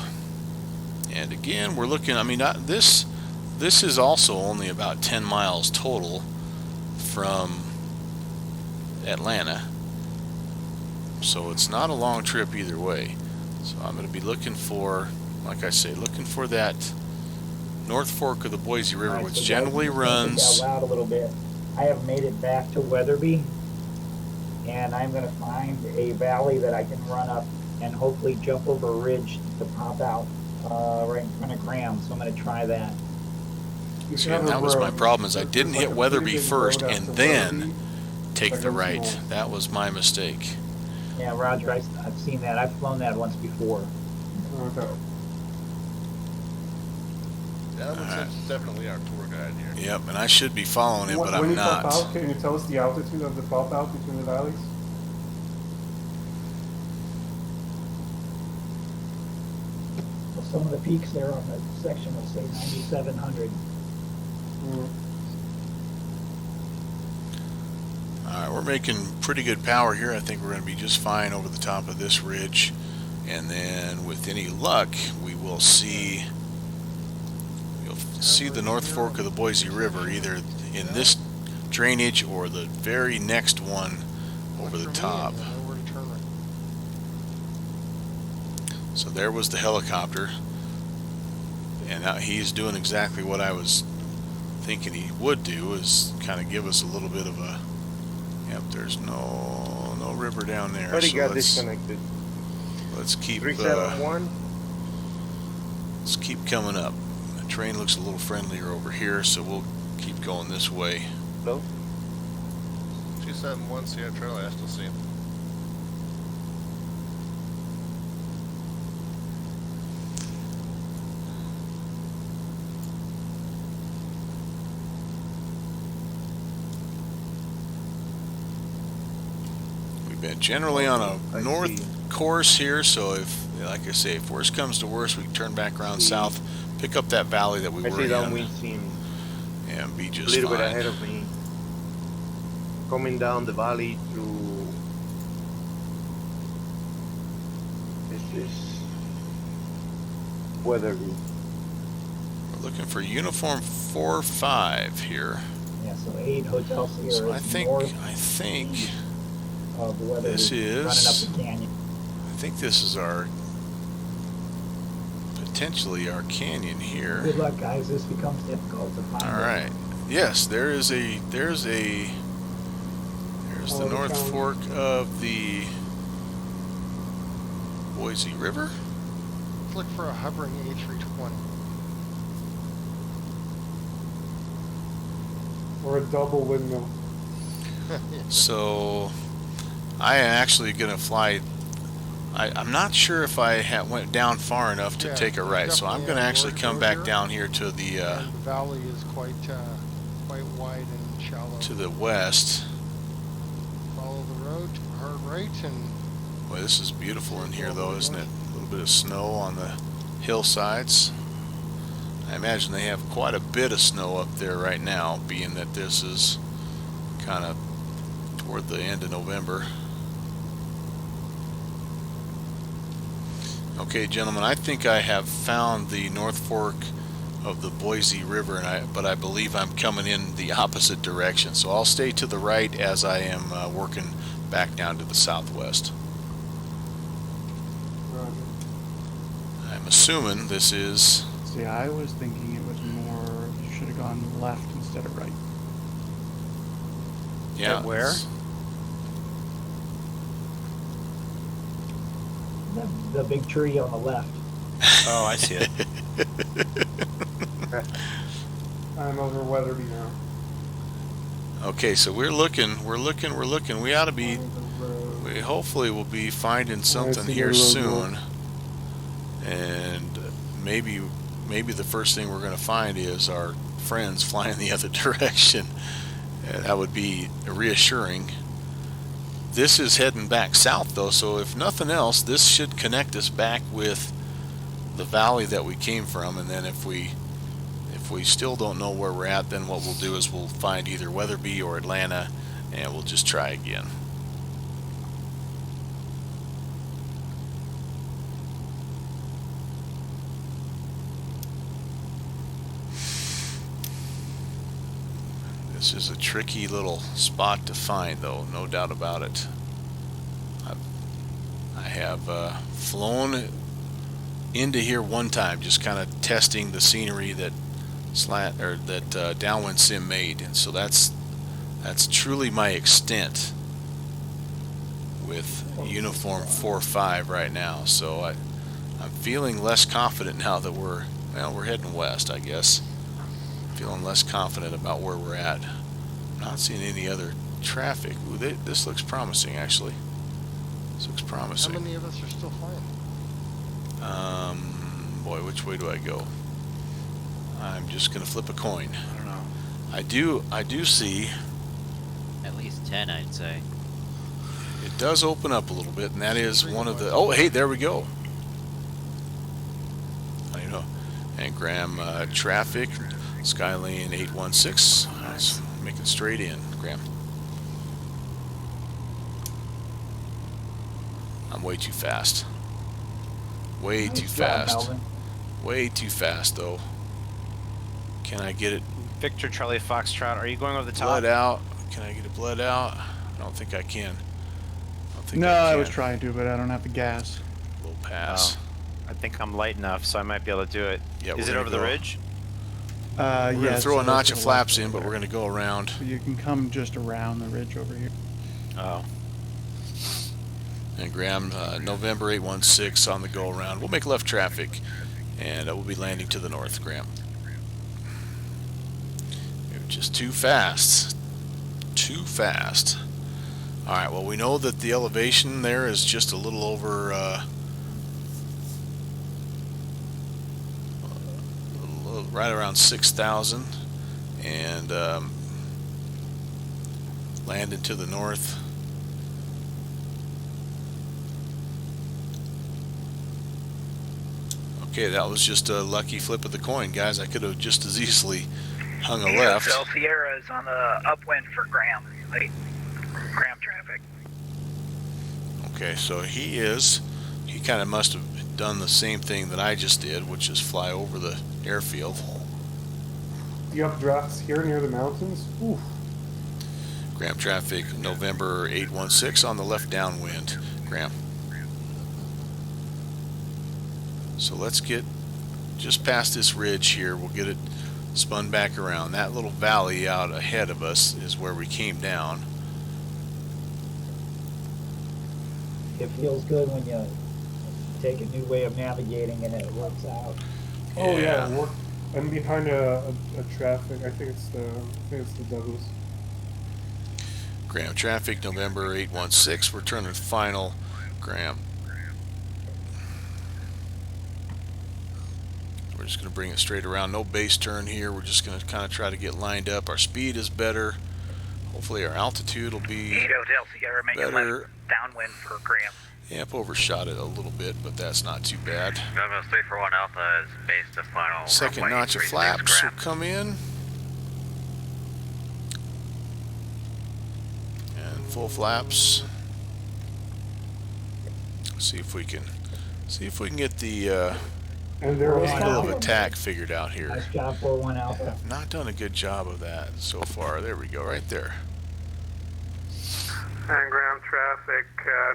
And again, we're looking, I mean, this is also only about 10 miles total from Atlanta. So it's not a long trip either way. So I'm going to be looking for, like I say, looking for that North Fork of the Boise River, Alright, which so generally guys, runs. think out loud a little bit. I have made it back to Weatherby, and I'm going to find a valley that I can run up and hopefully jump over a ridge to pop out right in front of Graham. So I'm going to try that. See, and that was my problem, is I didn't hit Weatherby first and then take the right. That was my mistake. Yeah, Roger, I've seen that. I've flown that once before. Okay. That was definitely our tour guide here. Yep, and I should be following him, but When I'm you pop not. out, can you tell us the altitude of the pop out between the valleys? Well, some of the peaks there on the section will say 9,700. Alright, we're making pretty good power here. I think we're going to be just fine over the top of this ridge. And then with any luck, we will see the North Fork of the Boise River, either in this drainage or the very next one over the top. So there was the helicopter, and now he's doing exactly what I was thinking he would do, is kind of give us a little bit of a, yep, there's no river down there. Already So got disconnected. Let's keep 371. let's keep coming up. The train looks a little friendlier over here, so we'll keep going this way. Hello? 271 Sierra Trail, I still see him. We've been generally on a north course here, so if, like I say, if worst comes to worst, we can turn back around south, pick up that valley that we I were see in, downwind seem and be a just little fine. bit ahead of me. Coming down the valley through. This is Weatherby. We're looking for uniform 4-5 here. Yeah, so 8 Hotel Sierra So is I think of Weatherby, this is, running up the canyon. I think this is our, potentially our canyon here. Good luck, guys. This becomes difficult to find. All right. Yes, there's the North Fork of the Boise River. Let's look for a hovering A320. Or a double windmill. So I am actually going to fly. I'm not sure if I went down far enough to take a right, so I'm going to actually come back down here to the The valley is quite wide and shallow. to the west. Follow the road, hard right, and Boy, this is beautiful in here, though, isn't it? A little bit of snow on the hillsides. I imagine they have quite a bit of snow up there right now, being that this is kind of toward the end of November. Okay, gentlemen, I think I have found the North Fork of the Boise River, but I believe I'm coming in the opposite direction. So I'll stay to the right as I am working back down to the southwest. I'm assuming this is... See, I was thinking it was more, you should have gone left instead of right. Yeah. At where? The big tree on the left. Oh, I see it. I'm over Weatherby now. Okay, so we're looking. We ought to be. We hopefully will be finding something here soon. And maybe the first thing we're going to find is our friends flying the other direction. That would be reassuring. This is heading back south though, so if nothing else, this should connect us back with the valley that we came from. And then if we still don't know where we're at, then what we'll do is we'll find either Weatherby or Atlanta, and we'll just try again. This is a tricky little spot to find, though, no doubt about it. I have flown into here one time, just kind of testing the scenery that Downwind Sim made, and so that's truly my extent with Uniform 4-5 right now. So I'm feeling less confident now that we're heading west, I guess. Feeling less confident about where we're at. Not seeing any other traffic. Ooh, this looks promising, actually. This looks promising. How many of us are still flying? Boy, which way do I go? I'm just gonna flip a coin. I don't know. I do see. At least 10, I'd say. It does open up a little bit, and that is one of the. Oh, hey, there we go. I know. And Graham, traffic, Skylane 816. Nice. Making straight in, Graham. I'm way too fast. Way too fast. Way too fast, though. Can I get it? Victor Charlie Foxtrot, are you going over the top? Bled out. Can I get it bled out? I don't think I can. No, I was trying to, but I don't have the gas. Low pass. Oh, I think I'm light enough, so I might be able to do it. Yeah, is it over the ridge? We're going to throw a notch of flaps in, but we're going to go around. So you can come just around the ridge over here. Oh. And Graham, November 816 on the go around. We'll make left traffic, and we'll be landing to the north, Graham. You're just too fast. Too fast. All right, well, we know that the elevation there is just a little over right around 6,000, and landed to the north. Okay, that was just a lucky flip of the coin, guys. I could have just as easily hung a left. Del Sierra is on the upwind for Graham. Graham traffic. Okay, so he kind of must have done the same thing that I just did, which is fly over the airfield. You have drafts here near the mountains? Oof. Graham traffic, November 816 on the left downwind. Graham. So let's get just past this ridge here. We'll get it spun back around. That little valley out ahead of us is where we came down. It feels good when you take a new way of navigating and it works out. Oh yeah, I'm behind a traffic. I think it's the Douglas. Graham traffic, November 816. We're turning final. Graham. We're just going to bring it straight around. No base turn here. We're just going to kind of try to get lined up. Our speed is better. Hopefully our altitude will be Del Sierra making better. left downwind for Graham. Yep, overshot it a little bit, but that's not too bad. Douglas 341 Alpha is base to final. Second notch of flaps will come in. And full flaps. See if we can get the and there was angle of attack figured out here. Nice job, 41 Alpha. Not done a good job of that so far. There we go, right there. And Graham traffic,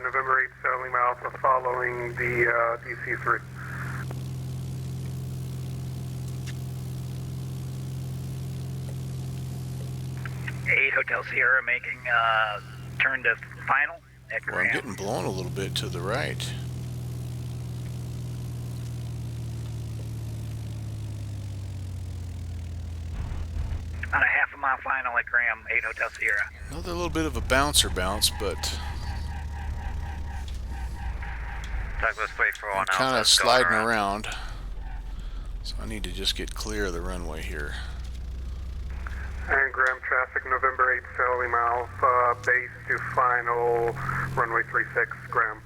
November 8 settling Alpha following the DC-3. Hotel Sierra making turn to final at Well, I'm Graham. getting blown a little bit to the right. now final at Graham, 8 Hotel Sierra. Another little bit of a bounce, but Douglas 341 I'm kind Alpha of is going sliding around. So I need to just get clear of the runway here. And Graham traffic, November 8, Charlie Alpha, base to final, runway 36, Graham.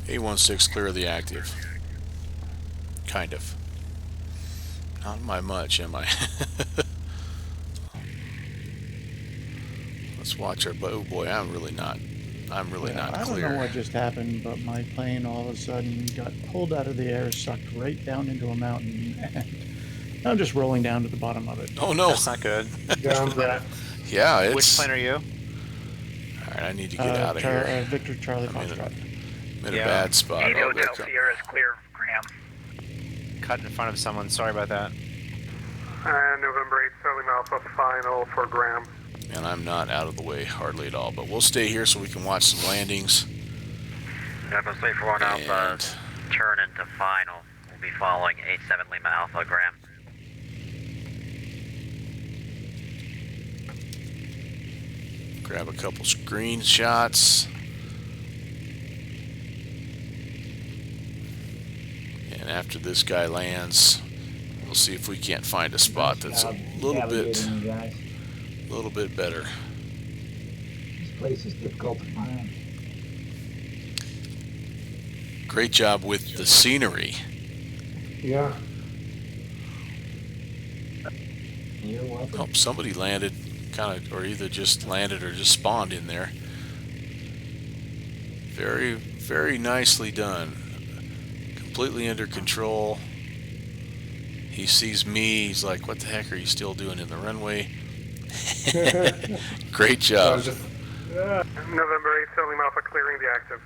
A16 clear of the active. Kind of. Not by much, am I? Let's watch our. Oh boy, I'm really not I don't clear. know what just happened, but my plane all of a sudden got pulled out of the air, sucked right down into a mountain, and I'm just rolling down to the bottom of it. Oh no, That's not good. Down that. Yeah, it's. Which plane are you? All right, I need to get out of here. Victor Charlie Foxtrot. I'm in a bad spot. 8 Oh, Hotel Sierra is clear, Graham. Cut in front of someone. Sorry about that. And November 8, Charlie Alpha, final for Graham. And I'm not out of the way hardly at all, but we'll stay here so we can watch some landings. Douglas 341 Alpha, turn into final. We'll be following 87 Lima Alpha, Graham. Grab a couple screenshots. And after this guy lands, we'll see if we can't find a spot that's a little bit better. This place is difficult to find. Great job with the scenery. Yeah. You're welcome. Oh, somebody landed or either just landed or just spawned in there. Very, very nicely done. Completely under control. He sees me, he's like, what the heck are you still doing in the runway? Great job. November 8, Charlie Alpha, clearing the active.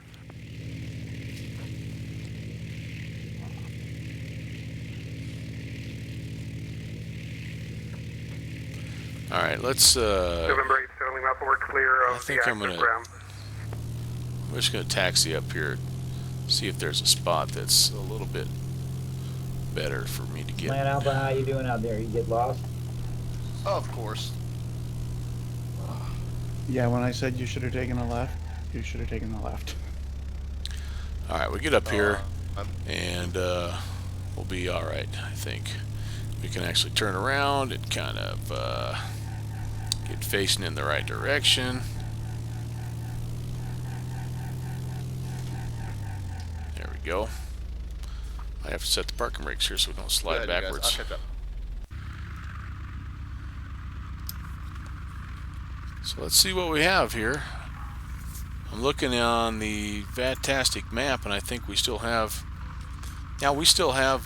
All right, let's. November 8, Charlie Alpha, we're clear of the active ground. I'm just gonna taxi up here, see if there's a spot that's a little bit better for me to get. Man, Alpha, how you doing out there? You get lost? Oh, of course. Yeah, when I said you should have taken a left, you should have taken the left. All right, we get up here, and we'll be all right. I think we can actually turn around and kind of get facing in the right direction. There we go. I have to set the parking brakes here so we don't slide backwards. So let's see what we have here. I'm looking on the fantastic map, and I think we still have. Now we still have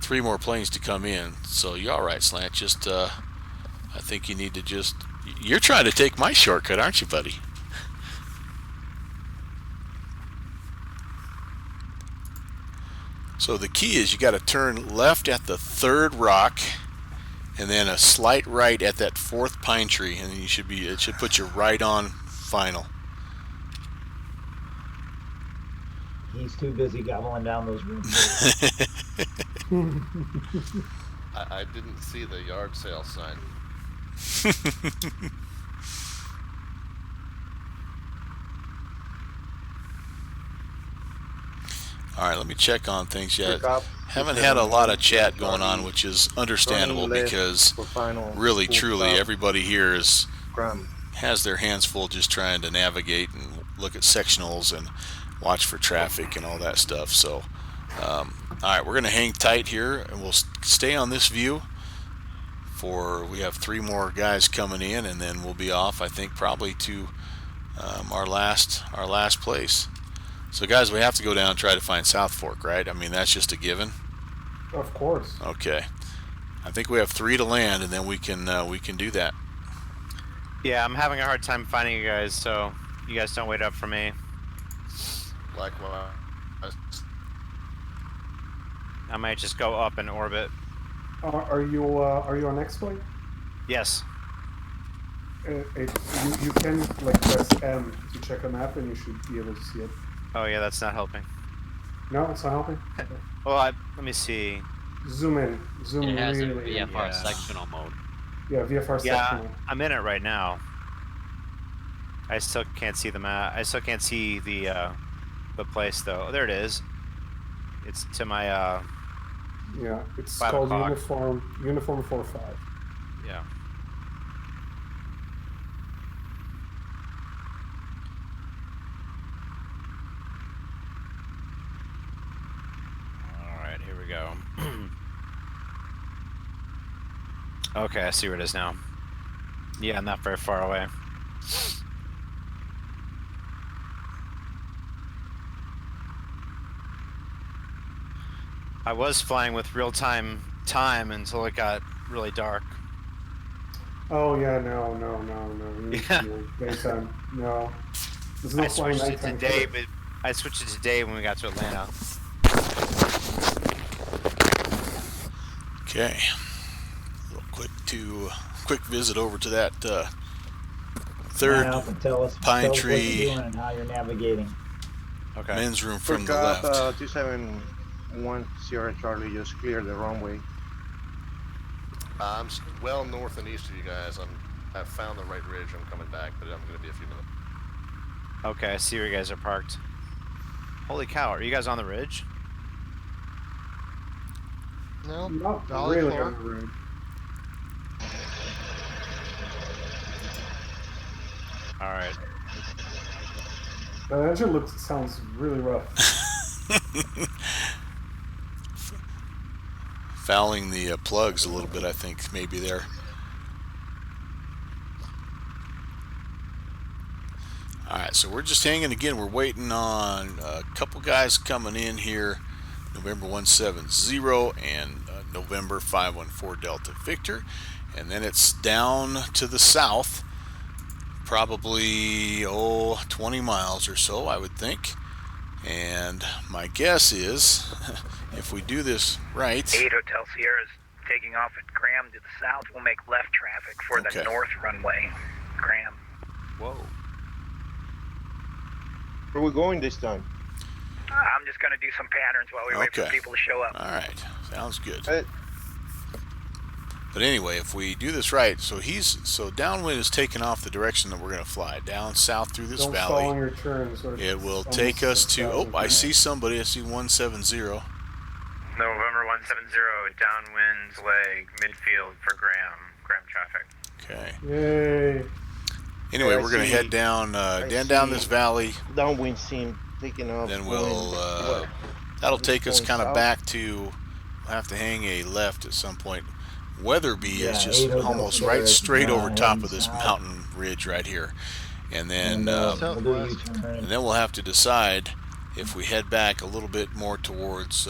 3 more planes to come in. So you're all right, Slant. Just I think you need to just. You're trying to take my shortcut, aren't you, buddy? So the key is you got to turn left at the 3rd rock, and then a slight right at that 4th pine tree, and then you should be. It should put you right on final. He's too busy gobbling down those rooms. I didn't see the yard sale sign. All right, let me check on things yet. Haven't had a lot of chat going on, which is understandable because really, truly, everybody here has their hands full just trying to navigate and look at sectionals and watch for traffic and all that stuff. So, all right, we're going to hang tight here, and we'll stay on this view we have 3 more guys coming in, and then we'll be off, I think, probably to our last place. So guys, we have to go down and try to find South Fork, right? I mean, that's just a given. Of course. Okay. I think we have 3 to land, and then we can do that. Yeah, I'm having a hard time finding you guys, so you guys don't wait up for me. Likewise. I might just go up in orbit. Are you on X-Plane? Yes. You can like press M to check a map, and you should be able to see it. Oh yeah, that's not helping. No, it's not helping. Well, let me see. zoom in. Zoom It has a really in. VFR sectional mode. Yeah, VFR sectional. Yeah, I'm in it right now. I still can't see the map. I still can't see the place though. Oh, there it is. It's to my Yeah, it's 5 called o'clock. Uniform 45. Yeah. All right, here we go. Okay, I see where it is now. Yeah, not very far away. I was flying with real-time time until it got really dark. Oh yeah, no. Yeah. Daytime, no. There's no I flying switched it to nighttime. day, but I switched it to day when we got to Atlanta. Okay. Quick visit over to that third Now, tell us pine what tree you're doing and how you're navigating. Okay. men's room from the Forgot, left. 271 Sierra Charlie just cleared the runway. I'm well north and east of you guys. I've found the right ridge. I'm coming back, but I'm going to be a few minutes. Okay, I see where you guys are parked. Holy cow, are you guys on the ridge? No, Not Valley really floor. on the road. All right. That engine sounds really rough. Fouling the plugs a little bit, I think, maybe there. Alright, so we're just hanging again. We're waiting on a couple guys coming in here. November 170 and November 514 Delta Victor. And then it's down to the south, probably 20 miles or so, I would think. And my guess is, if we do this right... 8 Hotel Sierra is taking off at Graham to the south. We'll make left traffic for the north runway, Graham. Whoa. Where are we going this time? I'm just going to do some patterns while we wait for people to show up. All right, sounds good. But anyway, if we do this right, so downwind is taking off the direction that we're going to fly, down south through this valley. Don't stall on your turns. It will take us to, I see somebody, I see 170. November 170, downwind leg, midfield for Graham traffic. Okay. Yay. Anyway, we're going to head down down this valley. Downwind seam taking off. Then that'll take us kind of back to, we'll have to hang a left at some point. Weatherby is just almost right straight over top of this mountain ridge right here. And then we'll have to decide if we head back a little bit more towards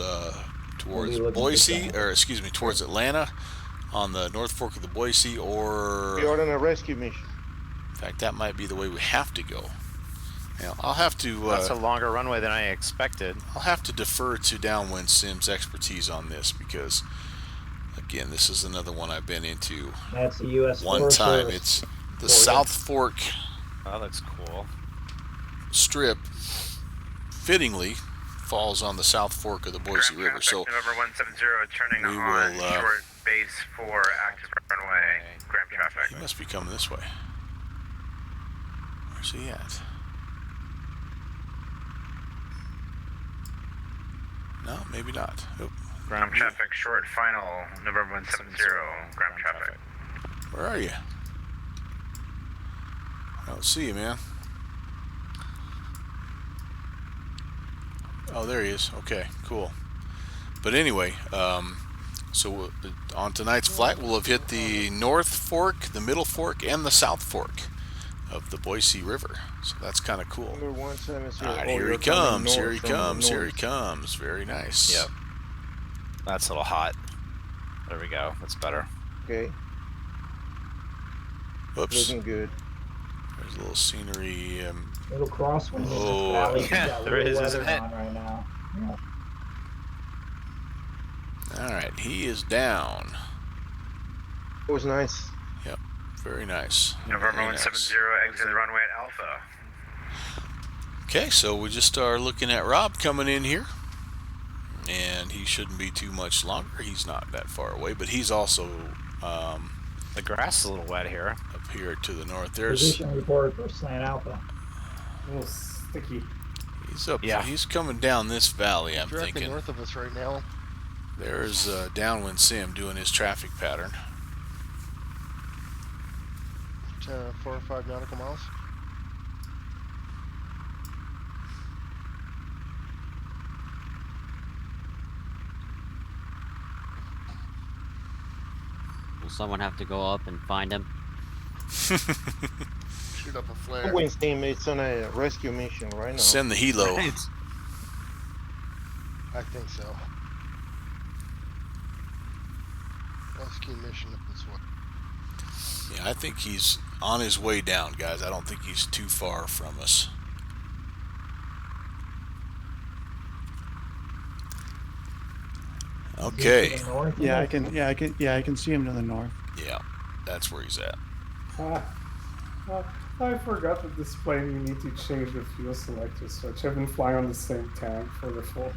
Boise, or excuse me, towards Atlanta on the North Fork of the Boise, or... You're on a rescue mission. In fact, that might be the way we have to go. Now, I'll have to... That's a longer runway than I expected. I'll have to defer to Downwind Sim's expertise on this because, again, this is another one I've been into. That's the U.S. one time. It's the South Fork. That looks cool. Strip, fittingly, falls on the South Fork of the Boise River. So November 170, turning on short base 4, active runway, Graham traffic. He must be coming this way. Where's he at? No, maybe not. Oop. Graham traffic, short final, November 170, Graham traffic. Where are you? I don't see you, man. Oh, there he is. Okay, cool. But anyway, so on tonight's flight, we'll have hit the North Fork, the Middle Fork, and the South Fork of the Boise River. So that's kind of cool. All right, here he comes. Here he comes. Here he comes. Very nice. Yep. That's a little hot. There we go. That's better. Okay. Whoops. Looking good. There's a little scenery. Little crosswind in this valley. Yeah, there is, isn't it? On right now. Yeah. All right, he is down. It was nice. Yep, very nice. November 170, exit the runway at Alpha. Okay, so we just are looking at Rob coming in here. and he shouldn't be too much longer. He's not that far away, but he's also the grass is a little wet here. Up here to the north. There's position report for Slant Alpha. A little sticky. He's up. Yeah. He's coming down this valley. I'm Directly thinking. north of us right now. There's Downwind Sim doing his traffic pattern. 4 or 5 nautical miles. Will someone have to go up and find him? Shoot up a flare. Wayne's team is on a rescue mission right now. Send the helo. Right. I think so. Rescue mission up this way. Yeah, I think he's on his way down, guys. I don't think he's too far from us. Okay. Yeah, I can see him to the north. Yeah, that's where he's at. I forgot that this plane you need to change the fuel selector switch. I've been flying on the same tank for the full.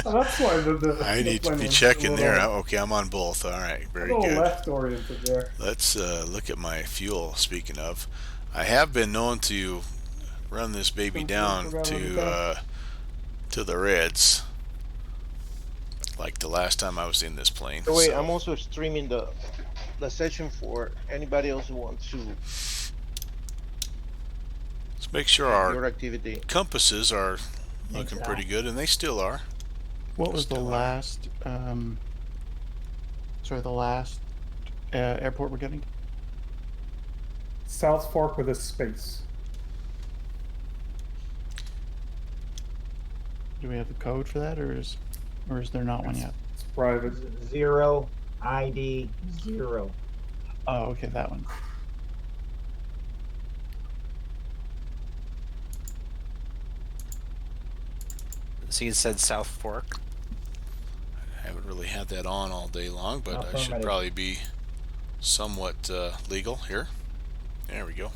That's why I need to be checking there. Okay, I'm on both. All right, very good. Left oriented there. Let's look at my fuel. Speaking of, I have been known to run this baby down to the reds, like the last time I was in this plane. So wait, I'm also streaming the session for anybody else who wants to. Let's make sure our your activity compasses are looking pretty good, and they still are. What was the last? Sorry, the last airport we're getting? South Fork with a space. Do we have the code for that, or is there not one yet? It's private. 0 ID 0. Oh, okay, that one. So you said South Fork. I haven't really had that on all day long, but I should probably be somewhat legal here. There we go.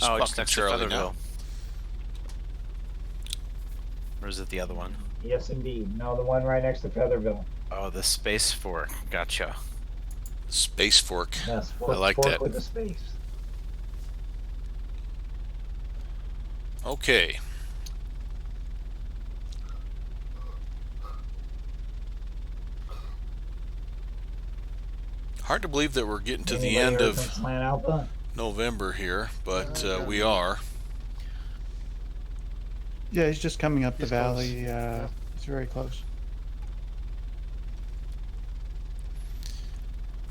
Oh, it's next to Charlie Featherville. now. Or is it the other one? Yes, indeed. No, the one right next to Featherville. Oh, the Space Fork. Gotcha. Space Fork. Yes, I like fork that. with a space. Okay. Hard to believe that we're getting to the end of November here, but we are. Yeah, he's just coming up the valley. He's very close.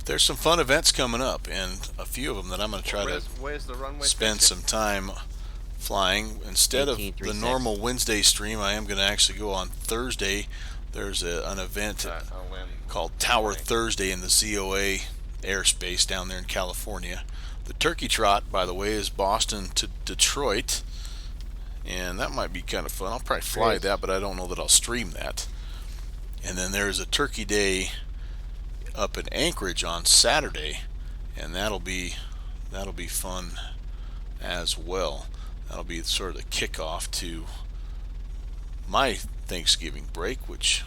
There's some fun events coming up, and a few of them that I'm going to try Where's the runway to spend section? some time flying. Instead of the normal Wednesday stream, I am going to actually go on Thursday. There's an event called Tower Thursday in the ZOA airspace down there in California. The Turkey Trot, by the way, is Boston to Detroit, and that might be kind of fun. I'll probably fly that, but I don't know that I'll stream that. And then there's a Turkey Day up in Anchorage on Saturday, and that'll be fun as well. That'll be sort of the kickoff to my Thanksgiving break, which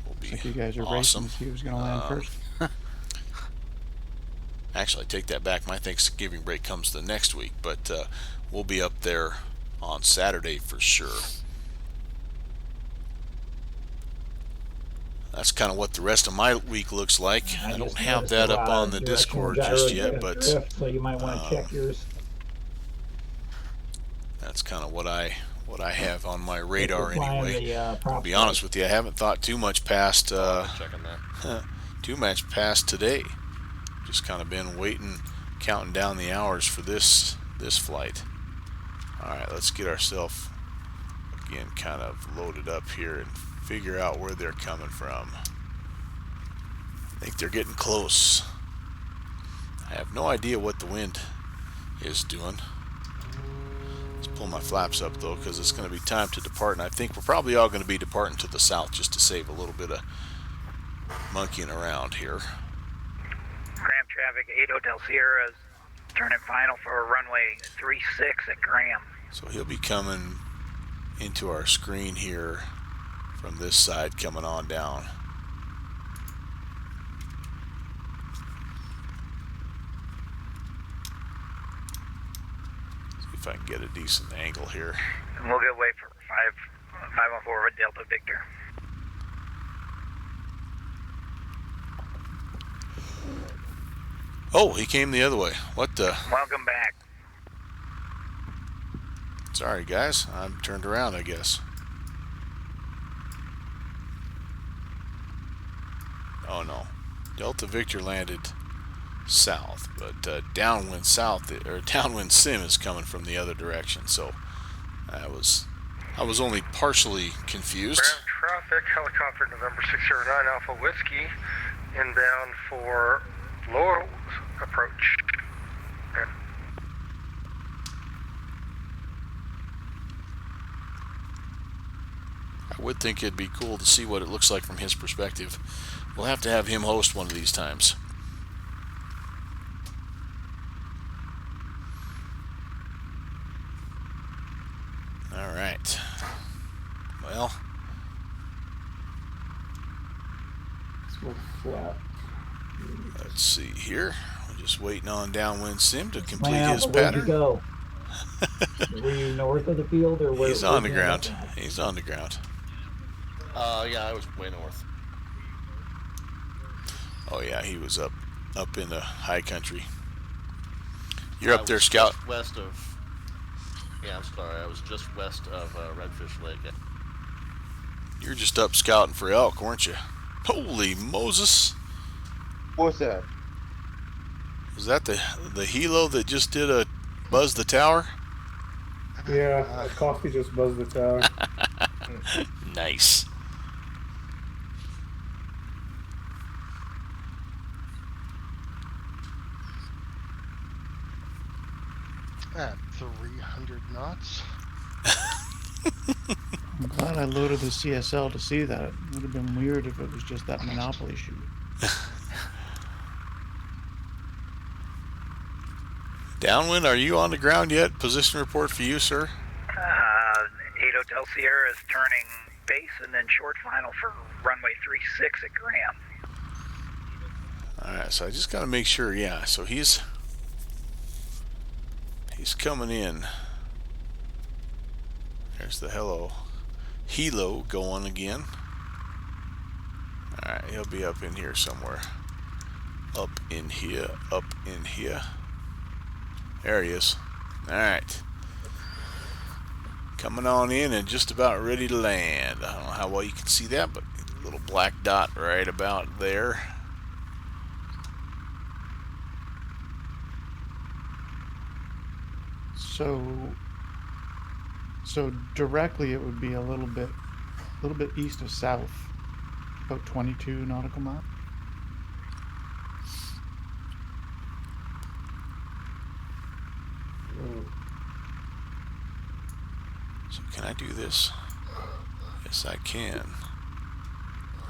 will be you guys are awesome. racing to see who's going to land first. Actually, I take that back. My Thanksgiving break comes the next week, but we'll be up there on Saturday for sure. That's kind of what the rest of my week looks like. I don't have that up on the Discord just yet, but so you might want to check yours. That's kind of what I have on my radar anyway. The, I'll be honest with you, I haven't thought too much past today. Just kind of been waiting, counting down the hours for this flight. All right, let's get ourselves again kind of loaded up here and figure out where they're coming from. I think they're getting close. I have no idea what the wind is doing. Let's pull my flaps up though, because it's going to be time to depart, and I think we're probably all going to be departing to the south just to save a little bit of monkeying around here. Graham traffic, 8 Hotel Sierra is turning final for runway 36 at Graham. So he'll be coming into our screen here from this side coming on down. See if I can get a decent angle here. And we'll get away for 514 Delta Victor. Oh, he came the other way. What the? Welcome back. Sorry, guys. I'm turned around, I guess. Oh, no. Delta Victor landed south, but downwind south, or downwind sim is coming from the other direction, so I was only partially confused. Ground traffic, helicopter November 609 Alpha Whiskey, inbound for Laurel's approach. Okay. I would think it'd be cool to see what it looks like from his perspective. We'll have to have him host one of these times. All right. Well, flat. Let's see here. We're just waiting on downwind sim to complete Wow, his where'd pattern. you go? Were you north of the field or where? He's on the ground. He's on the ground. Yeah, I was way north. Oh yeah, he was up in the high country. You're up there, Scout. Just west of. Yeah, I'm sorry. I was just west of Redfish Lake. You're just up scouting for elk, weren't you? Holy Moses! What's that? Was that the helo that just did a buzz the tower? Yeah, coffee just buzzed the tower. Nice. At 300 knots. I'm glad I loaded the CSL to see that. It would have been weird if it was just that Monopoly shoot. Downwind, are you on the ground yet? Position report for you, sir. 8 Hotel Sierra is turning base and then short final for runway 36 at Graham. Alright, so I just gotta make sure, yeah, so he's coming in. There's the helo going again. Alright, he'll be up in here somewhere. Up in here. There he is. Alright. Coming on in and just about ready to land. I don't know how well you can see that, but a little black dot right about there. So directly it would be a little bit east of south, about 22 nautical miles. So can I do this? Yes, I can.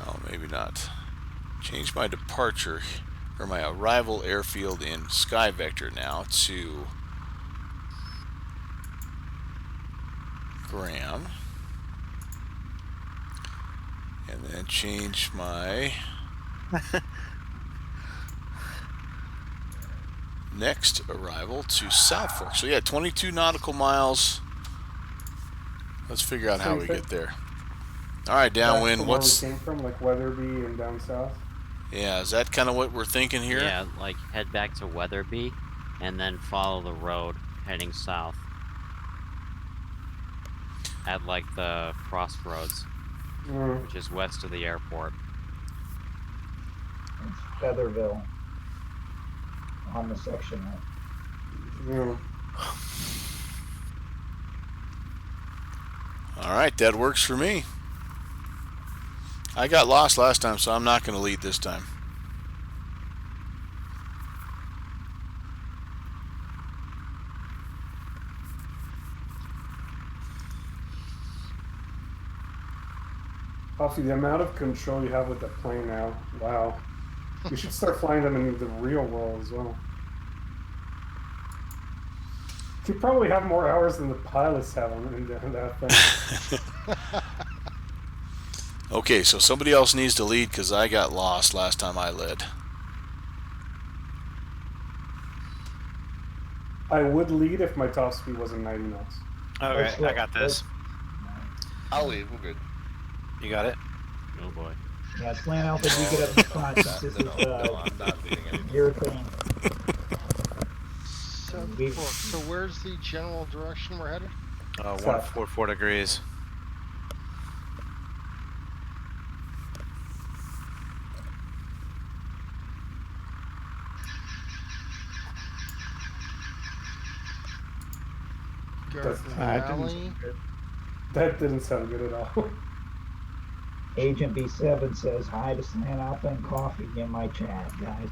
Oh, maybe not. Change my departure or my arrival airfield in Sky Vector now to Graham, and then change my next arrival to South Fork. So yeah, 22 nautical miles. Let's figure out how we get there. All right, downwind. That's What's where we came from, like Weatherby and down south? Yeah, is that kind of what we're thinking here? Yeah, like head back to Weatherby and then follow the road heading south at like the crossroads, which is west of the airport. It's Featherville on the section. Yeah. All right, that works for me. I got lost last time, so I'm not going to lead this time. Coffee, the amount of control you have with the plane now, wow. You should start flying them in the real world as well. You probably have more hours than the pilots have in that thing. Okay, so somebody else needs to lead because I got lost last time I led. I would lead if my top speed wasn't 90 knots. Okay, I got this. I'll leave. We're good. You got it? Oh boy. Yeah, Slant Alpha, you get up in front since this is I'm not leading anymore. your thing. 7-4. So where's the general direction we're headed? 144 degrees. Garden Valley. That didn't sound good at all. Agent B7 says hi to Slant Alpha and coffee in my chat, guys.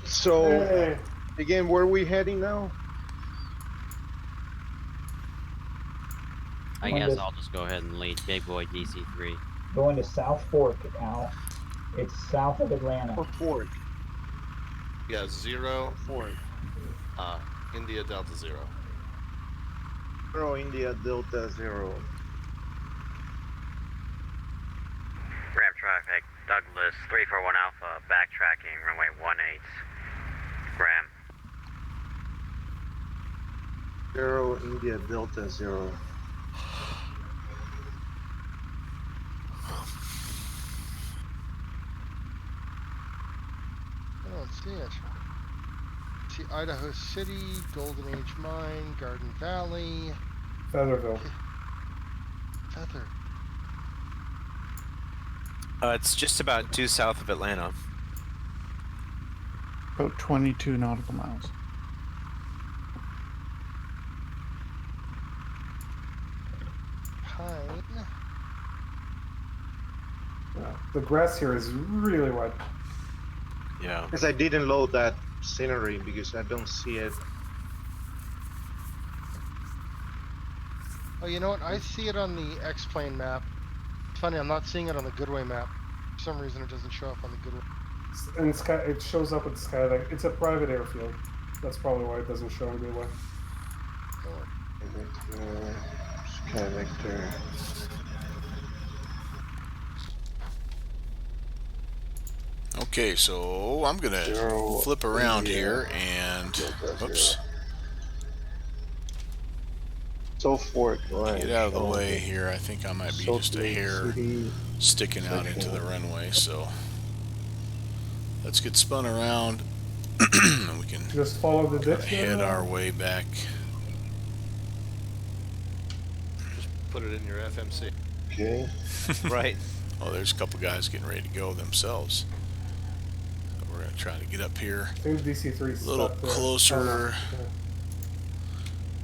So, again, where are we heading now? I guess I'll just go ahead and lead Big Boy DC3. Going to South Fork, Al. It's south of Atlanta. Fork. Yeah, 0. Fork. India Delta 0. 0 India Delta 0. Grab traffic, Douglas 341 Alpha, backtracking, runway 18. Graham. 0 India Delta 0. I don't see it. See Idaho City, Golden Age Mine, Garden Valley. Featherville. Feather. It's just about due south of Atlanta. About 22 nautical miles. Pine. The grass here is really wet. Yeah. Because I didn't load that scenery because I don't see it. Oh, you know what? I see it on the X-plane map. It's funny, I'm not seeing it on the Goodway map. For some reason, it doesn't show up on the Goodway. And Sky, it shows up at Skyvector. It's a private airfield. That's probably why it doesn't show in Goodway. Skyvector. Okay, so I'm gonna flip around here and oops. So Fork, right. Get out of the way here. I think I might be just a hair sticking out into the runway, so let's get spun around and we can just follow the ditch. Head our way back. Just put it in your FMC. Okay. Right. Oh, there's a couple guys getting ready to go themselves. So we're gonna try to get up here I think DC3 a little closer. Yeah.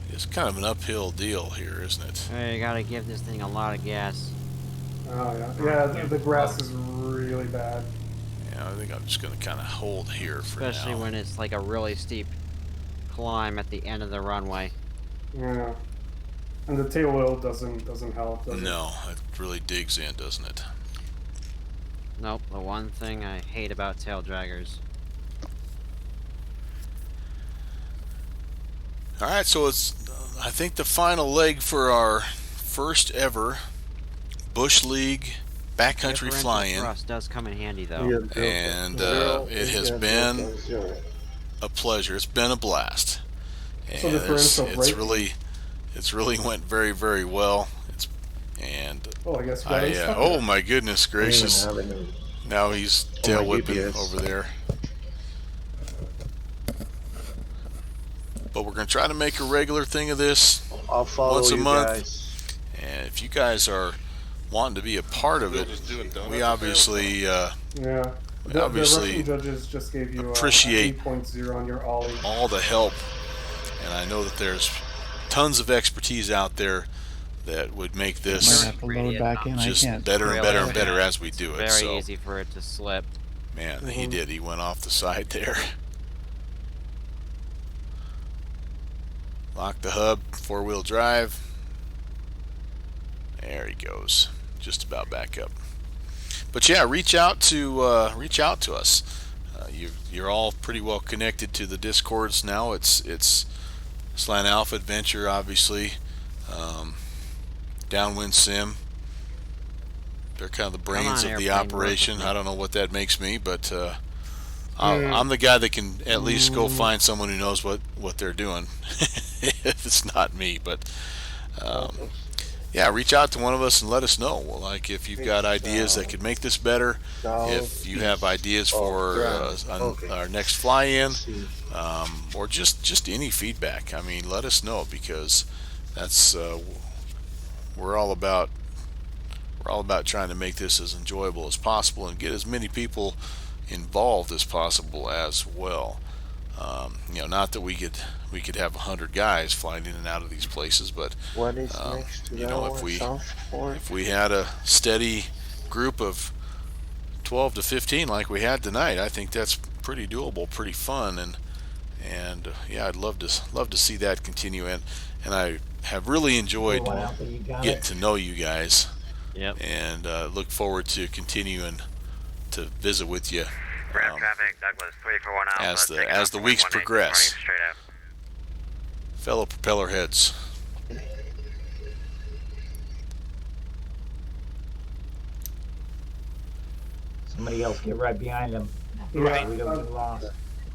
It's kind of an uphill deal here, isn't it? Hey, you gotta give this thing a lot of gas. Oh yeah, yeah. The grass is really bad. Yeah, I think I'm just gonna kind of hold here for now. Especially when it's like a really steep climb at the end of the runway. Yeah, and the tail wheel doesn't help. Does No, it really digs in, doesn't it? Nope, the one thing I hate about tail draggers. All right, so it's I think the final leg for our first ever Bush League backcountry fly-in. Thrust does come in handy though. And it has been a pleasure. It's been a blast. And so it's really went very, very well. I guess you got it. Oh my goodness gracious! Now he's tail whipping over there. But we're gonna try to make a regular thing of this once a month. Guys. And if you guys are wanting to be a part of it, we obviously the Russian judges just gave you appreciate 8.0 on your ollie. all the help, and I know that there's tons of expertise out there that would make this Might have to load back in. just I can't. better and better and better as we do it. Very So, easy for it to slip. man, he did. He went off the side there. Lock the hub, 4-wheel drive. There he goes. Just about back up. But yeah, reach out to us. You're all pretty well connected to the Discords now. It's Slant Alpha Adventure, obviously. Downwind Sim. they're kind of the brains of the operation. I don't know what that makes me, but I'm the guy that can at least go find someone who knows what they're doing. If it's not me, but yeah, reach out to one of us and let us know. Like if you've got ideas that could make this better, if you have ideas for our next fly-in, or just any feedback. I mean, let us know, because that's we're all about trying to make this as enjoyable as possible and get as many people involved as possible as well. You know, not that we could have 100 guys flying in and out of these places, but What is next to you know, if we had a steady group of 12 to 15 like we had tonight, I think that's pretty doable, pretty fun, and yeah, I'd love to see that continue, and I have really enjoyed getting to know you guys. Yep. And look forward to continuing to visit with you. Ground traffic, Douglas 341 Alpha. As the weeks progress. Fellow propeller heads. Somebody else get right behind them. Right. We don't get lost.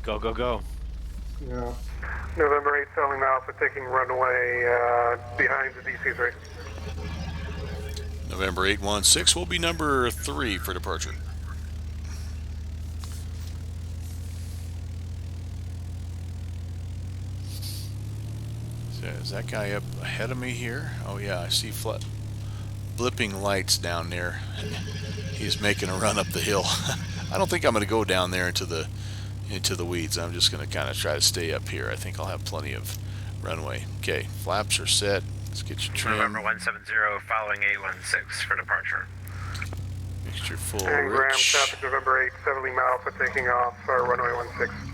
Go, go, go. Yeah. November 8 Selling Alpha taking runway behind the DC-3. November 816 will be number 3 for departure. So is that guy up ahead of me here? Oh yeah, I see blipping lights down there. He's making a run up the hill. I don't think I'm going to go down there into the weeds. I'm just going to kind of try to stay up here. I think I'll have plenty of runway. Okay, flaps are set. Let's get your trim. November 170 following 816 for departure. Mixture full, And Graham, rich. traffic November 8 70 Alpha taking off runway 16.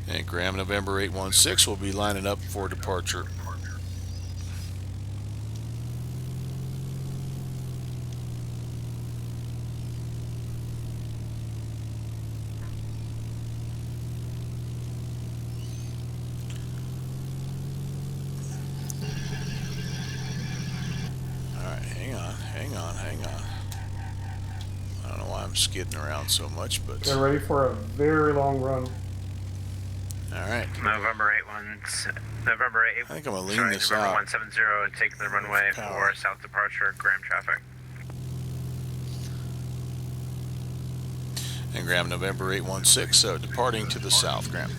And Graham November 816 will be lining up for departure. Hang on. I don't know why I'm skidding around so much, but Get ready for a very long run. all right. November 816. November 8. I think I'm gonna lean sorry, this November out. 170 taking the runway Power. for south departure. Graham traffic. And Graham November 816, departing to the south, Graham.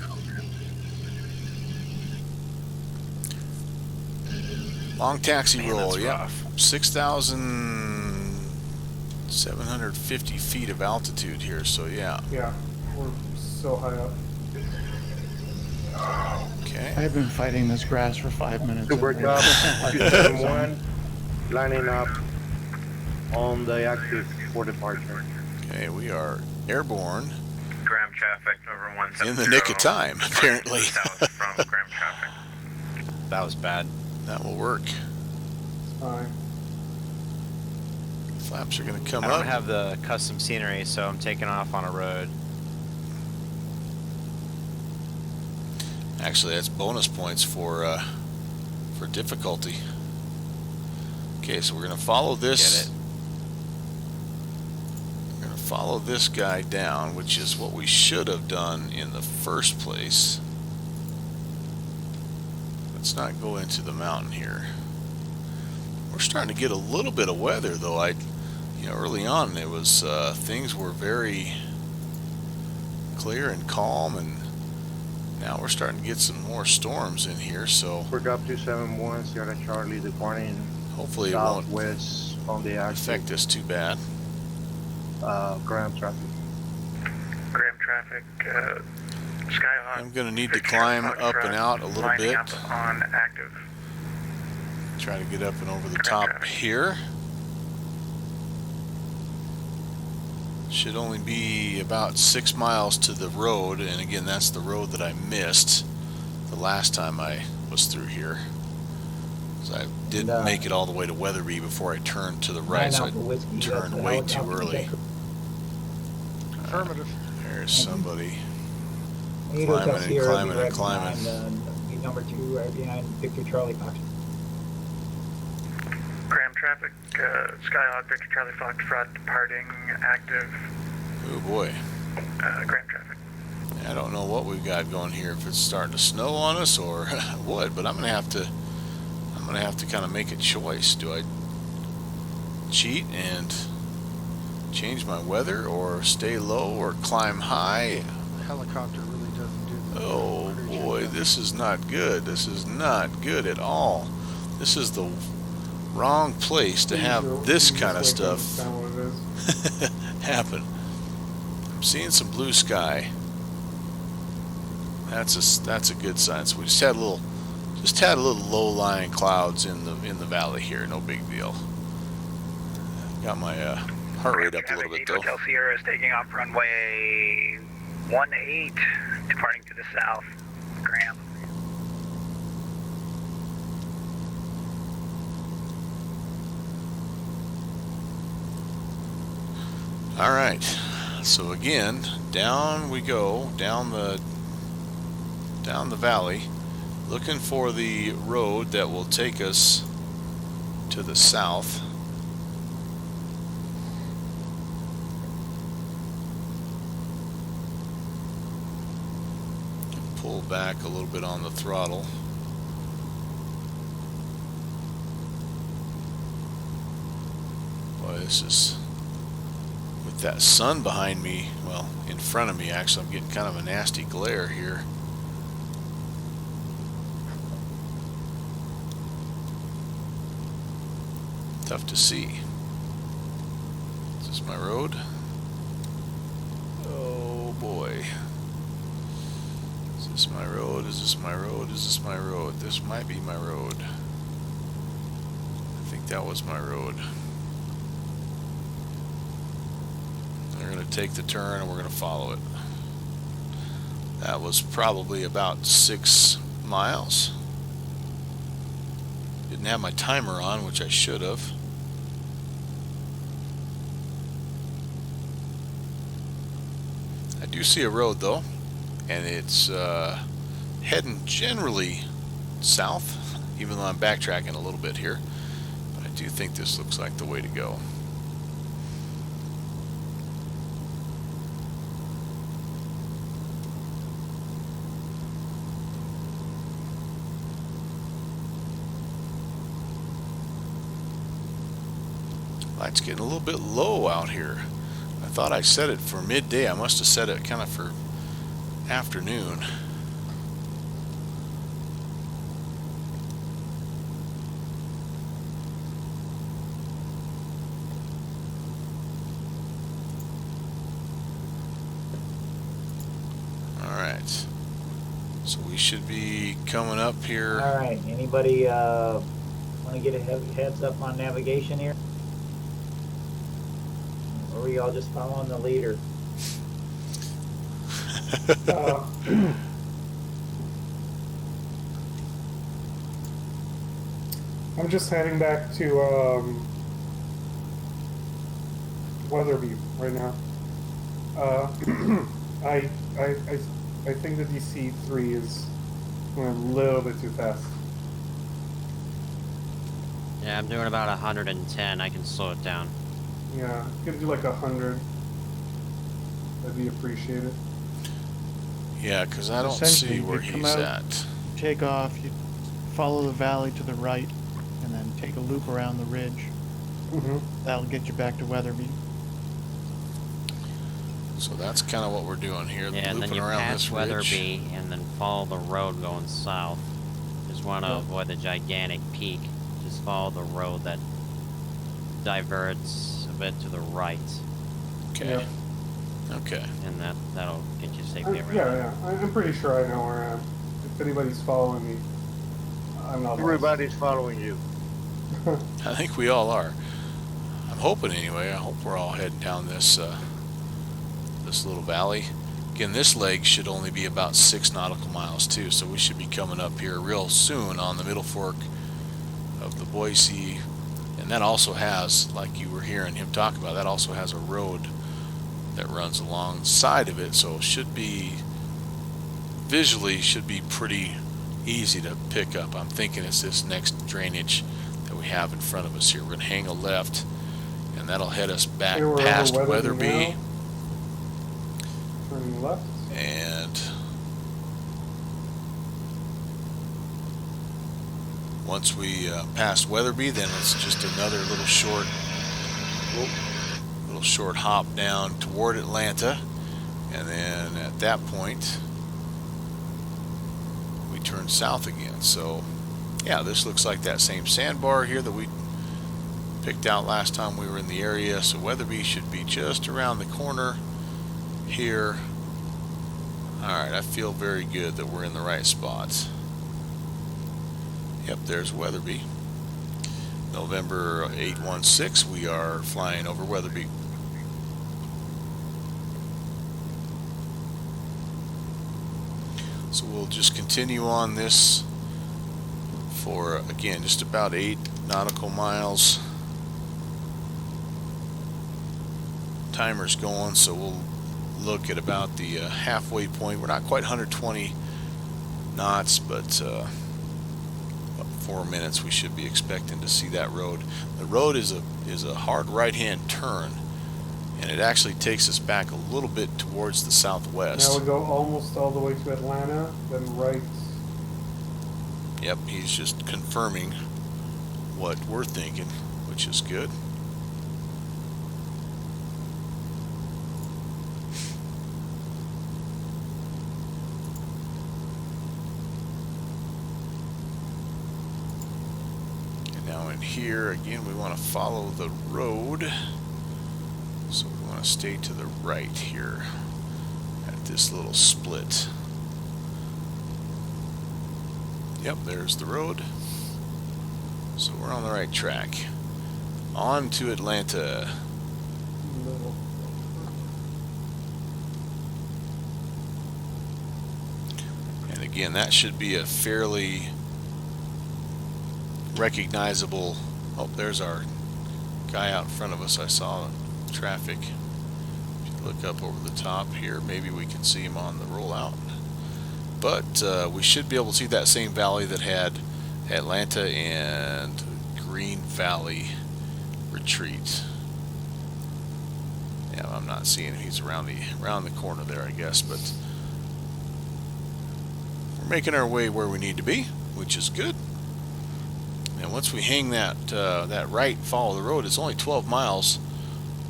Long taxi roll, yeah. 6,750 feet of altitude here, so yeah. Yeah, we're so high up. Okay. I've been fighting this grass for 5 minutes. Super Cup 271, lining up on the active for departure. Okay, we are airborne. Graham traffic over 170. In the nick of time, apparently. South from Graham traffic. That was bad. That will work. Fine. Flaps are going to come I up. don't have the custom scenery, so I'm taking off on a road. Actually, that's bonus points for difficulty. Okay, so we're going to follow this. Get it. We're going to follow this guy down, which is what we should have done in the first place. Let's not go into the mountain here. We're starting to get a little bit of weather, though. Early on, it was things were very clear and calm, and now we're starting to get some more storms in here. So Super Cup 271, Sierra Charlie departing. hopefully it won't southwest on the active. affect us too bad. Graham traffic. Graham traffic, Skyhawk. I'm going to need to climb up and out a little lining bit. up on active. Try to get up and over the top here. Should only be about 6 miles to the road, and again, that's the road that I missed the last time I was through here. So I didn't make it all the way to Weatherby before I turned to the right, so I turned way too early. Affirmative. There's somebody Eagle climbing Tech and Sierra, climbing be right and climbing. behind, number 2 right behind Victor Charlie Fox. Graham traffic. Skyhawk, Victor Charlie Foxtrot departing, active. Oh boy. Graham traffic. I don't know what we've got going here, if it's starting to snow on us or what, but I'm gonna have to kind of make a choice. Do I cheat and change my weather, or stay low, or climb high? The helicopter really doesn't do the Oh boy, this is not good. This is not good at all. This is the wrong place to have this kind of stuff happen. I'm seeing some blue sky. That's a good sign. So we just had a little low-lying clouds in the valley here. No big deal. Got my heart rate up a little bit though. Hotel Sierra is taking off runway 18, departing to the south. Graham. All right. So again, down we go, down the valley, looking for the road that will take us to the south. Pull back a little bit on the throttle. Boy, this is, with that sun behind me, well, in front of me actually, I'm getting kind of a nasty glare here. Tough to see. Is this my road? Oh boy. Is this my road? Is this my road? Is this my road? This might be my road. I think that was my road. We're going to take the turn and we're going to follow it. That was probably about 6 miles. Didn't have my timer on, which I should have. I do see a road though, and it's heading generally south, even though I'm backtracking a little bit here. But I do think this looks like the way to go. Light's getting a little bit low out here. I thought I set it for midday. I must have set it kind of for afternoon. Alright. So we should be coming up here. Alright, anybody want to get a heads up on navigation here? Or are we all just following the leader? I'm just heading back to Weatherby right now. I think the DC-3 is going a little bit too fast. Yeah, I'm doing about 110. I can slow it down. Yeah, you could do like 100. That'd be appreciated. Yeah, because I don't see where he's at. Take off, you follow the valley to the right, and then take a loop around the ridge. Mm-hmm. That'll get you back to Weatherby. So that's kind of what we're doing here, Yeah, and then looping you around pass this Weatherby ridge. and then follow the road going south. Just want to avoid the gigantic peak. Just follow the road that diverts a bit to the right. Okay. Yeah. Okay. And that'll get you safely around. Yeah. I'm pretty sure I know where I am. If anybody's following me, I'm not. Everybody's following you. I think we all are. I'm hoping anyway. I hope we're all heading down this this little valley. Again, this leg should only be about 6 nautical miles too, so we should be coming up here real soon on the middle fork of the Boise. And that also has, like you were hearing him talk about, that also has a road that runs alongside of it, so it should be visually should be pretty easy to pick up. I'm thinking it's this next drainage that that we have in front of us here. We're going to hang a left, and that'll head us back Here we're past over Weatherby. now. Turning left. And once we pass Weatherby, then it's just another little short hop down toward Atlanta, and then at that point we turn south again. So yeah, this looks like that same sandbar here that we picked out last time we were in the area. So Weatherby should be just around the corner here. Alright, I feel very good that we're in the right spot. Yep, there's Weatherby. November 816, we are flying over Weatherby. So we'll just continue on this for, again, just about 8 nautical miles. Timer's going, so we'll look at about the halfway point. We're not quite 120 knots, but about 4 minutes we should be expecting to see that road. The road is a hard right-hand turn, and it actually takes us back a little bit towards the southwest. Now we go almost all the way to Atlanta, then right. Yep, he's just confirming what we're thinking, which is good. Here again, we want to follow the road, so we want to stay to the right here at this little split. Yep, there's the road, so we're on the right track. On to Atlanta. And again, that should be a fairly recognizable. Oh, there's our guy out in front of us. I saw traffic. If you look up over the top here, maybe we can see him on the rollout. But we should be able to see that same valley that had Atlanta and Green Valley Retreat. Yeah, I'm not seeing him. He's around the corner there, I guess. But we're making our way where we need to be, which is good. And once we hang that right, follow the road, it's only 12 miles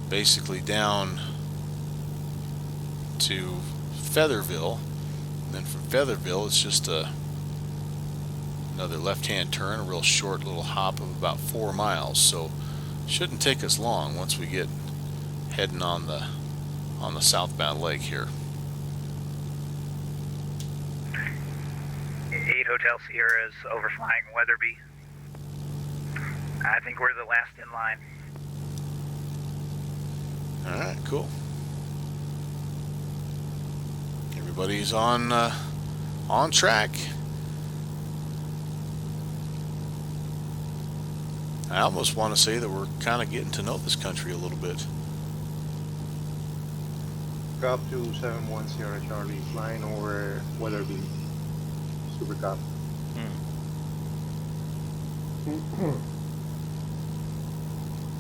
basically down to Featherville. And then from Featherville, it's just another left-hand turn, a real short little hop of about 4 miles. So it shouldn't take us long once we get heading on the southbound leg here. 8 Hotel Sierra is overflying Weatherby. I think we're the last in line. Alright, cool. Everybody's on track. I almost want to say that we're kind of getting to know this country a little bit. Drop to 71 Sierra Charlie, flying over Weatherby. Super Cup.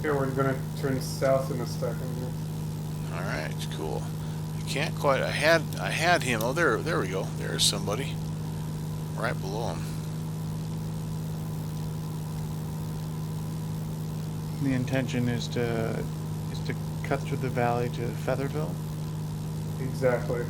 Here we're gonna turn south in a second here. Alright, cool. I can't quite, I had him. Oh, there we go. There's somebody right below him. The intention is to cut through the valley to Featherville. Exactly.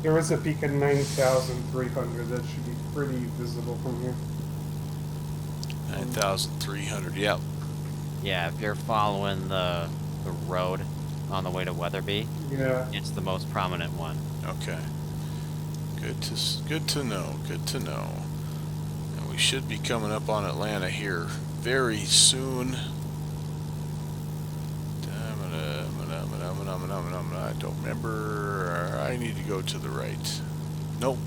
There is a peak at 9,300. That should be pretty visible from here. 9,300. Yep. Yeah, if you're following the road on the way to Weatherby, yeah, it's the most prominent one. Okay. Good to know. Good to know. And we should be coming up on Atlanta here very soon. I don't remember. I need to go to the right. Nope.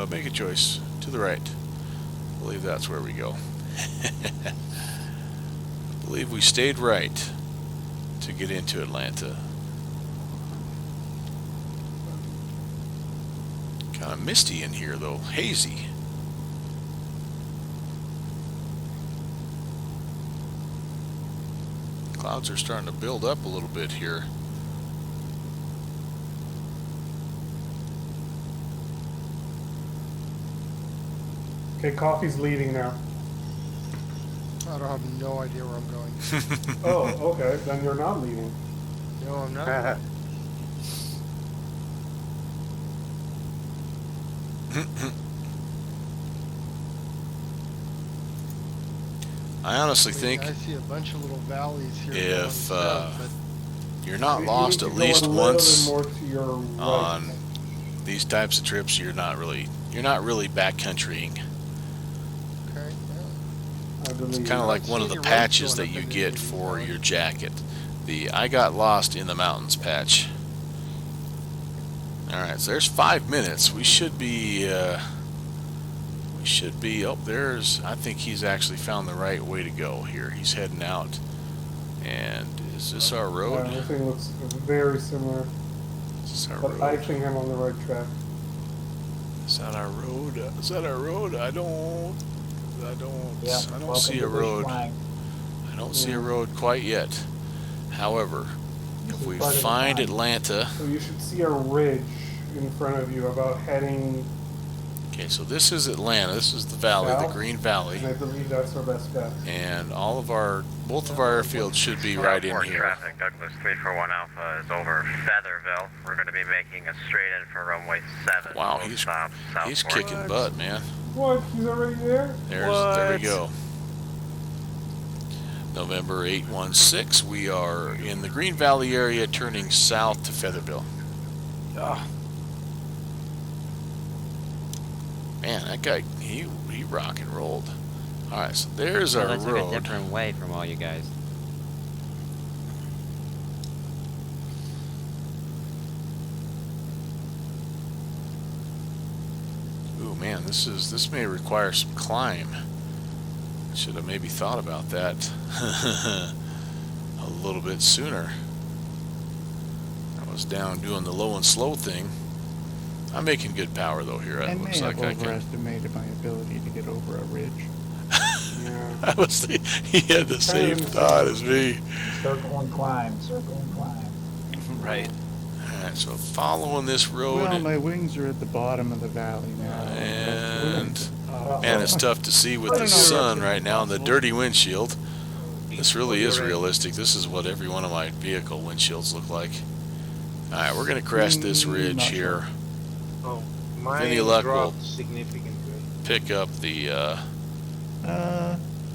Make a choice. To the right. I believe that's where we go. I believe we stayed right to get into Atlanta. of misty in here though, hazy. Clouds are starting to build up a little bit here. Okay, coffee's leading now. I don't have no idea where I'm going. Oh, okay. Then you're not leading. No, I'm not. I honestly think I see a bunch of little valleys here. if but you're not You lost need at to go least a little once bit more to your right. on these types of trips, you're not really backcountrying. Okay. I It's believe. kind of like one of the Scenic roads patches going that up you into get the for valley. your jacket. The I got lost in the mountains patch. Alright, so there's 5 minutes. We should be oh, there's, I think he's actually found the right way to go here. He's heading out. And is this our Yeah, road? everything looks very similar. Is this our But road? I think I'm on the right track. Is that our road? Is that our road? I don't Yeah, see a road. I don't see a road quite yet. However, if we find Atlanta, So you should see a ridge in front of you about heading okay, so this is Atlanta. This is the valley, the south, Green Valley, and I believe that's our best bet. and both of our airfields should be right in Southport here. Traffic, Douglas 341 Alpha is over Featherville. We're going to be making a straight in for runway 7. Wow, We'll he's stop Southport. kicking butt, man. What? He's already there? There we go. November 816. We are in the Green Valley area, turning south to Featherville. Man, that guy, he rock and rolled. All right, so there's our Looks like a road. different way from all you guys. Ooh, man, this may require some climb. Should have maybe thought about that a little bit sooner. I was down doing the low and slow thing. I'm making good power though here. I It may looks have like I can. overestimated my ability to get over a ridge. I was he had the same thought as me. Circle and climb, circle and climb. Right. Alright, so following this road, Well, my wings are at the bottom of the valley now. and man, it's tough to see with the sun right now and the dirty windshield. This really is realistic. This is what every one of my vehicle windshields look like. Alright, we're going to crest this ridge here. Oh, Any mine luck, we'll dropped significantly. pick up the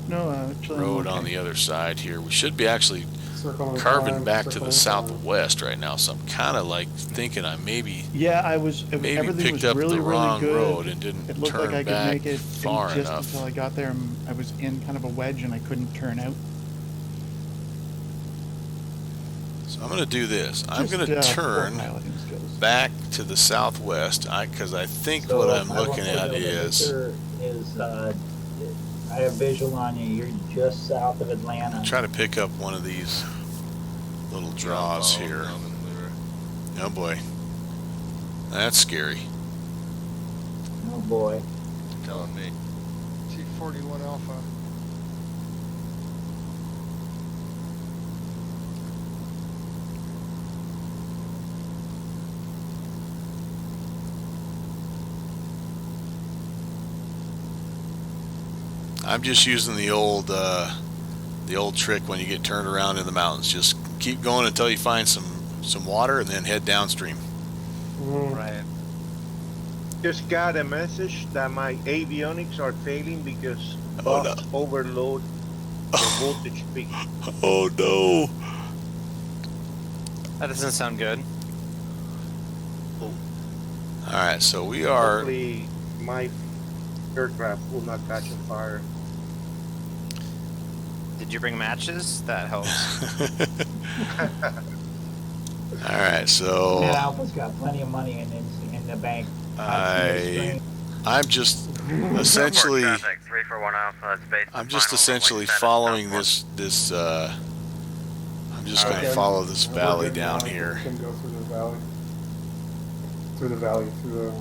No, actually, I'm road okay. on the other side here. We should be actually Circle and carving climb, back to circle the and climb. southwest right now, so I'm kind of like thinking I maybe Yeah, I was. maybe Everything picked was up really, the really wrong good. road and didn't It looked turn like I could back make it far just enough. until I got there, and I was in kind of a wedge, and I couldn't turn out. So I'm going to do this. I'm Just, going to poor turn piloting skills. back to the southwest because I think So what I'm my looking one at window is indicator I have visual on you. You're just south of Atlanta. try to pick up one of these little draws here. Oh boy, that's scary. Oh boy. Telling me. T41 Alpha. I'm just using the old trick when you get turned around in the mountains. Just keep going until you find some water and then head downstream. Right. Just got a message that my avionics are failing because Oh, bugs overload the voltage peak. Oh no. That doesn't sound good. Alright, so we are Hopefully my aircraft will not catch on fire. Did you bring matches? That helps. Alright, so That Alpha's got plenty of money in the bank. I'm just essentially Traffic 341 Alpha is based I'm on just final essentially runway 7 following Southport. I'm just going to Okay. follow this We're valley good down now. here. We can go through the valley. Through the valley, through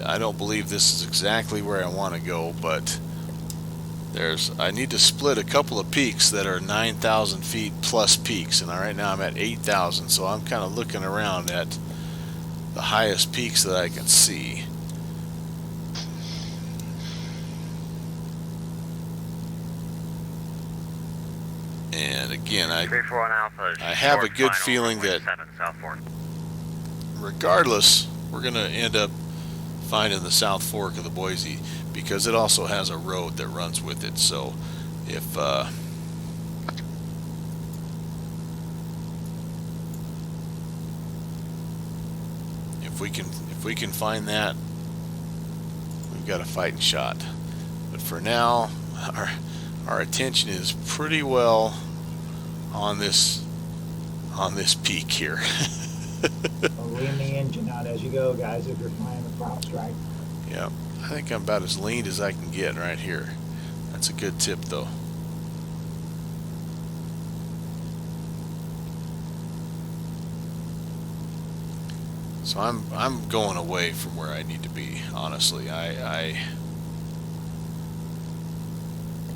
I don't believe this is exactly where I want to go, but I need to split a couple of peaks that are 9,000 feet plus peaks, and right now I'm at 8,000, so I'm kind of looking around at the highest peaks that I can see. And again, I have a good feeling that regardless, we're going to end up finding the South Fork of the Boise, because it also has a road that runs with it. So if we can find that, we've got a fighting shot. But for now, our attention is pretty well on this peak here. Well, lean the engine out as you go, guys, if you're flying the PropStrike. Yeah, I think I'm about as lean as I can get right here. That's a good tip, though. So I'm going away from where I need to be, honestly. I'm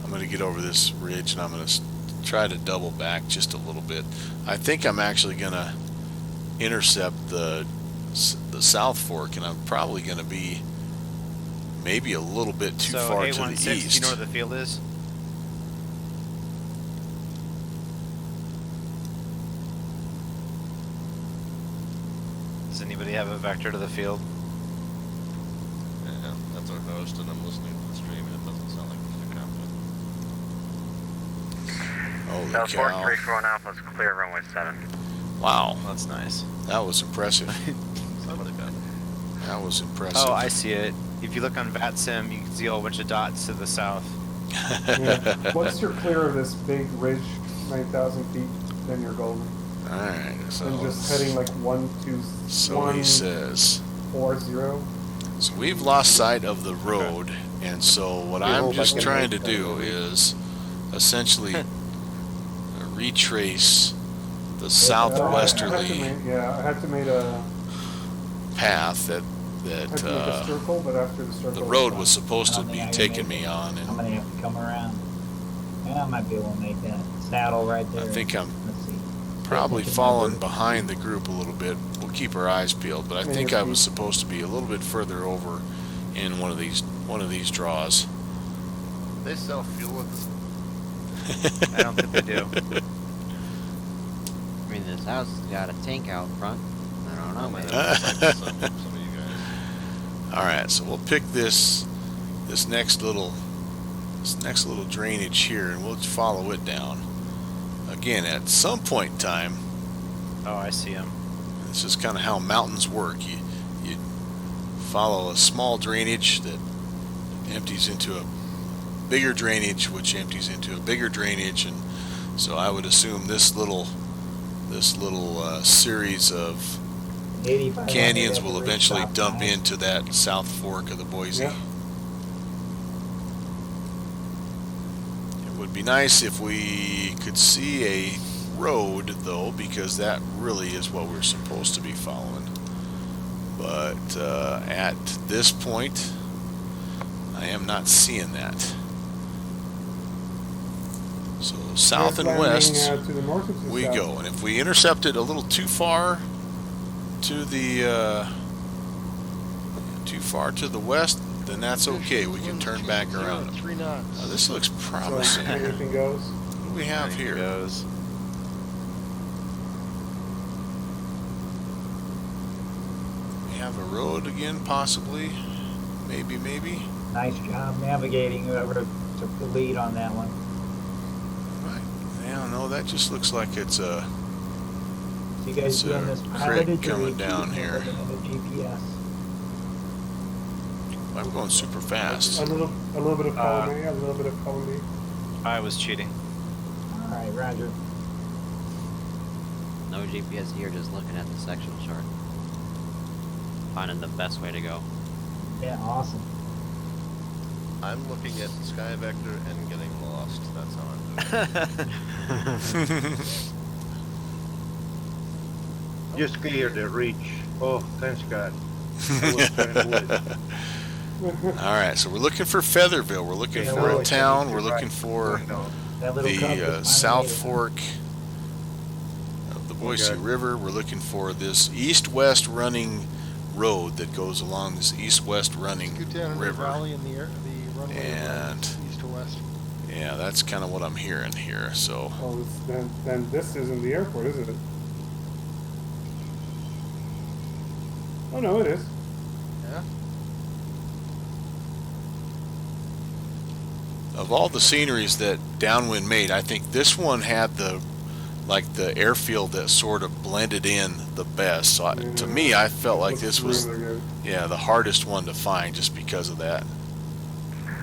going to get over this ridge, and I'm going to try to double back just a little bit. I think I'm actually going to intercept the South Fork, and I'm probably going to be maybe a little bit too far to the east. Do you know where the field is? Does anybody have a vector to the field? Yeah, that's our host, and I'm listening to the stream, and it doesn't sound like he's a captain. Holy cow. 341 Alpha is clear, runway 7. Wow. That's nice. That was impressive. Somebody bad. That was impressive. Oh, I see it. If you look on VATSIM, you can see a whole bunch of dots to the south. Yeah. Once you're clear of this big ridge, 9,000 feet, then you're golden. Alright, so and just heading like 1, he says 4-0. So we've lost sight of the road, and so what I'm just trying to do is essentially retrace the southwesterly I had to make a path that a circle, but after the circle, the road was supposed to be taking me on. And I'm gonna have to come around. Yeah, I might be able to make that saddle right there. I think I'm probably falling behind the group a little bit. We'll keep our eyes peeled, but I think I was supposed to be a little bit further over in one of these draws. They sell fuel at this. I don't think they do. I mean, this house has got a tank out front. I don't know, man. Some of you guys. All right, so we'll pick this next little drainage here, and we'll follow it down. Again, at some point in time. Oh, I see him. This is kind of how mountains work. You follow a small drainage that empties into a bigger drainage, which empties into a bigger drainage, and so I would assume this little series of canyons will eventually dump into that South Fork of the Boise. Yeah. It would be nice if we could see a road, though, because that really is what we're supposed to be following. But at this point, I am not seeing that. So south and west, to the north of the we south. go. And if we intercept it a little too far to the west, then that's okay. We can turn back around. 3 knots. This looks promising. So anything goes. What do we have here? We have a road again, possibly. Maybe. Nice job navigating, whoever took the lead on that one. I don't know, that just looks like it's a You guys doing this creek coming down here. GPS. I'm going super fast. A little bit of column A, a little bit of column B. I was cheating. Alright, Roger. No GPS here, just looking at the sectional chart. Finding the best way to go. Yeah, awesome. I'm looking at the sky vector and getting lost. That's how I'm doing. Just cleared the reach. Oh, thanks God. All right, so we're looking for Featherville. We're looking for a town. We're looking for the South Fork of the Boise River. We're looking for this east-west running road that goes along this east-west running river. Valley in the runway And east to west. yeah, that's kind of what I'm hearing here. So Oh, then this isn't the airport, is it? Oh no, it is. Yeah. of all the sceneries that Downwind made, I think this one had the airfield that sort of blended in the best. So to me, I felt like this was the hardest one to find just because of that.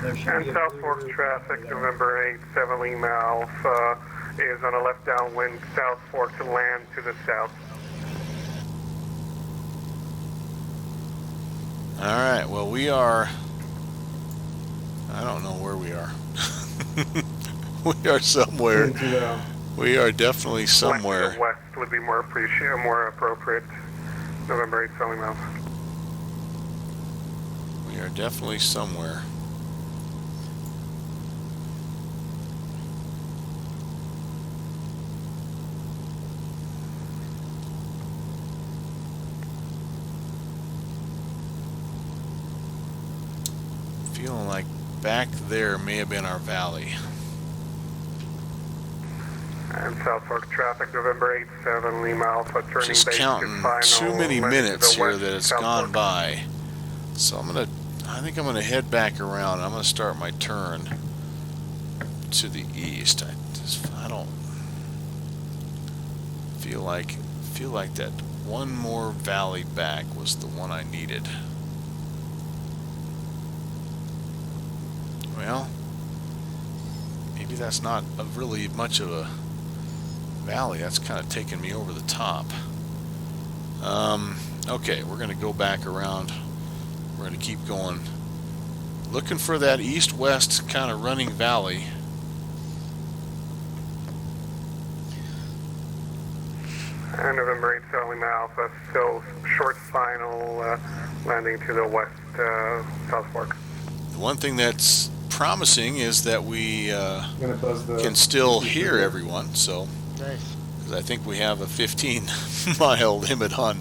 And South Fork traffic, November 8th, 7 Lima Alpha, is on a left downwind, South Fork to land to the south. All right, well, we are, I don't know where we are. We are somewhere. We are definitely somewhere. West would be more appropriate. November 8th, 7 Lima Alpha. We are definitely somewhere. Feeling like back there may have been our valley. And South Fork traffic, November 8th, 7 Lima Alpha, turning Just base counting to final. too many minutes here west, that it's South gone Fork. by. So I think I'm gonna head back around. I'm gonna start my turn to the east. I don't feel like that one more valley back was the one I needed. Well, maybe that's not really much of a valley. That's kind of taking me over the top. Okay, we're going to go back around. We're going to keep going. Looking for that east-west kind of running valley. And November 8th, 7 Lima Alpha, still short final landing to the west, South Fork. The one thing that's promising is that we can still hear everyone. So, nice. Because I think we have a 15-mile limit on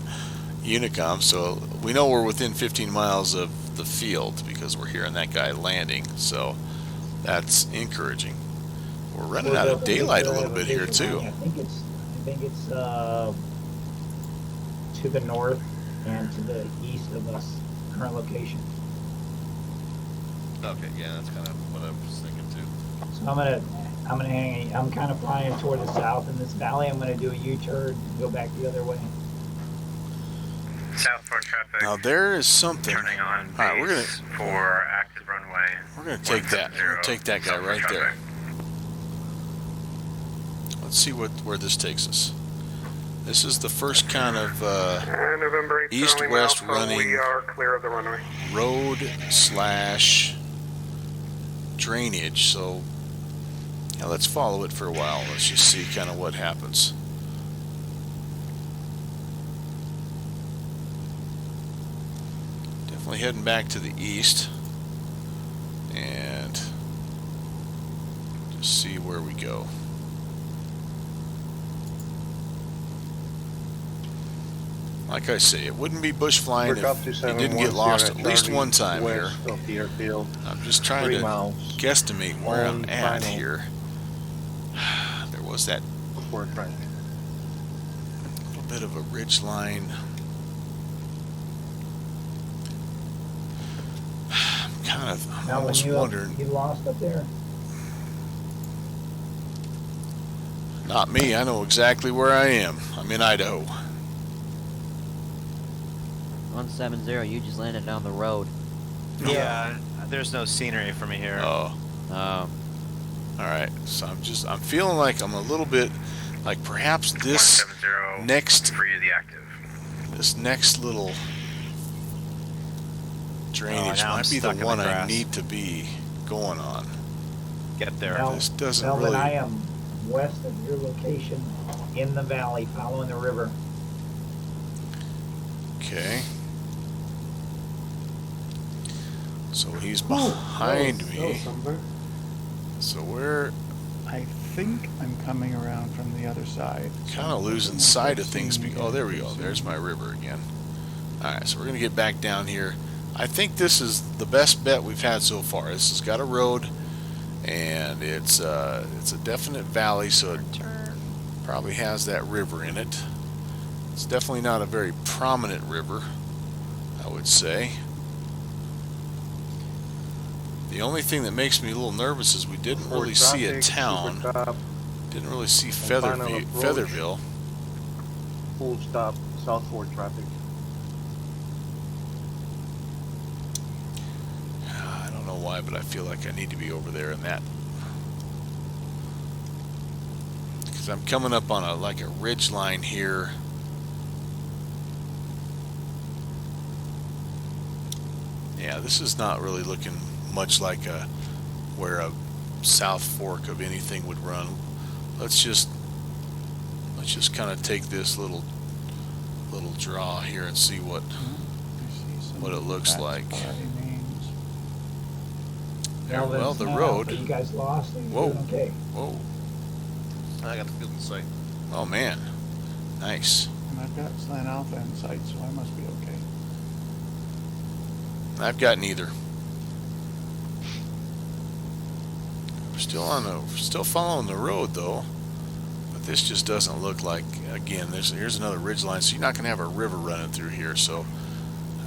Unicom, so we know we're within 15 miles of the field because we're hearing that guy landing. So that's encouraging. We're running out of daylight a little bit here too. I think it's to the north and to the east of us current location. Okay, yeah, that's kind of what I was thinking too. So I'm kind of flying toward the south in this valley. I'm gonna do a U-turn and go back the other way. South Fork traffic. Now there is something. Turning on base All right, we're gonna for active runway. We're gonna take that. We're gonna take that guy right there. Let's see where this takes us. This is the first kind of east-west running we are clear of the runway. road/drainage. So yeah, let's follow it for a while. Let's just see kind of what happens. Definitely heading back to the east and just see where we go. Like I say, it wouldn't be bush flying if you didn't get lost at least one time here. I'm just trying to guesstimate where I'm at here. There was that little bit of a ridge line. I'm almost wondering. You lost up there? Not me. I know exactly where I am. I'm in Idaho. 170, you just landed down the road. Yeah, there's no scenery for me here. Oh. All right. So I'm feeling like I'm a little bit like perhaps this next little drainage might be the one I need to be going on. Get there. This doesn't Melvin, really. I am west of your location in the valley, following the river. Okay. So he's behind that me. was something. So we're I think I'm coming around from the other side. kind of losing sight of things. Oh, there we go. There's my river again. Alright, so we're going to get back down here. I think this is the best bet we've had so far. This has got a road, and it's a definite valley, so it probably has that river in it. It's definitely not a very prominent river, I would say. The only thing that makes me a little nervous is we didn't really see a town. Didn't really see Featherville. Full stop, South Fork traffic. I don't know why, but I feel like I need to be over there in that. Because I'm coming up on like a ridge line here. Yeah, this is not really looking much like where a South Fork of anything would run. Let's just kind of take this little draw here and see what it looks like. Well, the road. You guys lost. Whoa. Okay. Whoa. I got the field in sight. Oh man. Nice. And I've got Slant Alpha in sight, so I must be okay. I've got neither. We're still following the road though, but this just doesn't look like. Again, here's another ridge line, so you're not going to have a river running through here. So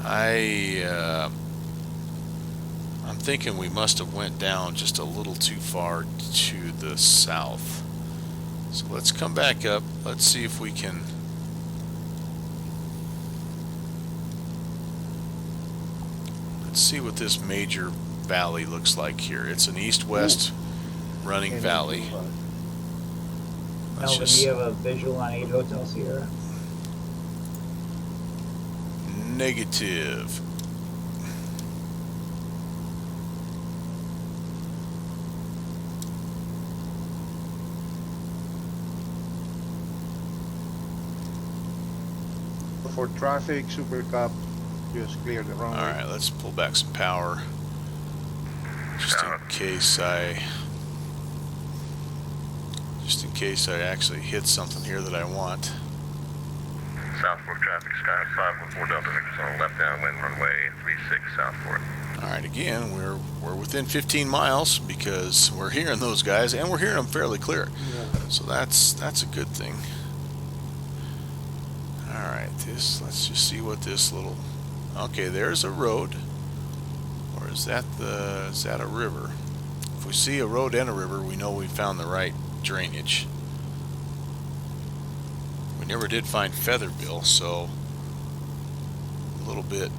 I'm thinking we must have went down just a little too far to the south. So let's come back up. Let's see if we can. Let's see what this major valley looks like here. It's an east-west running valley. Melvin, do you have a visual on 8 Hotel Sierra? Negative. For traffic, Super Cup, just clear the runway. Alright, let's pull back some power. Just in case I actually hit something here that I want. South Fork traffic, Sky 514 Delta Victor's on the left downwind runway 36 South Fork. Alright, again, we're within 15 miles because we're hearing those guys, and we're hearing them fairly clear. Yeah. So that's a good thing. Alright, let's just see what this little. Okay, there's a road. Or is that a river? If we see a road and a river, we know we found the right drainage. We never did find Featherville, so a little bit.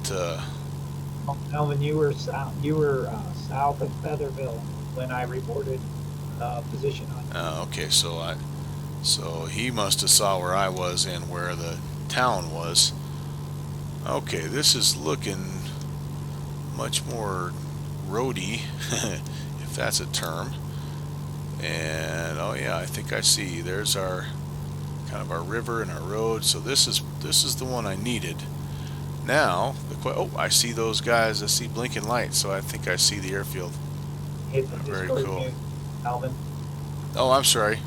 Melvin, you were south of Featherville when I reported position on you. Okay, so he must have saw where I was and where the town was. Okay, this is looking much more roady, if that's a term. And oh yeah, I think I see. There's our kind of our river and our road. So this is the one I needed. Now, I see those guys. I see blinking lights. So I think I see the airfield. Very cool. Alvin. Oh, I'm sorry.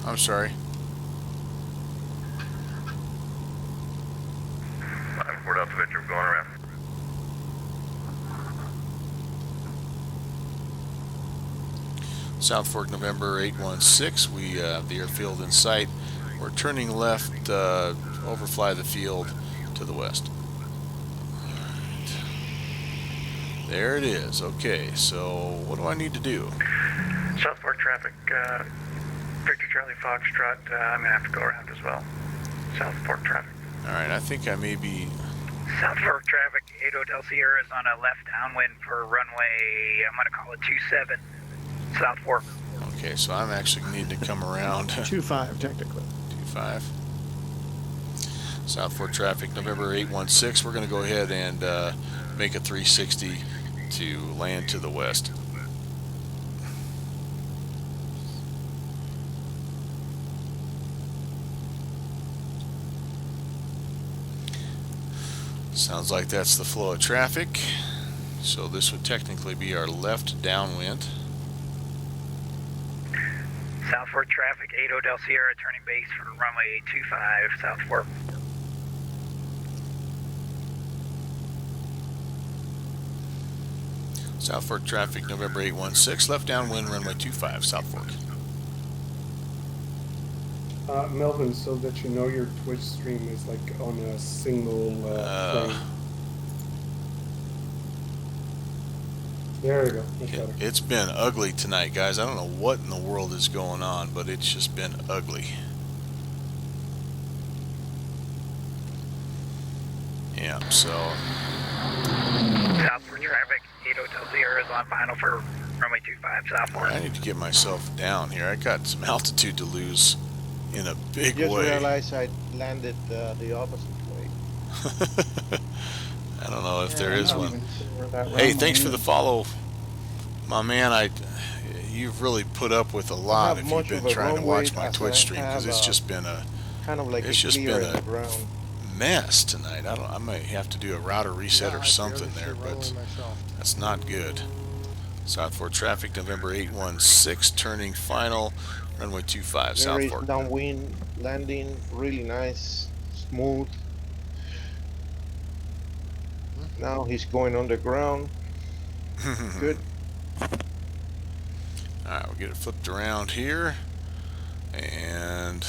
Fort Delta Victor, we're going around. South Fork, November 816. We have the airfield in sight. We're turning left, overfly the field to the west. Right. There it is. Okay, so what do I need to do? South Fork traffic, Victor Charlie Foxtrot, I'm going to have to go around as well. South Fork traffic. Alright, I think I may be. South Fork traffic, 8 Hotel Sierra is on a left downwind for runway, I'm going to call it 27, South Fork. Okay, so I'm actually need to come around. 25 technically. 25. South Fork traffic, November 816. We're going to go ahead and make a 360 to land to the west. Sounds like that's the flow of traffic. So this would technically be our left downwind. South Fork traffic, 8 Hotel Sierra, turning base for runway 25, South Fork. South Fork traffic, November 816, left downwind, runway 25, South Fork. Melvin, so that you know, your Twitch stream is like on a single frame. There you go. That's better. It's been ugly tonight, guys. I don't know what in the world is going on, but it's just been ugly. Yeah, so... South Fork traffic, 8 Hotel Sierra is on final for runway 25, South Fork. I need to get myself down here. I got some altitude to lose in a big Just way. realized I landed the opposite way. I don't know if there is one. Hey, Hey, thanks for the follow, my man. You've really put up with a lot if you've been trying to watch my Twitch stream, because it's just been a kind of like it's just been a mess tonight. I might have to do a router reset or something there, but that's not good. South Fork traffic, November 816, turning final, runway 25, South Very Fork. downwind landing, really nice, smooth. Now he's going underground. Good. Alright, we'll get it flipped around here and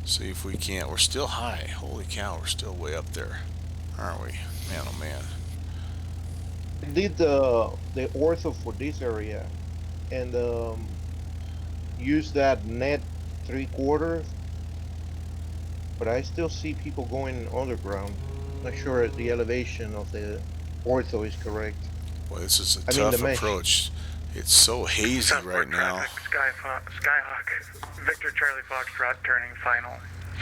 see if we can't. We're still high. Holy cow, we're still way up there, aren't we? Man, oh man. Did the ortho for this area and use that net 3/4, but I still see people going underground. Not sure the elevation of the ortho is correct. Well, this is a tough approach. It's so hazy right now. Skyhawk, Victor Charlie Foxtrot, turning final.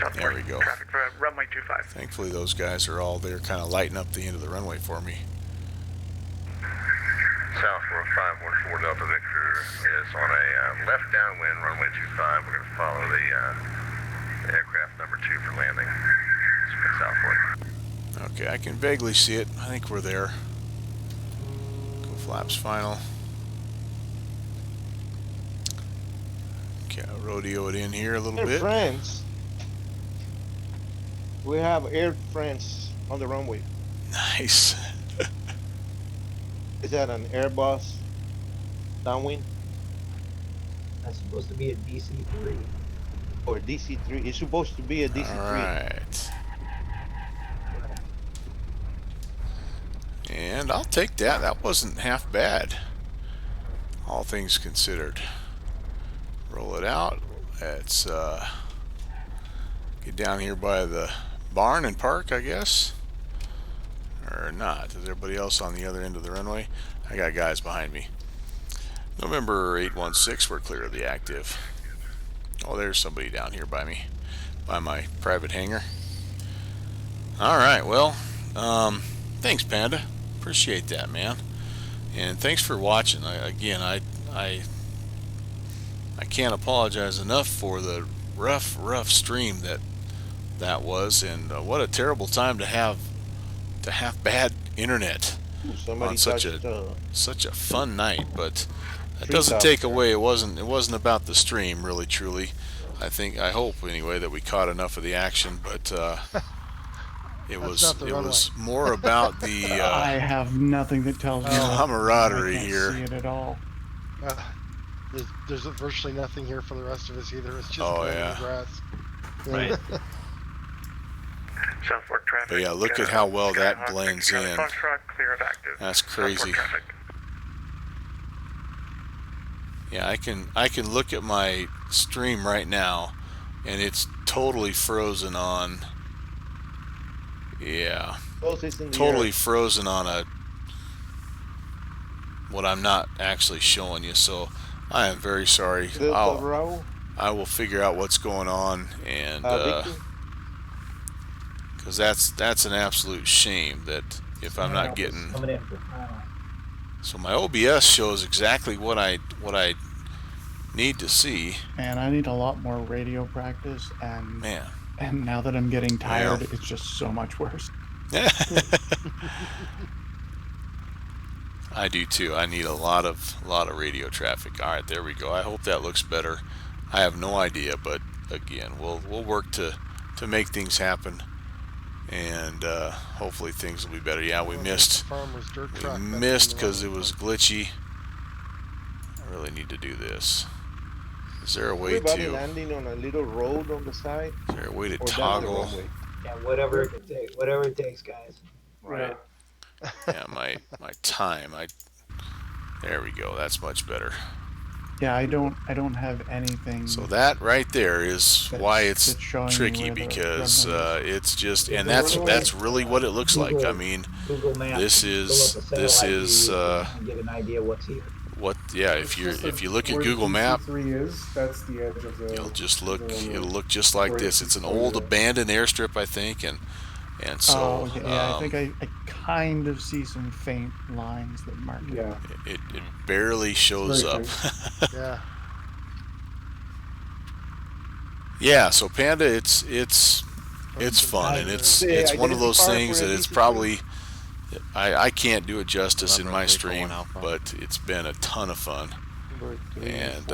South There we go. Traffic for runway 25. Thankfully, those guys are all there, kind of lighting up the end of the runway for me. South Fork 514 Delta Victor is on a left downwind, runway 25. We're going to follow the aircraft number 2 for landing. South Fork. Okay, I can vaguely see it. I think we're there. Go flaps final. Okay, I'll rodeo it in here a little bit. France. We have Air France on the runway. Nice. Is that an Airbus downwind? That's supposed to be a DC-3. Or DC-3. It's supposed to be a DC-3. Alright. And I'll take that. That wasn't half bad, all things considered. Roll it out. Let's get down here by the barn and park, I guess. Or not. Is everybody else on the other end of the runway? I got guys behind me. November 816, we're clear of the active. Oh, there's somebody down here by me, by my private hangar. Alright, well, thanks, Panda. Appreciate that, man. And thanks for watching. I can't apologize enough for the rough stream that was, and what a terrible time to have bad internet on such a fun night. But that doesn't take away. It wasn't about the stream, really, truly. I hope anyway that we caught enough of the action, but it was more about the I have nothing that tells me camaraderie I can't here. see it at all. There's virtually nothing here for the rest of us either. It's just yeah. grass. Right. South Fork traffic. But yeah, look at how well that blends in. Clear of active. That's crazy. Yeah, I can look at my stream right now, and it's totally frozen on. Yeah, totally frozen on what I'm not actually showing you. So I am very sorry. I will figure out what's going on, and because that's an absolute shame that if I'm not getting. So my OBS shows exactly what I need to see. Man, I need a lot more radio practice, and man, and now that I'm getting tired, it's just so much worse. I do too. I need a lot of radio traffic. All right, there we go. I hope that looks better. I have no idea, but again, we'll work to make things happen, and hopefully things will be better. Yeah, we missed because it was glitchy. I really need to do this. Is there a way Everybody to landing on a little road on the side? Is there a way to Or down the toggle? runway? Yeah, whatever it can take, whatever it takes, guys. Right. Yeah, my time. There we go. That's much better. Yeah, I don't have anything. So that right there is why it's showing me tricky, where the because runway is. it's just, Yeah, and the that's runway- really what it looks like. I mean, Google Maps. this pull is up a satellite view uh, and get an idea what's here. what. Yeah, if you look at Google Map, Three is that's the edge of the. it'll look just like this. It's an old abandoned airstrip, I think, and so Oh, okay. Yeah, I think I kind of see some faint lines that mark it. Yeah. it barely shows Very up. Yeah. Yeah, so Panda, it's fun, and it's one of those things that it's probably I can't do it justice in my stream, but it's been a ton of fun, and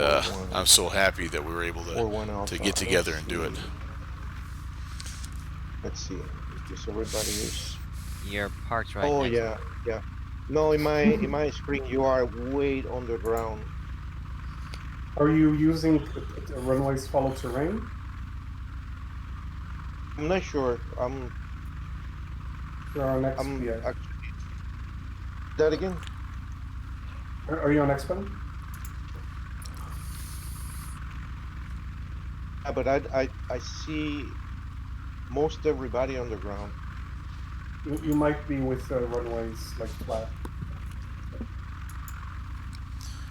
I'm so happy that we were able to get together and do it. Let's see. Just everybody is. You're parked right Oh next yeah, yeah. No, in my screen you are way underground. Are you using runways follow terrain? I'm not sure. You're on X. Yeah. Actually, that again? Are you on X-Pen? Yeah, but I see most everybody underground. You might be with runways like flat.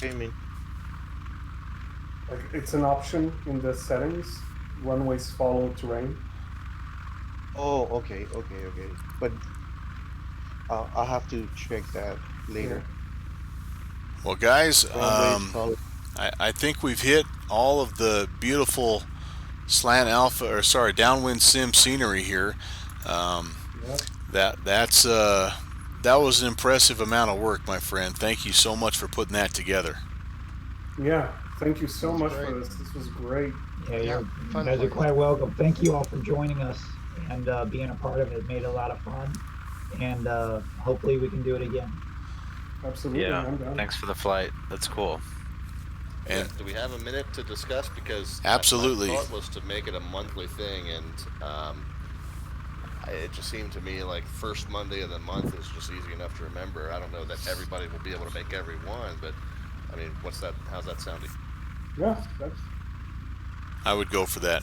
I mean, Like it's an option in the settings. Runways follow terrain. oh, okay. But I'll have to check that later. Well, guys, Runways follow- I think we've hit all of the beautiful downwind sim scenery here. That was an impressive amount of work, my friend. Thank you so much for putting that together. Yeah, thank you so much for this. This was great. Yeah, you guys are quite welcome. Thank you all for joining us and being a part of it. Made it a lot of fun, and hopefully we can do it again. Absolutely. Yeah. I'm down. Thanks for the flight. That's cool. And do we have a minute to discuss? Because Absolutely. my thought was to make it a monthly thing, and it just seemed to me like first Monday of the month is just easy enough to remember. I don't know that everybody will be able to make every one, but I mean, how's that sounding? Yeah, that's I would go for that.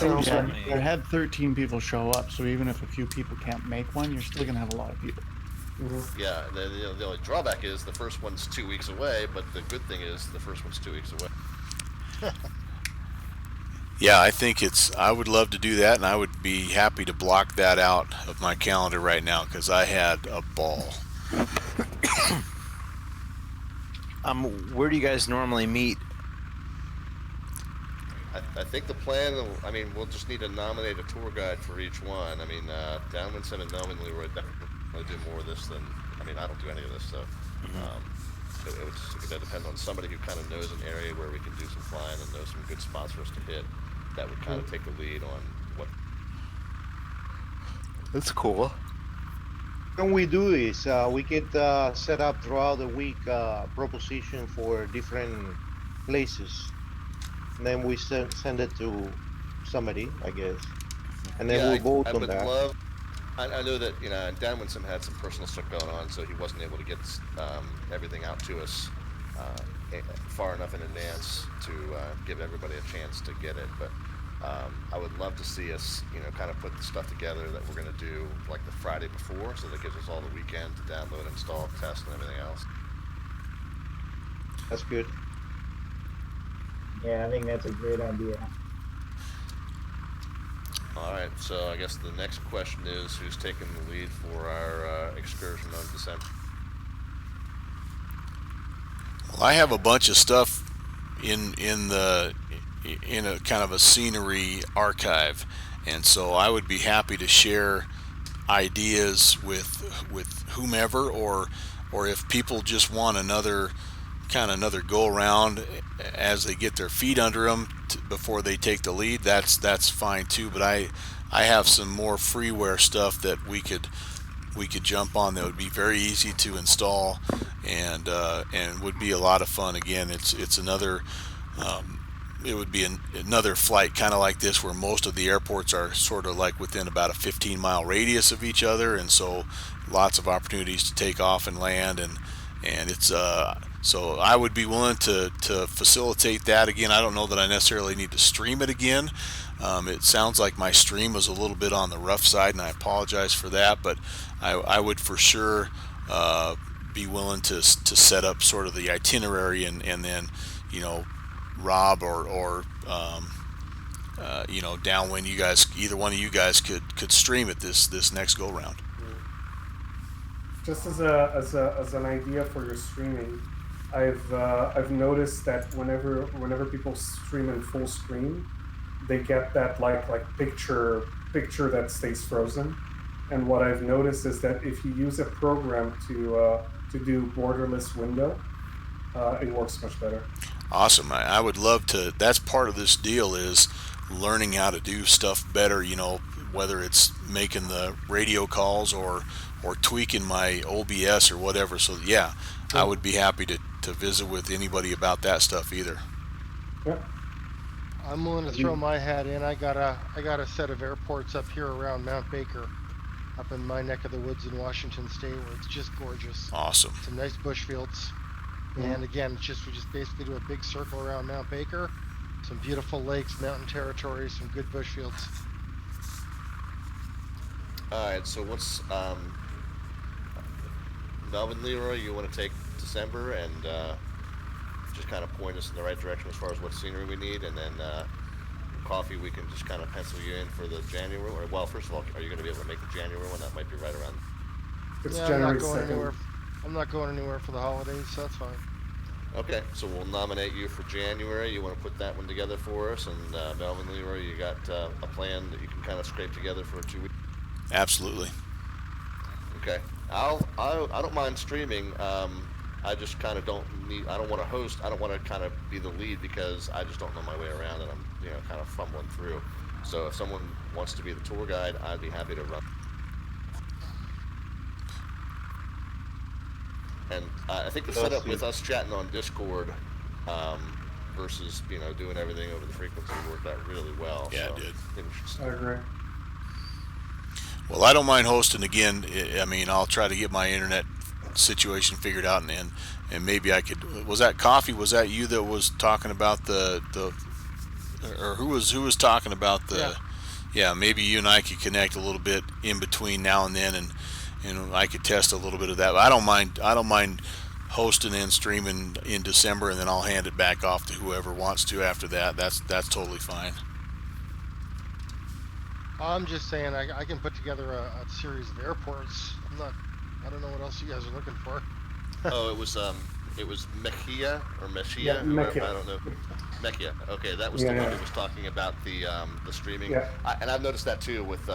Yeah, you had 13 people show up, so even if a few people can't make one, you're still gonna have a lot of people. Yeah, the only drawback is the first one's 2 weeks away, but the good thing is the first one's 2 weeks away. Yeah, I would love to do that, and I would be happy to block that out of my calendar right now because I had a ball. Where do you guys normally meet? I think the plan, I mean, we'll just need to nominate a tour guide for each one. I mean, Downwind Sim and Melvin Leroy definitely do more of this than, I mean, I don't do any of this, so it would depend on somebody who kind of knows an area where we can do some flying and knows some good spots for us to hit. That would kind of take the lead on what. That's cool. What we do is we get set up throughout the week proposition for different places, and then we send it to somebody, I guess, and then we'll vote on that. I know that, you know, Downwind Sim had some personal stuff going on, so he wasn't able to get everything out to us far enough in advance to give everybody a chance to get it. But I would love to see us, you know, kind of put the stuff together that we're going to do like the Friday before, so that gives us all the weekend to download, install, test, and everything else. That's good. Yeah, I think that's a great idea. All right, so I guess the next question is who's taking the lead for our excursion on December? Well, I have a bunch of stuff in a kind of a scenery archive, and so I would be happy to share ideas with whomever, or if people just want another go around as they get their feet under them before they take the lead, that's fine too. But I have some more freeware stuff that we could jump on that would be very easy to install and would be a lot of fun. Again, it's another it would be another flight kind of like this, where most of the airports are sort of like within about a 15-mile radius of each other, and so lots of opportunities to take off and land, and it's so I would be willing to facilitate that. Again, I don't know that I necessarily need to stream it again. It sounds like my stream was a little bit on the rough side, and I apologize for that, but I would for sure be willing to set up sort of the itinerary, and then, you know, Rob or you know, Downwind, you guys, either one of you guys could stream it this next go round. Just as an idea for your streaming, I've noticed that whenever people stream in full screen, they get that like picture that stays frozen. And what I've noticed is that if you use a program to do borderless window, it works much better. Awesome. I would love to. That's part of this deal, is learning how to do stuff better, you know, whether it's making the radio calls or tweaking my OBS or whatever. So yeah, I would be happy to visit with anybody about that stuff either. Yeah. I'm willing to throw my hat in. I got a set of airports up here around Mount Baker, up in my neck of the woods in Washington State, where it's just gorgeous. Awesome. Some nice bush fields. And again, we just basically do a big circle around Mount Baker, some beautiful lakes, mountain territory, some good bush fields. All right, so what's Melvin, Leroy, you want to take December and just kind of point us in the right direction as far as what scenery we need, and then Coffee, we can just kind of pencil you in for the January. Or, well, first of all, are you going to be able to make the January one? That might be right around. It's yeah, January I'm not going 2nd. anywhere. I'm not going anywhere for the holidays, so that's fine. Okay, so we'll nominate you for January. You want to put that one together for us, and Melvin, Leroy, you got a plan that you can kind of scrape together for 2 weeks? Absolutely. Okay, I don't mind streaming. I just kind of don't want to host. I don't want to kind of be the lead, because I just don't know my way around, and I'm kind of fumbling through. So if someone wants to be the tour guide, I'd be happy to run. And I think the setup with us chatting on Discord versus doing everything over the frequency worked out really well. Yeah, so it did. I agree. Well, I don't mind hosting again. I mean, I'll try to get my internet situation figured out, and maybe I could. Was that Coffee? Was that you that was talking about the or who was talking about the? Yeah, maybe you and I could connect a little bit in between now and then, and I could test a little bit of that. But I don't mind hosting and streaming in December, and then I'll hand it back off to whoever wants to after that. That's totally fine. I'm just saying I can put together a series of airports. I don't know what else you guys are looking for. Oh, it was Mejia or Mejia. Yeah, Mejia. I don't know. Mejia. Okay, that was the one that was talking about the streaming. Yeah. And I've noticed that too with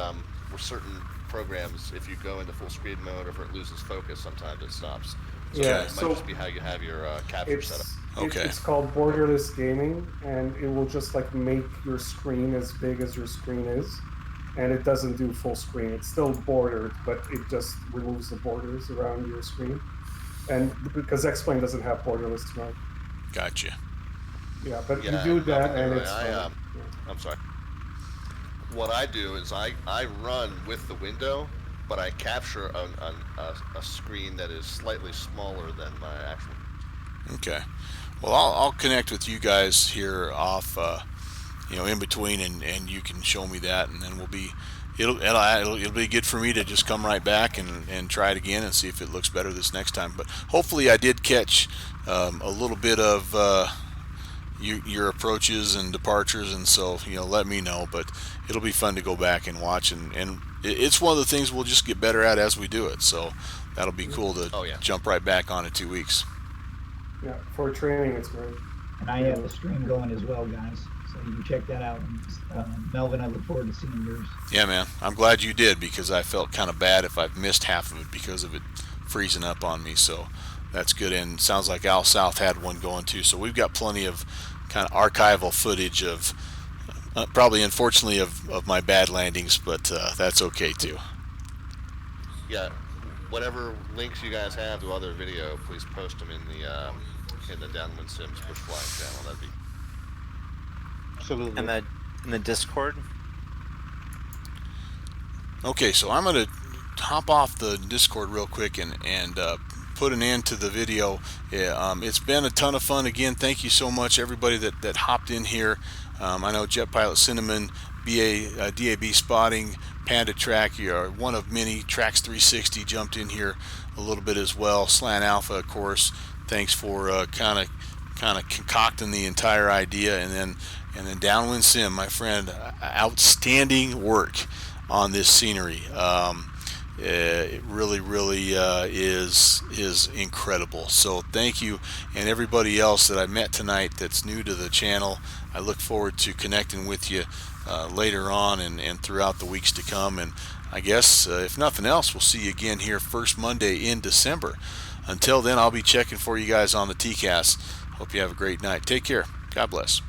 certain programs. If you go into full screen mode, or if it loses focus, sometimes it stops. So it might just be how you have your capture set up. Okay. It's called borderless gaming, and it will just make your screen as big as your screen is, and it doesn't do full screen. It's still bordered, but it just removes the borders around your screen. And because X-Plane doesn't have borderless mode. Gotcha. Yeah, but you do that, and it's. I'm sorry. What I do is I run with the window, but I capture a screen that is slightly smaller than my actual. Okay. Well, I'll connect with you guys here off, in between, and you can show me that, and then it'll be good for me to just come right back and try it again and see if it looks better this next time. But hopefully I did catch a little bit of your approaches and departures, and so let me know. But it'll be fun to go back and watch, and it's one of the things we'll just get better at as we do it. So that'll be cool to jump right back on in 2 weeks. Yeah, for training it's great. And I have the stream going as well, guys. So you can check that out. Melvin, I look forward to seeing yours. Yeah, man. I'm glad you did, because I felt kind of bad if I've missed half of it because of it freezing up on me. So that's good. And sounds like Al South had one going too. So we've got plenty of kind of archival footage of probably unfortunately of my bad landings, but that's okay too. Yeah, whatever links you guys have to other video, please post them in the Downwind Sims Bush Flying channel. That'd be absolutely. And in the Discord. Okay, so I'm going to hop off the Discord real quick and put an end to the video. It's been a ton of fun. Again, thank you so much, everybody that hopped in here. I know Jet Pilot Cinnamon, DAB Spotting, Panda Track, you're one of many. Tracks 360 jumped in here a little bit as well. Slant Alpha, of course. Thanks for kind of concocting the entire idea, and then Downwind Sim, my friend, outstanding work on this scenery. It really is incredible. So thank you, and everybody else that I met tonight that's new to the channel. I look forward to connecting with you later on and throughout the weeks to come. And I guess if nothing else, we'll see you again here first Monday in December. Until then, I'll be checking for you guys on the TCAS. Hope you have a great night. Take care. God bless.